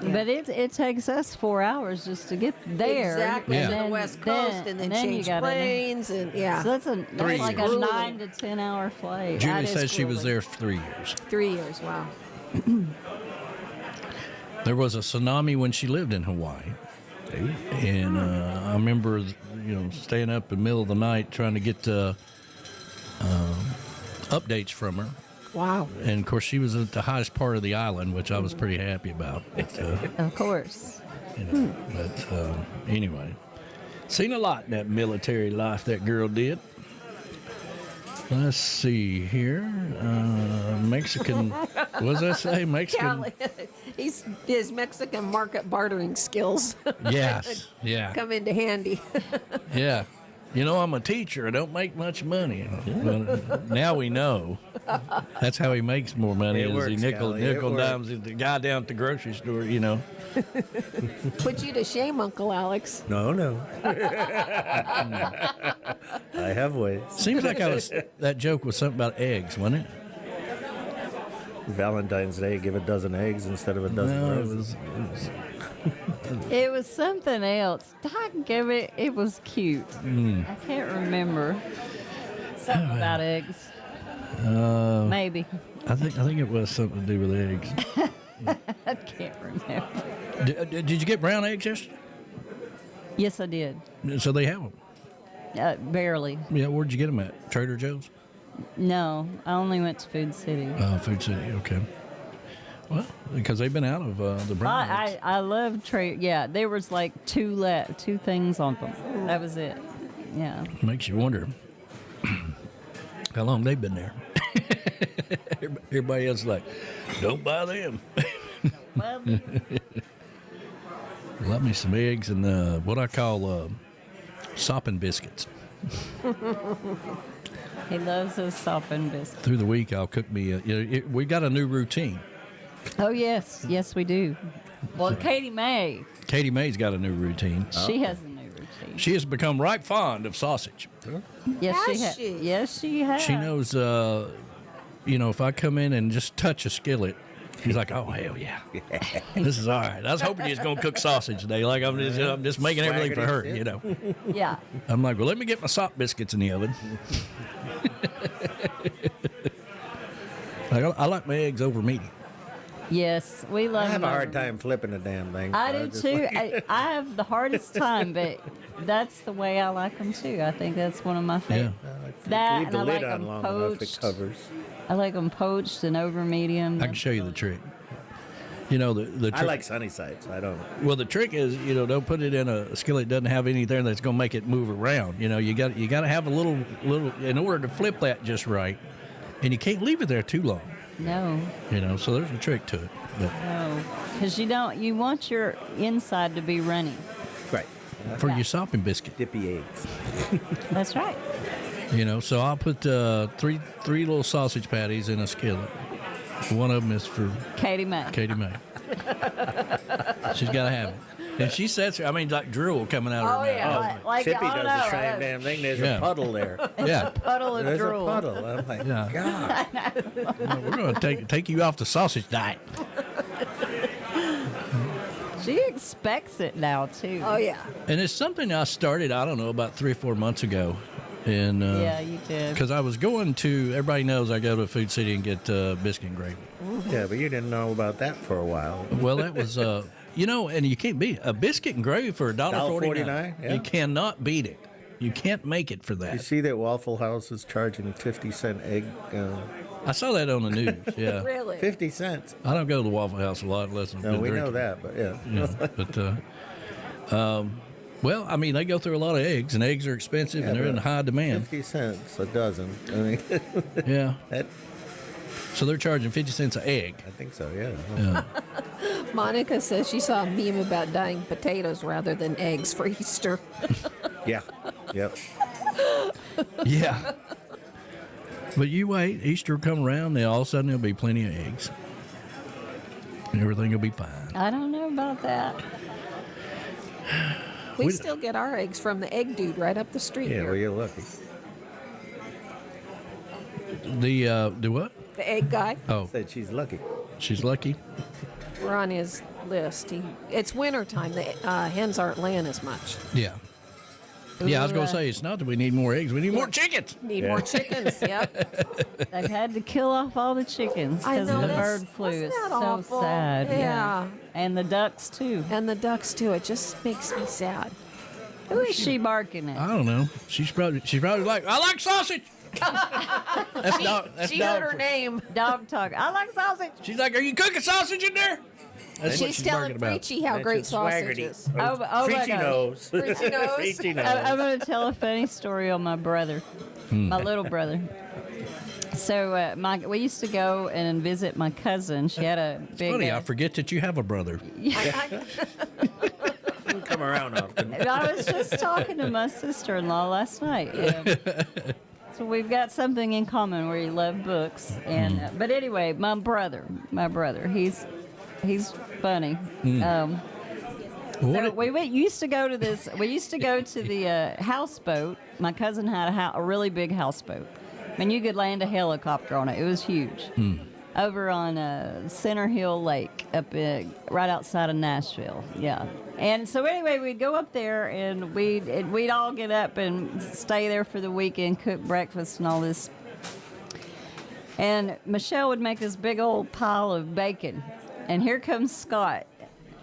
But it takes us 4 hours just to get there. Exactly. Yeah. To the West Coast, and then change you gotta- planes, and yeah. So that's like a grueling. 9 to 10 hour flight. Julie That is says she was grueling. there for 3 years. 3 years, wow. There was a tsunami when she lived in Hawaii. And I remember, you know, staying up in the middle of the night trying to get updates from her. Wow. And, of course, she was at the highest part of the island, which I was pretty happy about. But, Of course. you know, but anyway, seen a lot in that military life that girl did. Let's see here. Mexican. What does that say? Mexican. His Mexican market bartering skills. Yes. Yeah. Come into handy. Yeah. You know, I'm a teacher. I don't make much money. Well, now we know. That's how he makes more money. It Is works, he nickel Callie. dimes the guy down at the grocery store, you know. Put you to shame, Uncle Alex. No. I have ways. Seems like that joke was something about eggs, wasn't it? Valentine's Day, give a dozen eggs instead of a dozen roses. It was something else. Give it. It was cute. I can't remember. Something about eggs. Maybe. I think it was something to do with eggs. I can't remember. Did you get brown eggs yesterday? Yes, I did. So they have them. Barely. Yeah, where'd you get them at? Trader Joe's? No, I only went to Food City. Oh, Food City. Okay. Well, because they've been out of the brown eggs. I love Trader. Yeah, there was like two things on them. That was it. Yeah. Makes you wonder how long they've been there. Everybody else is like, don't buy them. Well, Love me some eggs and what I call sopping biscuits. he loves those sopping biscuits. Through the week, I'll cook me. We got a new routine. Oh yes, we do. Well, Katie May's got a new routine. She has a new routine. She has become right fond of sausage. Yes, Has she? Yes, she has. She knows, if I come in and just touch a skillet, she's like, oh, hell yeah. This is all right. I was hoping you was going to cook sausage today. Like, I'm just making everything for her, you know. Yeah. I'm like, well, let me get my sop biscuits in the oven. I like my eggs over medium. Yes, we love. I have a them. hard time flipping the damn thing. I so do just too. like- I have the hardest time, but that's the way I like them too. I think that's one of my favorites. That Leave and the I lid like on them long enough, it poached. covers. I like them poached and over medium. I can show you the trick. You know, the trick. I like sunny sides. I don't. Well, the trick is, don't put it in a skillet that doesn't have anything that's going to make it move around. You know, you got to have a little in order to flip that just right, and you can't leave it there too long. No. So there's a trick to it. But No, because you want your inside to be runny. Right. for your sopping biscuit. Dippy eggs. That's right. So I'll put three little sausage patties in a skillet. One of them is for Katie May. She's got to have it. And she sets her, like drool coming out of her mouth. Like Tippy does the same damn thing. There's a puddle there. Yeah. Puddle of There's drool. a puddle. I'm like, God. We're going to take you off the sausage diet. She expects it now, too. Oh, yeah. And it's something I started, I don't know, about 3 or 4 months ago. And yeah, you did. Because I was going to, everybody knows I go to Food City and get biscuit and gravy. Yeah, but you didn't know about that for a while. Well, that was, and you can't beat it. A biscuit and gravy for $1.49. Yeah. You cannot beat it. You can't make it for that. You see that Waffle House is charging 50-cent egg? I saw that on the news. Yeah. Really? 50 cents. I don't go to the Waffle House a lot unless I'm No, we drinking. know that, but yeah. Well, they go through a lot of eggs, and eggs are expensive, and they're in high demand. 50 cents a dozen. Yeah. So they're charging 50 cents an egg. I think so, yeah. Monica says she saw a meme about dyeing potatoes rather than eggs for Easter. Yeah. Yep. Yeah. But you wait, Easter will come around, and all of a sudden there'll be plenty of eggs. And everything will be fine. I don't know about that. We still get our eggs from the egg dude right up the street Yeah, here. well, you're lucky. The what? The egg guy. Oh. Said she's lucky. She's lucky? We're on his list. It's winter time. The hens aren't laying as much. Yeah. Yeah, I was going to say, it's not that we need more eggs. We need more chickens. Need more chickens, yep. They've had to kill off all the chickens I because of know, the that's- bird flu. isn't It's that so awful? sad. Yeah. And the ducks, too. And the ducks, too. It just makes me sad. Who is she barking at? I don't know. She's probably like, I like sausage. That's dog. That's She dog heard her name. Dog talk. I like sausage. She's like, are you cooking sausage in there? That's what She's she's telling barking about. Preachy how great sausage is. Oh my Preachy God. knows. Preachy knows. Preachy knows. I'm going to tell a funny story on my brother, my little brother. So we used to go and visit my cousin. She had a big. Funny, I forget that you have a brother. Come around often. I was just talking to my sister-in-law last night. So we've got something in common. We love books, and but anyway, my brother, he's funny. So we used to go to this. We used to go to the houseboat. My cousin had a really big houseboat. I mean, you could land a helicopter on it. It was huge. Over on Center Hill Lake, right outside of Nashville. Yeah. And so anyway, we'd go up there, and we'd all get up and stay there for the weekend, cook breakfast and all this. And Michelle would make this big old pile of bacon, and here comes Scott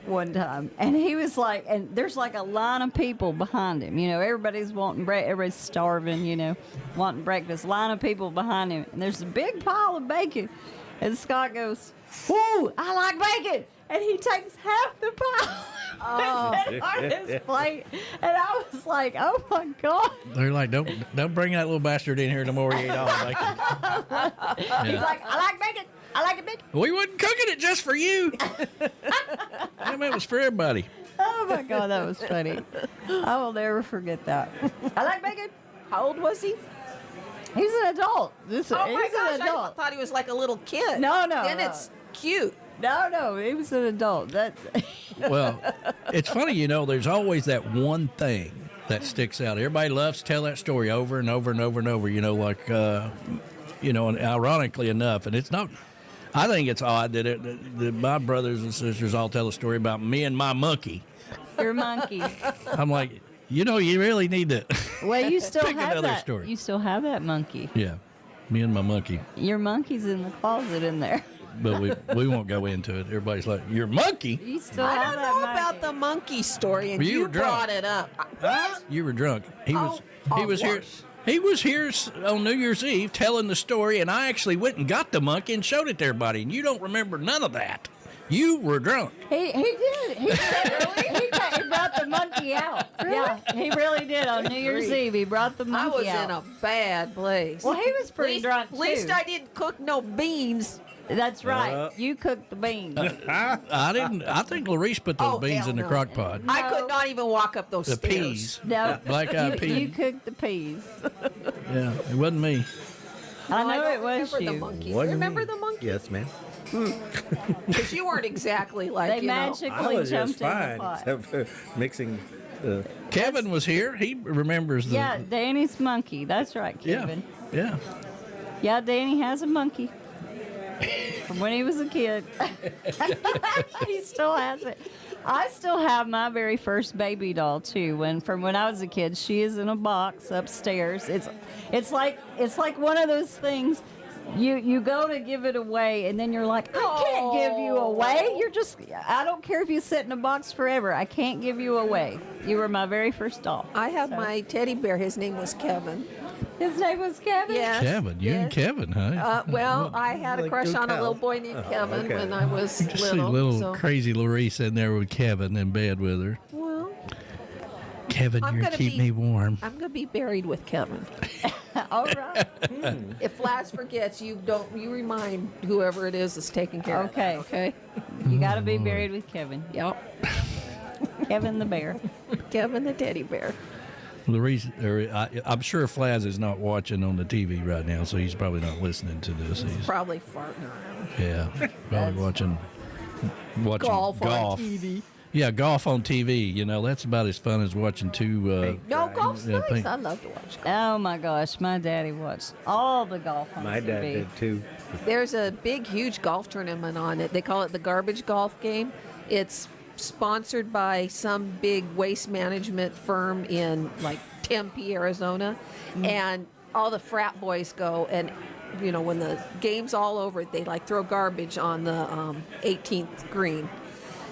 one time, and he was like, and there's like a line of people behind him, everybody's wanting everybody's starving, wanting breakfast, line of people behind him, and there's a big pile of bacon, and Scott goes, "Woo, I like bacon," and he takes half the pile on his plate, and I was like, "Oh my God!" They're like, "Don't bring that little bastard in here no more. You eat all the bacon." He's like, "I like bacon. I like it bacon." We wasn't cooking it just for you. Damn, it was for everybody. Oh my God, that was funny. I will never forget that. I like bacon. How old was he? He's an adult. Oh my gosh, I thought he was like a little kid. No. Then it's cute. No, he was an adult. Well, it's funny, there's always that one thing that sticks out. Everybody loves to tell that story over and over and over and over, and ironically enough, and it's not, I think it's odd that my brothers and sisters all tell a story about me and my monkey. Your monkey. I'm like, you really need to well, you still pick have another that. story. You still have that monkey. Yeah, me and my monkey. Your monkey's in the closet in there. But we won't go into it. Everybody's like, "Your monkey?" You still I have don't that know monkey. about the monkey story, and You you were drunk. brought it up. What? You were drunk. He was here. worse. He was here on New Year's Eve telling the story, and I actually went and got the monkey and showed it to everybody. And you don't remember none of that. You were drunk. He did. He brought the monkey out. Yeah, he really did on New Year's Eve. He brought the monkey out. I was in a bad place. Well, he was pretty drunk too. At least I didn't cook no beans. That's right. You cooked the beans. I didn't. I think Larice put those beans in the crock pot. I could not even walk up those The stairs. peas. No. Black-eyed peas. You cooked the peas. Yeah, it wasn't me. I know it was remember you. The monkey. Wasn't Remember me. the monkey? Yes, ma'am. Because you weren't exactly like, They I magically was jumped just in the fine, pot. except for mixing. Kevin was here. He remembers the. Yeah, Danny's monkey. That's right, Kevin. Yeah. Yeah, Danny has a monkey. From when he was a kid. He still has it. I still have my very first baby doll too. From when I was a kid, she is in a box upstairs. It's like one of those things. You go to give it away, and then you're like, I can't give you away. I don't care if you sit in a box forever. I can't give you away. You were my very first doll. I have my teddy bear. His name was Kevin. His name was Kevin? Yes. Kevin, you and Kevin, huh? Well, I had a crush on a little boy named Kevin when I was You just see little crazy Larice in there with Kevin in bed with her. Well, Kevin, I'm you're gonna keep be- me warm. I'm going to be buried with Kevin. All right. If Laz forgets, you remind whoever it is that's taking care of it. Okay. You got to be buried with Kevin. Yep. Kevin the bear. Kevin the teddy bear. Larice, I'm sure Flaz is not watching on the TV right now, so he's probably not listening to this. He's Probably farting around. yeah, probably watching Golf on TV. Yeah, golf on TV. That's about as fun as watching two. No, golf's nice. pink- I love to watch golf. Oh my gosh, my daddy watched all the golf on My TV. dad did too. There's a big, huge golf tournament on it. They call it the Garbage Golf Game. It's sponsored by some big waste management firm in like Tempe, Arizona, and all the frat boys go. And when the game's all over, they like throw garbage on the 18th green,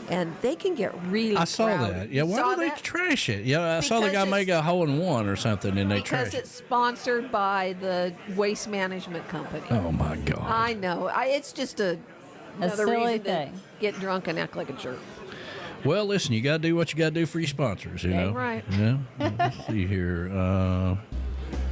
and they can get really. I saw crowded. that. Yeah, why Saw do they that? trash it? Yeah, I saw the guy Because make a hole in one or something, and they trash Because it. it's sponsored by the waste management company. Oh my God! I know. It's just another silly reason thing. to get drunk and act like a jerk. Well, listen, you got to do what you got to do for your sponsors, you know. Right. Yeah. Let's see here.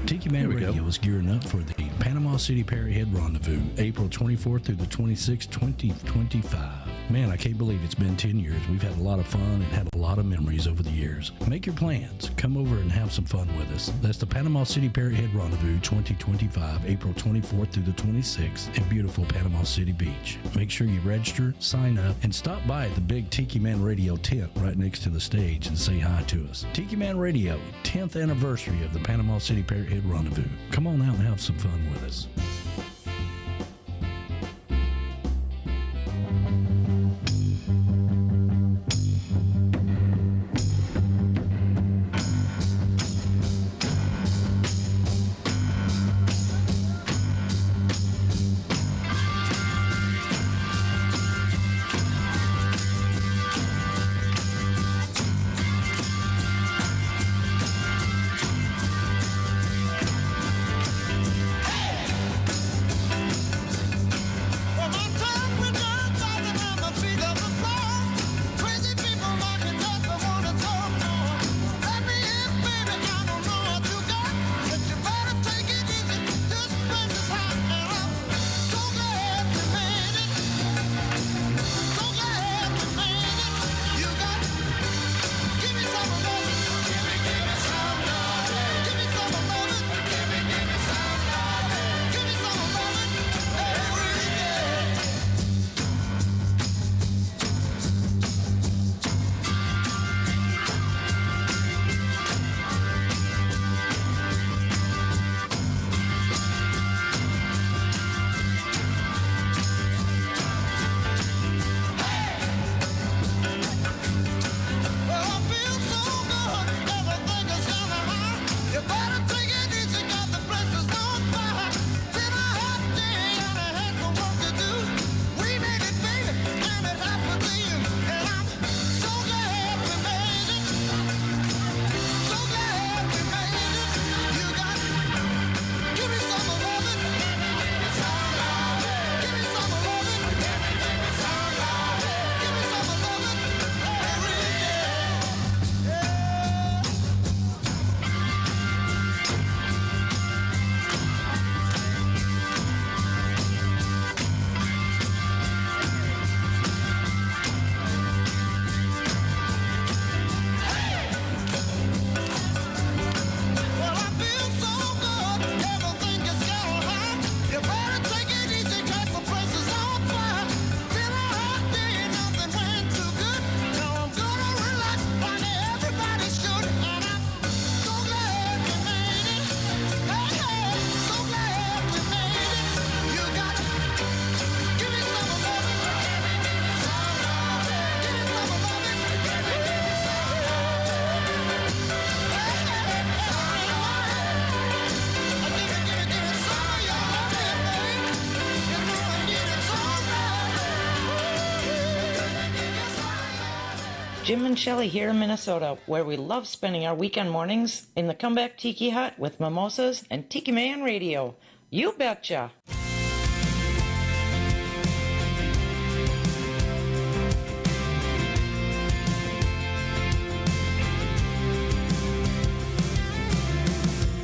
Tiki Man Radio is gearing up for the Panama City Perry Head Rendezvous, April 24th through the 26th, 2025. Man, I can't believe it's been 10 years. We've had a lot of fun and had a lot of memories over the years. Make your plans. Come over and have some fun with us. That's the Panama City Perry Head Rendezvous 2025, April 24th through the 26th in beautiful Panama City Beach. Make sure you register, sign up, and stop by at the big Tiki Man Radio tent right next to the stage and say hi to us. Tiki Man Radio, 10th anniversary of the Panama City Perry Head Rendezvous. Come on out and have some fun with us. Jim and Shelley here in Minnesota, where we love spending our weekend mornings in the Comeback Tiki Hut with mimosas and Tiki Man Radio. You betcha!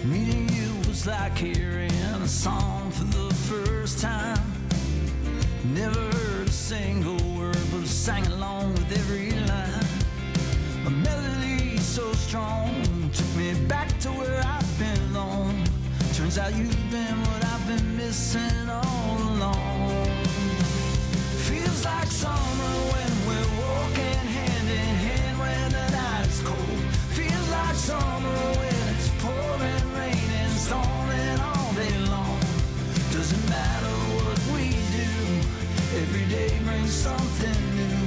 Meeting you was like hearing a song for the first time. Never heard a single word, but sang along with every line. A melody so strong took me back to where I belong. Turns out you've been what I've been missing all along. Feels like summer when we're walking hand in hand when the night is cold. Feels like summer when it's pouring rain and storming all day long. Doesn't matter what we do, every day brings something new.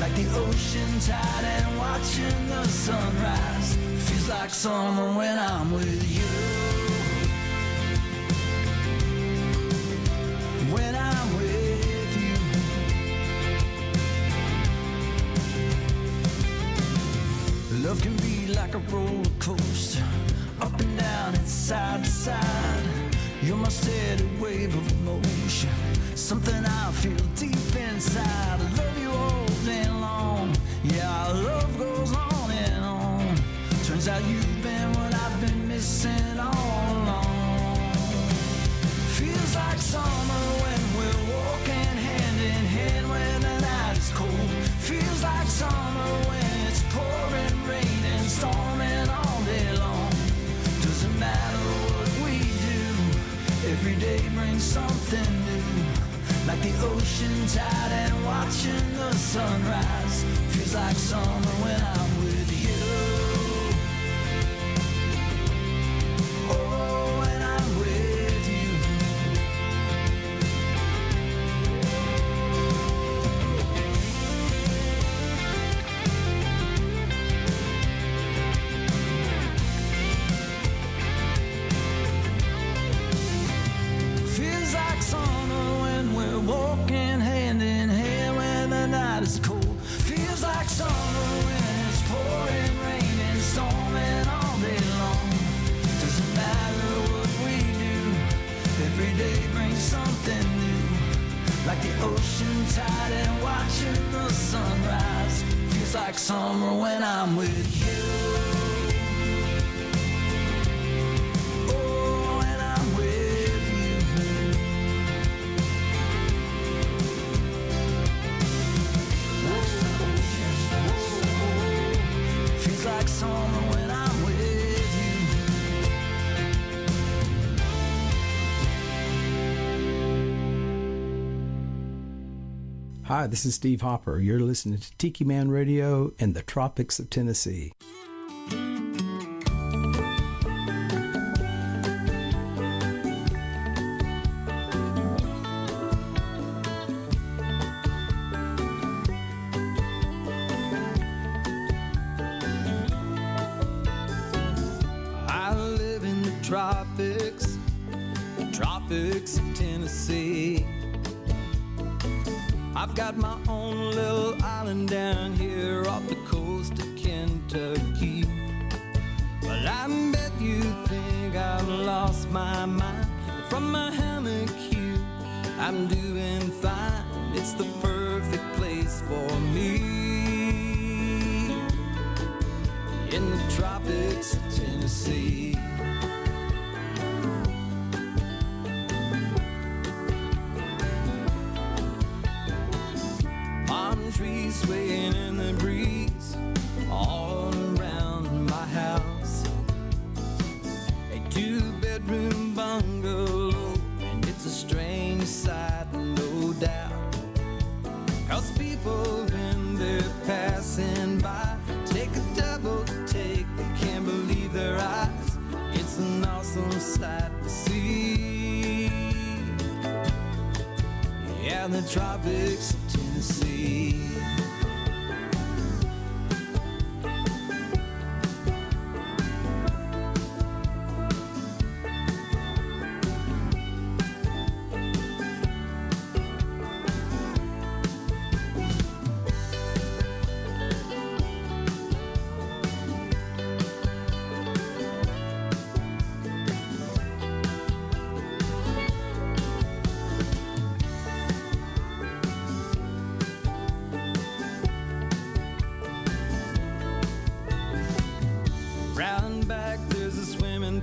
Like the ocean tide and watching the sunrise. Feels like summer when I'm with you. When I'm with you. Love can be like a roller coaster, up and down and side to side. You're my steady wave of emotion, something I feel deep inside. I love you all day long, yeah, our love goes on and on. Turns out you've been what I've been missing all Every day brings something new, like the ocean tide and watching the sunrise. Feels like summer when I'm with you. Oh, when I'm with you. Feels like summer when we're walking hand in hand when the night is cold. Feels like summer when it's pouring rain and storming all day long. Doesn't matter what we do, every day brings something new, like the ocean tide and watching the sunrise. Feels like summer when I'm with you. Like summer when I'm with you. Hi, this is Steve Hopper. You're listening to Tiki Man Radio in the tropics of Tennessee. Tropics of Tennessee. I've got my own little island down here off the coast of Kentucky. Well, I bet you think I've lost my mind. From my hammock here, I'm doing fine. It's the perfect place for me. In the tropics of Tennessee. Trees swaying in the breeze all around my house. A 2-bedroom bungalow, and it's a strange sight, no doubt. 'Cause people when they're passing by take a double take, they can't believe their eyes. It's an awesome sight to see. Yeah, the tropics of Tennessee.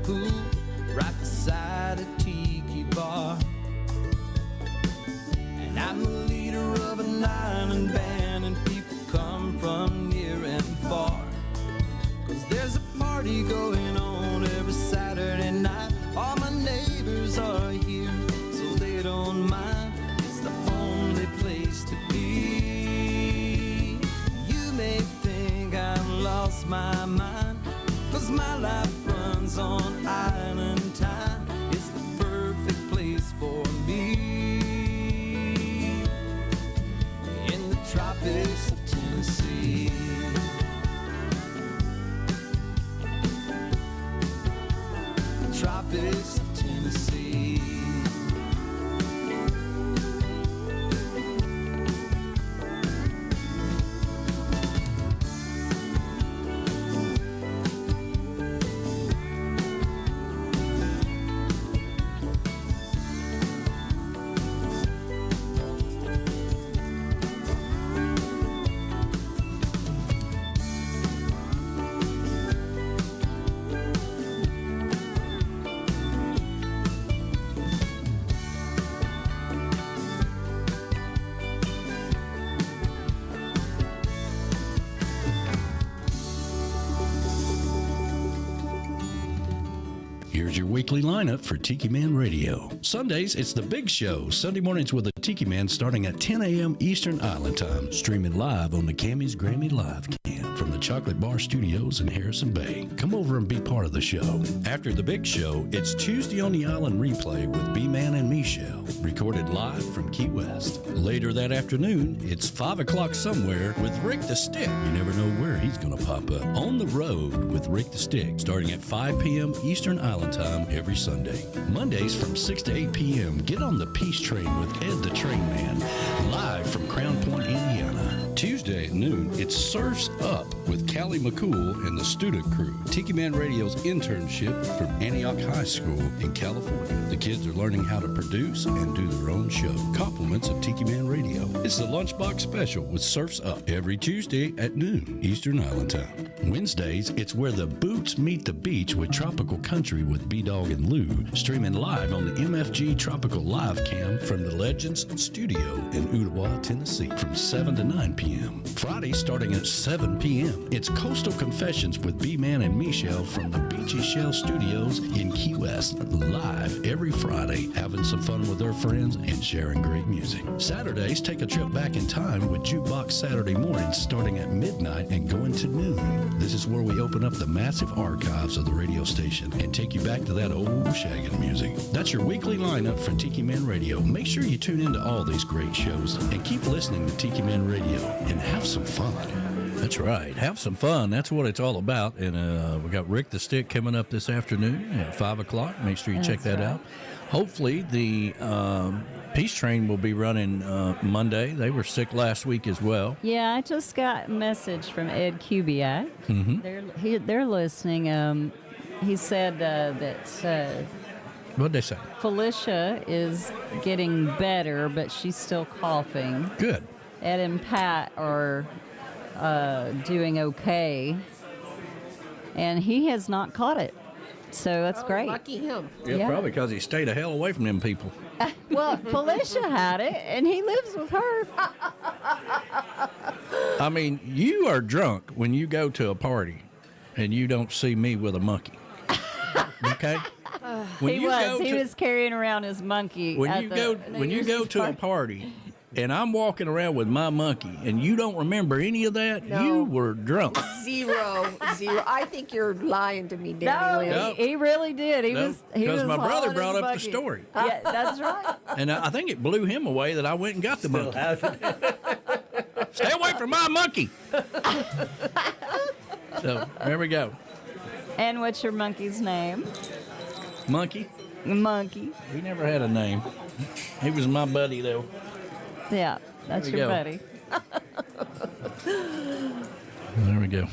Pool right beside a tiki bar, and I'm the leader of an island band, and people come from near and far, 'cause there's a party going on every Saturday night. All my neighbors are here, so they don't mind. It's the only place to be. You may think I've lost my mind, 'cause my life runs on island time. It's the perfect place for me. In the tropics of Tennessee. The tropics of Tennessee. Here's your weekly lineup for Tiki Man Radio. Sundays, it's The Big Show. Sunday mornings with the Tiki Man starting at 10 a.m. Eastern Island Time. Streaming live on the Camys Grammy Live Cam from the Chocolate Bar Studios in Harrison Bay. Come over and be part of the show. After The Big Show, it's Tuesday on the Island Replay with B-Man and Michelle, recorded live from Key West. Later that afternoon, it's 5 o'clock somewhere with Rick the Stick. You never know where he's going to pop up. On the Road with Rick the Stick, starting at 5 p.m. Eastern Island Time every Sunday. Mondays from 6 to 8 p.m., get on the Peace Train with Ed the Train Man, live from Crown Point, Indiana. Tuesday at noon, it's Surfs Up with Callie McCool and the Student Crew. Tiki Man Radio's internship from Antioch High School in California. The kids are learning how to produce and do their own show. Compliments of Tiki Man Radio. It's the Lunchbox Special with Surfs Up every Tuesday at noon Eastern Island Time. Wednesdays, it's Where the Boots Meet the Beach with Tropical Country with B-Dog and Lou, streaming live on the MFG Tropical Live Cam from the Legends Studio in Ottawa, Tennessee from 7 to 9 p.m. Friday, starting at 7 p.m., it's Coastal Confessions with B-Man and Michelle from the Beachy Shell Studios in Key West, live every Friday, having some fun with their friends and sharing great music. Saturdays, take a trip back in time with Jukebox Saturday mornings starting at midnight and going to noon. This is where we open up the massive archives of the radio station and take you back to that old shaggin' music. That's your weekly lineup for Tiki Man Radio. Make sure you tune into all these great shows and keep listening to Tiki Man Radio and have some fun. That's right. Have some fun. That's what it's all about. And we got Rick the Stick coming up this afternoon at 5 o'clock. Make sure you check that out. Hopefully, the Peace Train will be running Monday. They were sick last week as well. Yeah, I just got a message from Ed Kubiak. Mm-hmm. They're listening. He said that... What'd they say? Felicia is getting better, but she's still coughing. Good. Ed and Pat are doing okay, and he has not caught it, so that's great. Lucky him. Yeah, probably because he stayed the hell away from them people. Well, Felicia had it, and he lives with her. I mean, you are drunk when you go to a party, and you don't see me with a monkey. Okay. He was carrying around his monkey. When you go to a party, and I'm walking around with my monkey, and you don't remember any of that, you were drunk. Zero. I think you're lying to me, Danny. No, he really did. He was because my brother hauling brought his up the monkey. story. Yeah, that's right. And I think it blew him away that I went and got the monkey. Stay away from my monkey. So there we go. And what's your monkey's name? Monkey. Monkey. He never had a name. He was my buddy, though. Yeah, that's your buddy. There we go.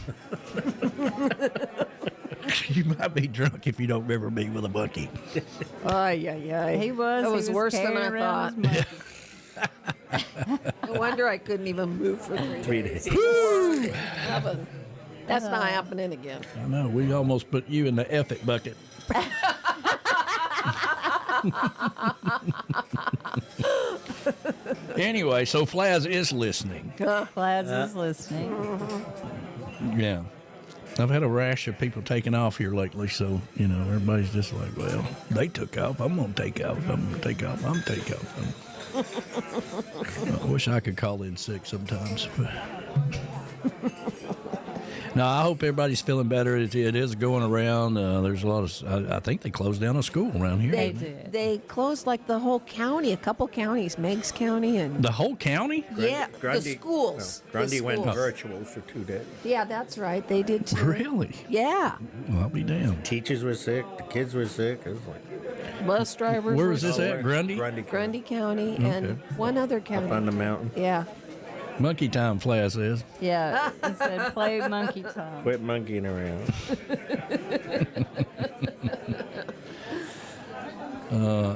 You might be drunk if you don't remember me with a monkey. He was. That was worse than I thought. No wonder I couldn't even move for 3 days. Heaven. That's not happening again. I know. We almost put you in the effort bucket. Anyway, so Flaz is listening. Flaz is listening. Yeah. I've had a rash of people taking off here lately, so, everybody's just like, well, they took off. I'm going to take off. I'm going to take off. I'm going to take off. I wish I could call in sick sometimes. No, I hope everybody's feeling better. It is going around. There's a lot of. I think they closed down a school around here. They did. They closed like the whole county, a couple counties, Meigs County and. The whole county? Yeah, the schools. No, Grundy went virtual for 2 days. Yeah, that's right. They did too. Really? Yeah. Well, I'll be damned. Teachers were sick. The kids were sick. It was like. Bus drivers. Where was this at? Grundy? Grundy County and one other county. Up on the mountain. Yeah. Monkey time, Flaz says. Yeah, it said play monkey time. Quit monkeying around.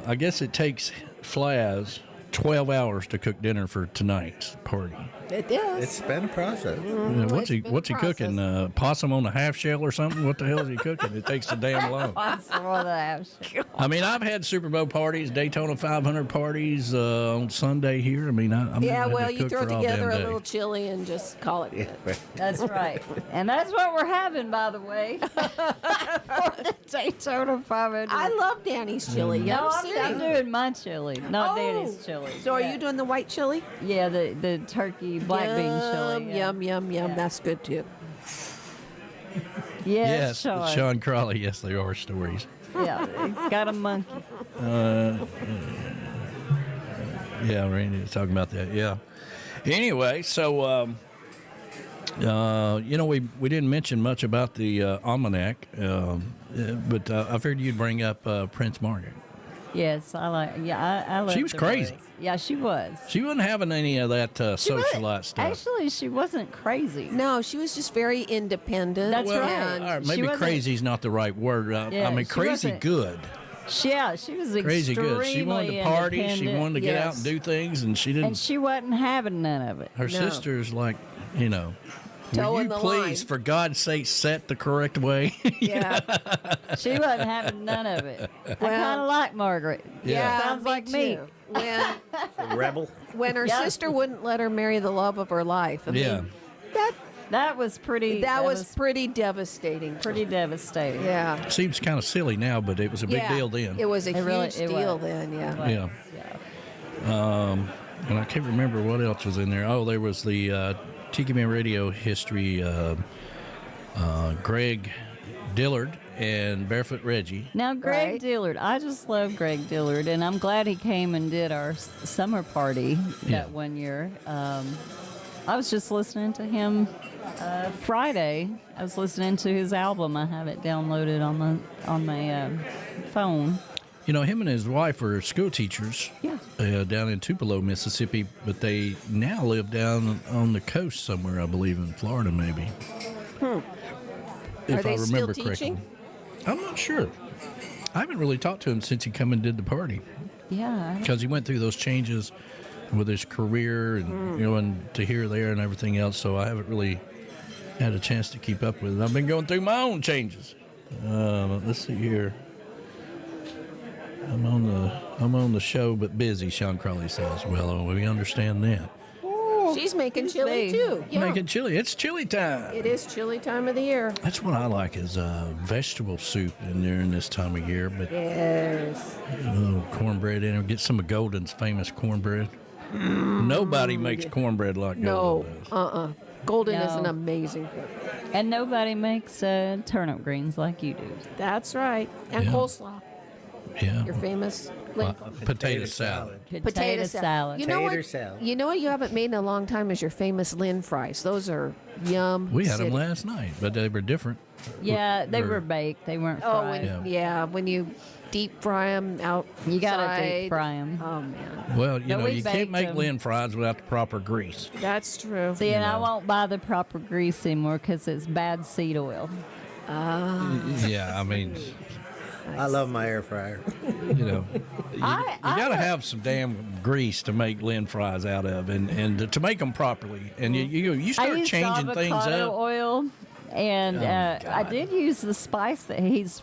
I guess it takes Flaz 12 hours to cook dinner for tonight's party. It is. It's been a process. Yeah, what's he cooking? Possum on a half shell or something? What the hell is he cooking? It takes so damn long. Possum on a half shell. I mean, I've had Super Bowl parties, Daytona 500 parties on Sunday here. I mean, I'm you throw together a little chili and just call it good. That's right. And that's what we're having, by the way, for the Daytona 500. I love Danny's chili. No, I'm serious. I'm doing my chili, not Danny's chili. So are you doing the white chili? Yeah, the turkey black bean chili. Yeah. Yum. That's good too. Yes, Sean Crawley. Yes, there are stories. Yeah, it's got a monkey. Yeah, Randy was talking about that. Yeah. Anyway, so we didn't mention much about the Almanac, but I figured you'd bring up Prince Margaret. Yes, I love. She was crazy. Yeah, she was. She wasn't having any of that socialite stuff. Actually, she wasn't crazy. No, she was just very independent. That's right. All right, maybe crazy is not the right word. I mean, crazy good. Yeah, she was crazy good. She wanted to party. She wanted to get out and do things, and she didn't. And she wasn't having none of it. Her sister's like, will you please, for God's sake, set the correct way? Yeah. She wasn't having none of it. I kind of like Margaret. Yeah, sounds like me. When a rebel. When her sister wouldn't let her marry the love of her life. I mean, that was pretty. That was pretty devastating. Pretty devastating. Yeah. Seems kind of silly now, but it was a big deal then. It was a huge deal then. Yeah. And I can't remember what else was in there. Oh, there was the Tiki Man Radio history. Greg Dillard and Barefoot Reggie. Now, Greg Dillard, I just love Greg Dillard, and I'm glad he came and did our summer party that one year. I was just listening to him Friday. I was listening to his album. I have it downloaded on my phone. Him and his wife are school teachers down in Tupelo, Mississippi, but they now live down on the coast somewhere, I believe, in Florida, maybe. If I remember correctly. I'm not sure. I haven't really talked to him since he come and did the party. Yeah. Because he went through those changes with his career and, and to here, there, and everything else, so I haven't really had a chance to keep up with it. I've been going through my own changes. Let's see here. I'm on the show, but busy, Sean Crawley says. Well, we understand that. She's making chili too. Yeah. Making chili. It's chili time. It is chili time of the year. That's what I like is vegetable soup in there in this time of year. But yes. A little cornbread in there. Get some of Golden's famous cornbread. Nobody makes cornbread like Golden does. Golden is an amazing cook. And nobody makes turnip greens like you do. That's right. And coleslaw. Yeah. Your famous potato salad. Potato salad. You know what you haven't made in a long time is your famous Lynn fries. Those are yum. We had them last night, but they were different. Yeah, they were baked. They weren't fried. When you deep fry them out. You got to deep fry them. Oh, man. Well, you can't make Lynn fries without the proper grease. That's true. See, and I won't buy the proper grease anymore because it's bad seed oil. Yeah, I mean... I love my air fryer. You got to have some damn grease to make Lynn fries out of, and to make them properly. And you start changing things up. Avocado oil, and I did use the spice that his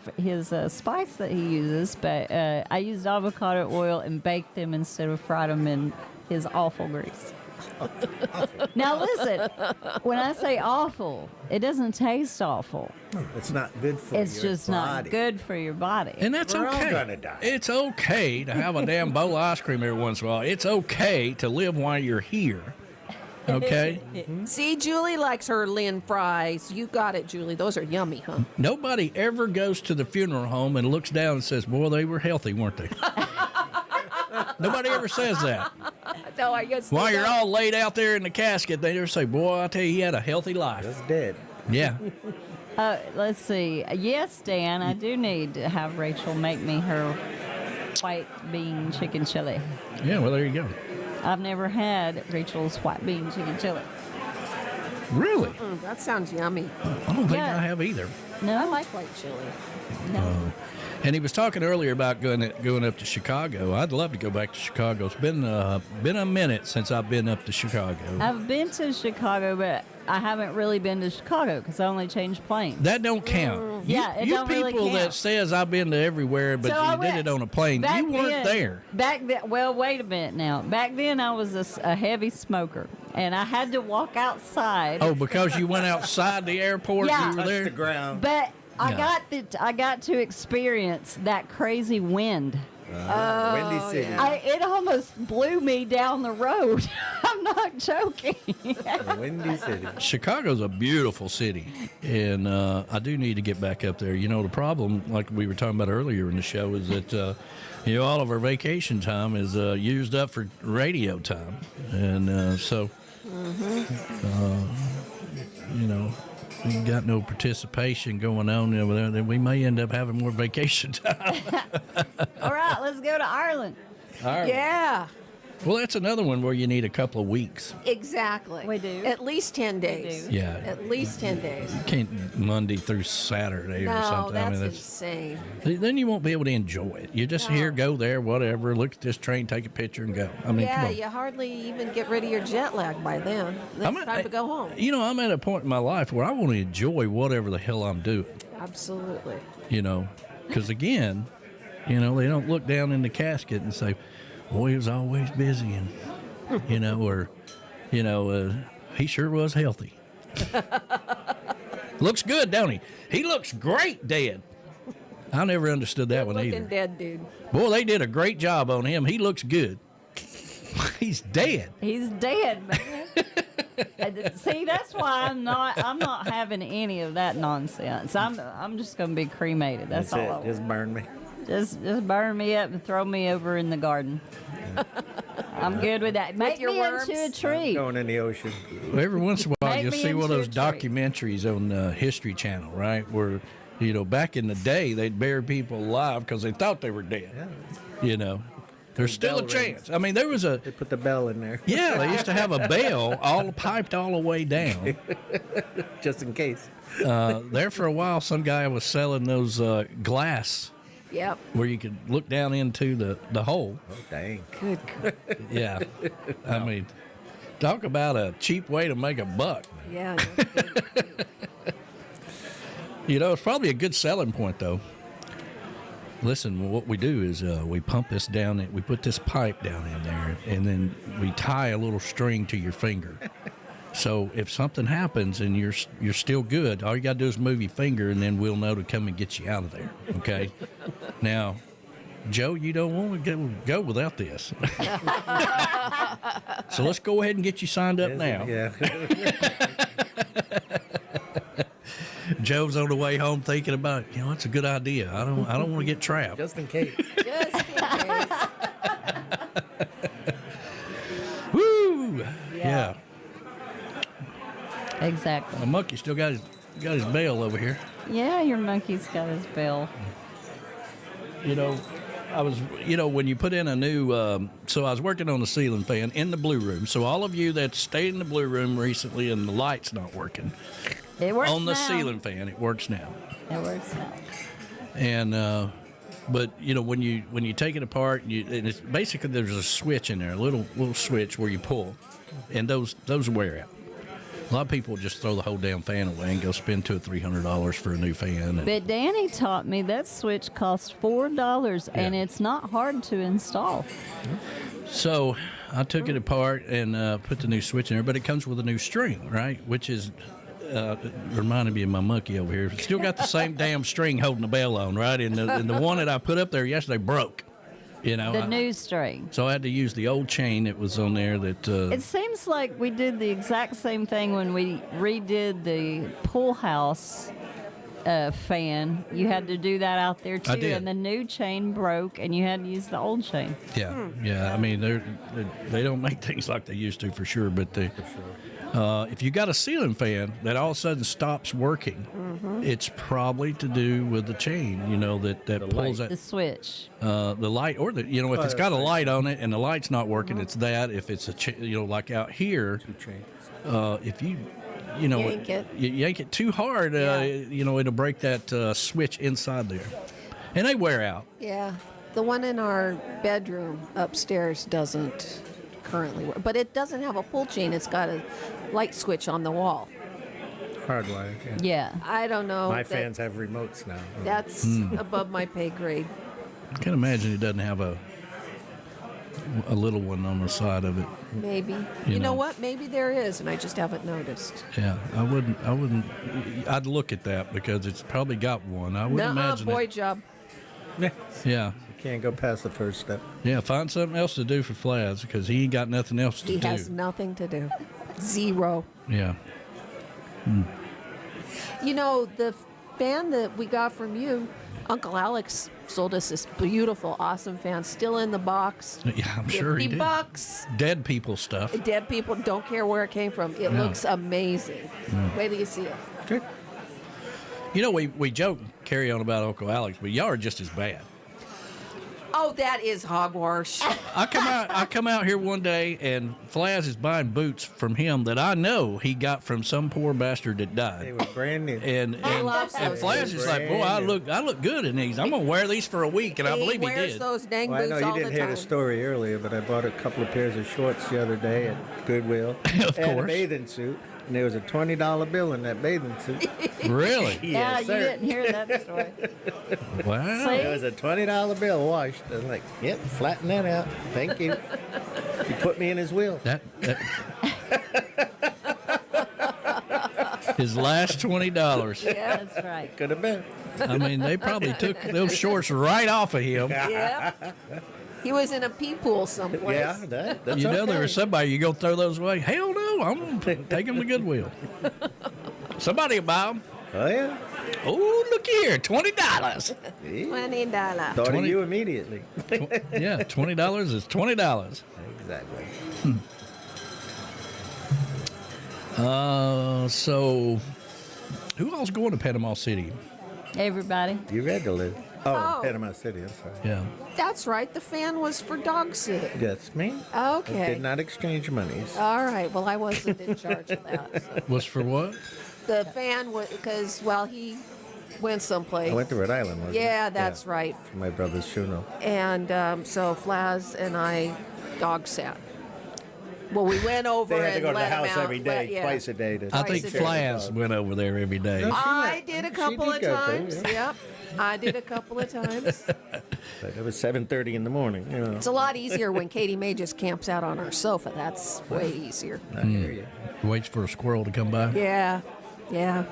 spice that he uses, but I used avocado oil and baked them instead of fried them in his awful grease. Now listen, when I say awful, it doesn't taste awful. It's not good for your body. It's just not good for your body. And that's We're okay. all gonna die. It's okay to have a damn bowl of ice cream every once in a while. It's okay to live while you're here. Okay? See, Julie likes her Lynn fries. You got it, Julie. Those are yummy, huh? Nobody ever goes to the funeral home and looks down and says, boy, they were healthy, weren't they? Nobody ever says that. No, I guess while you're all laid out there in the casket, they just say, boy, I tell you, he had a healthy life. Just dead. Yeah. Let's see. Yes, Dan, I do need to have Rachel make me her white bean chicken chili. Yeah, well, there you go. I've never had Rachel's white bean chicken chili. Really? That sounds yummy. I don't think I have either. No, I like white chili. No. And he was talking earlier about going up to Chicago. I'd love to go back to Chicago. It's been a minute since I've been up to Chicago. I've been to Chicago, but I haven't really been to Chicago because I only changed planes. That don't count. Yeah, it you don't people really count. that says I've been to everywhere, but So you did it on a plane. back You weren't then- there. Back then, well, wait a minute now. Back then, I was a heavy smoker, and I had to walk outside. Oh, because you went outside the airport. Yeah. You were there. The ground. But I No. got to experience that crazy wind. Windy City. It almost blew me down the road. I'm not joking. Windy City. Chicago's a beautiful city, and I do need to get back up there. You know, the problem, like we were talking about earlier in the show, is that all of our vacation time is used up for radio time, and so we got no participation going on over there. Then we may end up having more vacation time. All right, let's go to Ireland. Ireland. Yeah, Well, that's another one where you need a couple of weeks. exactly. We do. At least 10 days. Yeah. At least 10 days. You can't Monday through Saturday or No, something. that's insane. Then you won't be able to enjoy it. You just here, go there, whatever, look at this train, take a picture, and go. I mean, come Yeah, on. you hardly even get rid of your jet lag by then. It's time to go home. You know, I'm at a point in my life where I want to enjoy whatever the hell I'm doing. Absolutely. You know, because again, they don't look down in the casket and say, "Boy, he was always busy," and he sure was healthy. Looks good, don't he? He looks great dead. I never understood that one either. Looking dead, dude. Boy, they did a great job on him. He looks good. He's dead. He's dead, man. See, that's why I'm not having any of that nonsense. I'm just going to be cremated. That's all I want. Just burn me. Just burn me up and throw me over in the garden. I'm good with that. Make your me worms? into a tree. Going in the ocean. Well, every once in a while, Make you'll me see one of into those a tree. documentaries on History Channel, right? Where, back in the day, they'd bury people alive because they thought they were dead. Yeah. There's still a bell chance. I mean, there was a... They put the bell in there. Yeah, they used to have a bell all piped all the way down. Just in case. There for a while, some guy was selling those glass Yep. where you could look down into the hole. Oh, dang. Good. Yeah. I mean, talk about a cheap way to make a buck. Yeah. It's probably a good selling point, though. Listen, what we do is we pump this down, we put this pipe down in there, and then we tie a little string to your finger. So if something happens and you're still good, all you got to do is move your finger, and then we'll know to come and get you out of there, okay? Now, Joe, you don't want to go without this. So let's go ahead and get you signed up now. Yeah. Joe's on the way home thinking about, it's a good idea. I don't want to get trapped. Just in case. Just in case. Woo! Yeah. Exactly. The monkey still got his bell over here. Yeah, your monkey's got his bell. I was, when you put in a new, so I was working on the ceiling fan in the blue room. So all of you that stayed in the blue room recently and the light's not working, It works on the now. ceiling fan, it works now. It works now. And, but when you take it apart, and it's basically there's a switch in there, a little switch where you pull, and those wear out. A lot of people just throw the whole damn fan away and go spend $200 or $300 for a new fan. And, But Danny taught me that switch costs $4, and it's not hard to install. so I took it apart and put the new switch in there, but it comes with a new string, right? Which is reminded me of my monkey over here. Still got the same damn string holding the bell on, right? And the one that I put up there yesterday broke. The new string. So I had to use the old chain that was on there that... It seems like we did the exact same thing when we redid the pool house fan. You had to do that out there, too. I did. And the new chain broke, and you had to use the old chain. Yeah, yeah. I mean, they don't make things like they used to for sure, but if you got a ceiling fan that all of a sudden stops working, it's probably to do with the chain, that pulls that. The switch. The light, or if it's got a light on it and the light's not working, it's that. If it's like out here, if you, Yank it. you yank it too hard, it'll break that switch inside there. And they wear out. Yeah. The one in our bedroom upstairs doesn't currently work. But it doesn't have a pull chain. It's got a light switch on the wall. Hardwired, yeah. Yeah. I don't know. My fans have remotes now. That's above my pay grade. I can't imagine he doesn't have a little one on the side of it. Maybe. You know what? Maybe there is, and I just haven't noticed. Yeah, I wouldn't. I'd look at that because it's probably got one. I wouldn't imagine boy it. job. Yeah. You can't go past the first step. Yeah, find something else to do for Flaz because he ain't got nothing else to He do. has nothing to do. Zero. Yeah. You know, the fan that we got from you, Uncle Alex sold us this beautiful, awesome fan, still in the box. Yeah, I'm sure he did. $50. Dead people stuff. Dead people don't care where it came from. It No. looks amazing. Wait till you see it. Good. You know, we joke, carry on about Uncle Alex, but y'all are just as bad. Oh, that is hogwash. I come out here one day and Flaz is buying boots from him that I know he got from some poor bastard that died. They were brand new. And Flaz is like, boy, I look good in these. I'm gonna wear these for a week, and I believe he wears did. those dang Well, I boots know all you the didn't hear time. the story earlier, but I bought a couple of pairs of shorts the other day at Goodwill. Of and a course. bathing suit. And there was a $20 bill in that bathing suit. Really? Yeah, Yes, you sir. didn't hear that story. Wow. It was a $20 bill washed. I was like, yep, flatten that out. Thank you. He put me in his will. That his last $20. Yeah, that's right. Could have been. I mean, they probably took those shorts right off of him. Yeah. He was in a pee pool someplace. Yeah, that's You know, okay. there was somebody, you go throw those away. Hell no, I'm going to take them to Goodwill. Somebody will buy them. Oh, yeah. Oh, look here, $20. $20. Thought of 20 you immediately. Yeah, $20 is $20. Exactly. So who else going to Panama City? Everybody. You read the list. Oh, Oh. Panama City, I'm sorry. Yeah. That's right. The fan was for dog sitting. That's me. I Okay. did not exchange monies. All right. Well, I wasn't in charge of that. So. Was for what? The fan was because, well, he went someplace. I went to Rhode Island, wasn't Yeah, it? that's right. For my brother's funeral. And so Flaz and I dog sat. Well, we went over They had to and go to the let him house out. every day, yeah. twice a day. I think Flaz went over there every day. No, she I went. did a She couple did of go too, times. yeah. Yep. I did a couple of times. But it was 7:30 in the morning. You know. It's a lot easier when Katie May just camps out on our sofa. That's way easier. I hear you. Waits for a squirrel to come by. Yeah. Yeah.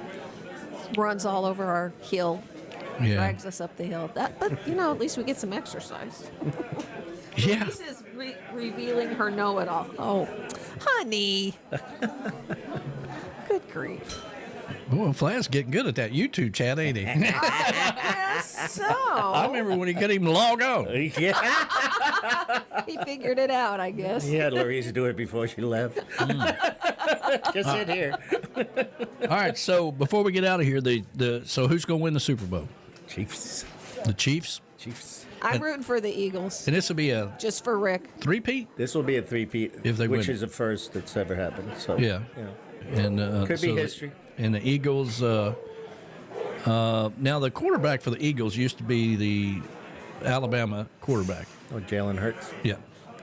Runs all over our hill. Yeah. Drags us up the hill. But at least we get some exercise. Yeah. This is revealing her know-it-all. Oh, honey. Good grief. Boy, Flaz getting good at that YouTube chat, ain't he? Yes, so. I remember when he couldn't even log on. Yeah. He figured it out, I guess. He had Louise do it before she left. Just sit here. All right, so before we get out of here, so who's going to win the Super Bowl? Chiefs. The Chiefs? Chiefs. I'm rooting for the Eagles. And this will be a Just for Rick. three-peat? This will be a three-peat, If they which win. is the first that's ever happened. So Yeah. you know. And Could be so history. And the Eagles. Now the quarterback for the Eagles used to be the Alabama quarterback. Oh, Jalen Hurts. Yeah,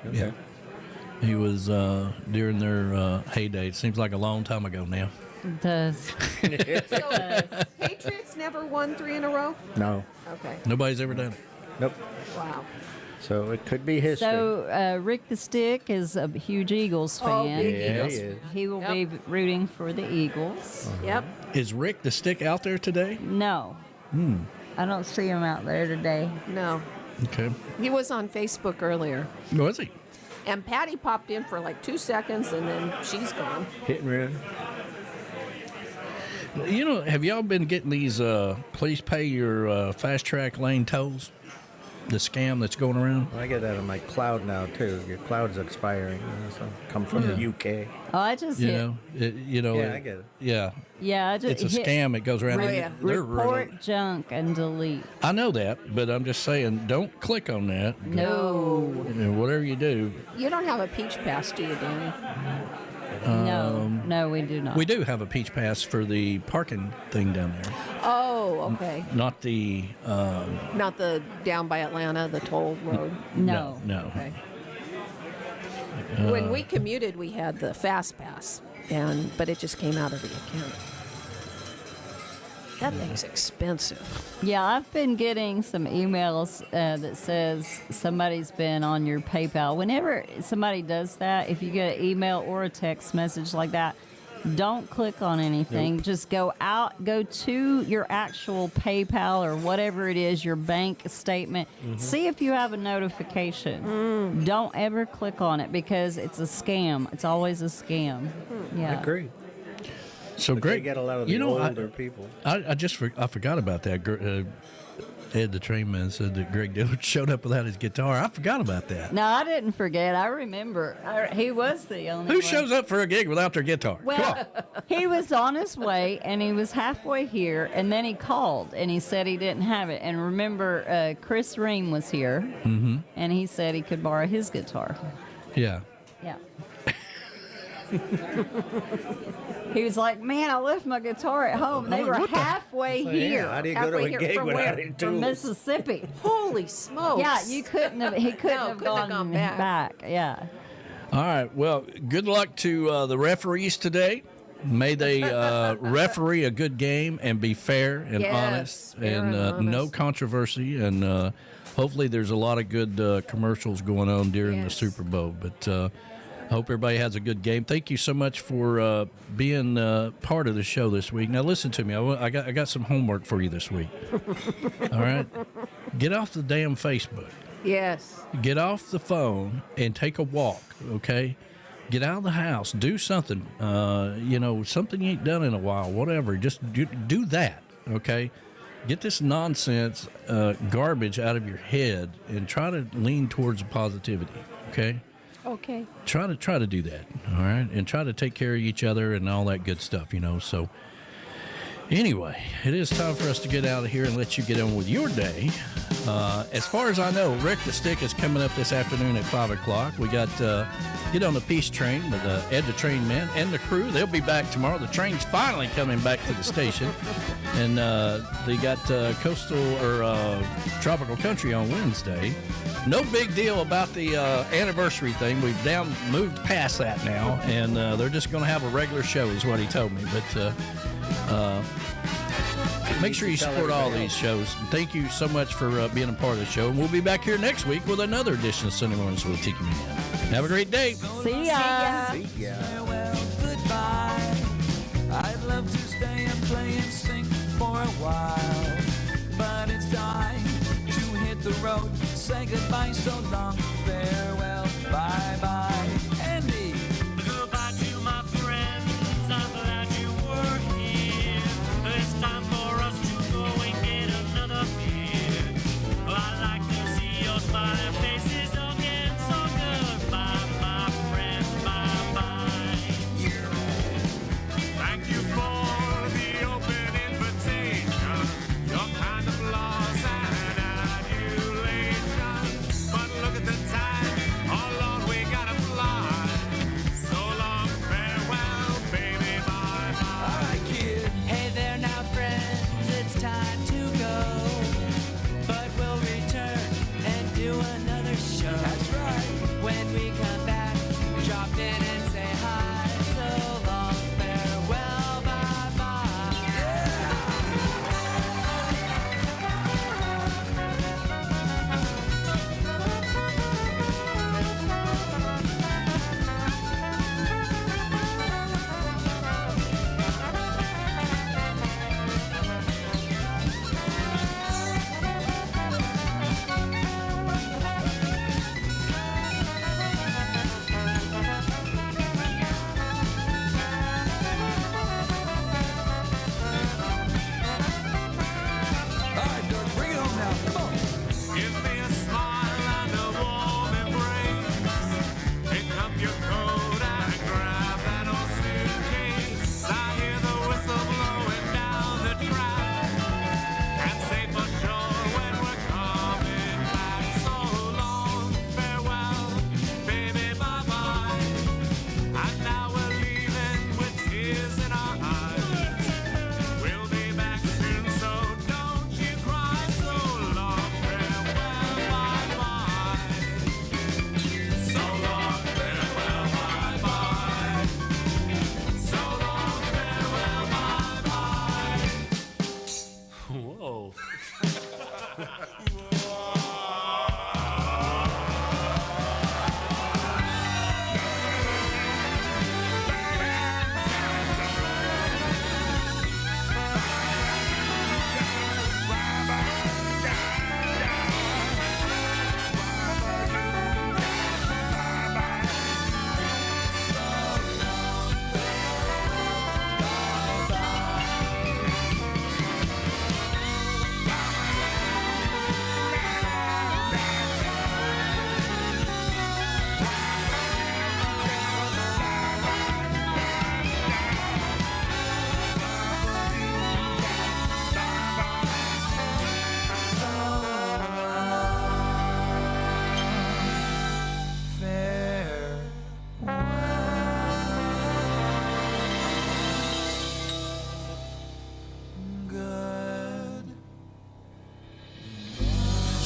Okay. yeah. He was during their heyday. It seems like a long time ago now. It does. So, Patriots never won 3 in a row? No. Okay. Nobody's ever done it. Nope. Wow. So it could be history. So Rick the Stick is a huge Eagles Oh, fan. big Yeah, Eagles. he is. He will be rooting for the Eagles. Yep. Is Rick the Stick out there today? No. I don't see him out there today. No. Okay. He was on Facebook earlier. Was he? And Patty popped in for like 2 seconds and then she's gone. Hit and run. You know, have y'all been getting these please pay your fast track lane tolls? The scam that's going around? I get that on my cloud now too. Your cloud's expiring. So come from the UK. Oh, I just You hit. know, Yeah, I get it. Yeah. Yeah, I just It's a hit scam. It goes around. They're report really- junk and delete. I know that, but I'm just saying, don't click on that. No. And whatever you do, You don't have a peach pass, do you, Danny? No, we do not. We do have a Peach Pass for the parking thing down there. Oh, okay. Not the... Not the down by Atlanta, the toll road. No. Okay. When we commuted, we had the Fast Pass, but it just came out of the account. That thing's expensive. Yeah, I've been getting some emails that says somebody's been on your PayPal. Whenever somebody does that, if you get an email or a text message like that, don't click on anything. Nope. Just go to your actual PayPal or whatever it is, your bank statement. Mm-hmm. See if you have a notification. Don't ever click on it because it's a scam. It's always a scam. Yeah. I agree. So But Greg, they get a lot of the older people. I forgot about that. Ed, the train man, said that Greg Dillon showed up without his guitar. I forgot about that. No, I didn't forget. I remember. He was the only Who one. shows up for a gig without their guitar? Well, he was on his way, and he was halfway here, and then he called, and he said he didn't have it. And remember, Chris Ream was here, and he said he could borrow his guitar. Yeah. Yeah. He was like, man, I left my guitar at home. They were halfway here. How do you go to a gig without any From tools? Mississippi. Holy smokes. Yeah, he couldn't have gone back. Yeah. All right. Well, good luck to the referees today. May they referee a good game and be fair and honest and no controversy. And hopefully there's a lot of good commercials going on during the Super Bowl. But I hope everybody has a good game. Thank you so much for being part of the show this week. Now, listen to me. I got some homework for you this week. All right? Get off the damn Facebook. Yes. Get off the phone and take a walk, okay? Get out of the house. Do something. Something you ain't done in a while, whatever. Just do that, okay? Get this nonsense garbage out of your head and try to lean towards positivity, okay? Okay. Try to do that, all right? And try to take care of each other and all that good stuff, So, anyway, it is time for us to get out of here and let you get on with your day. As far as I know, Rick the Stick is coming up this afternoon at 5 o'clock. We got Get on the Peace Train with Ed the Train Man and the crew. They'll be back tomorrow. The train's finally coming back to the station. And they got Coastal or Tropical Country on Wednesday. No big deal about the anniversary thing. We've moved past that now. And they're just going to have a regular show is what he told me. But make sure you support all these shows. Thank you so much for being a part of the show. And we'll be back here next week with another edition of Sunday Mornings with Tiki Man. Have a great day. See ya. See ya. Farewell, goodbye. I'd love to stay and play and sing for a while, but it's time to hit the road. Say goodbye, so long. Farewell, bye-bye. Andy. Goodbye to my friends. I'm glad you were here. It's time for us to go and get another beer. I'd like to see your smiling faces again. So goodbye, my friends. Bye-bye. Thank you for the open invitation. Your kind of laws and adulation. But look at the time. Oh, Lord, we gotta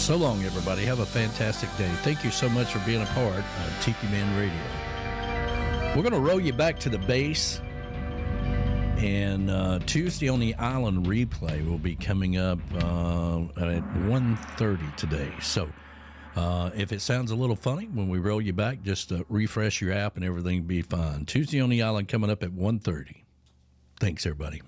So long, everybody. Have a fantastic day. Thank you so much for being a part of Tiki Man Radio. We're going to roll you back to the base. And Tuesday on the Island replay will be coming up at 1:30 today. So if it sounds a little funny when we roll you back, just refresh your app and everything will be fine. Tuesday on the Island coming up at 1:30. Thanks, everybody.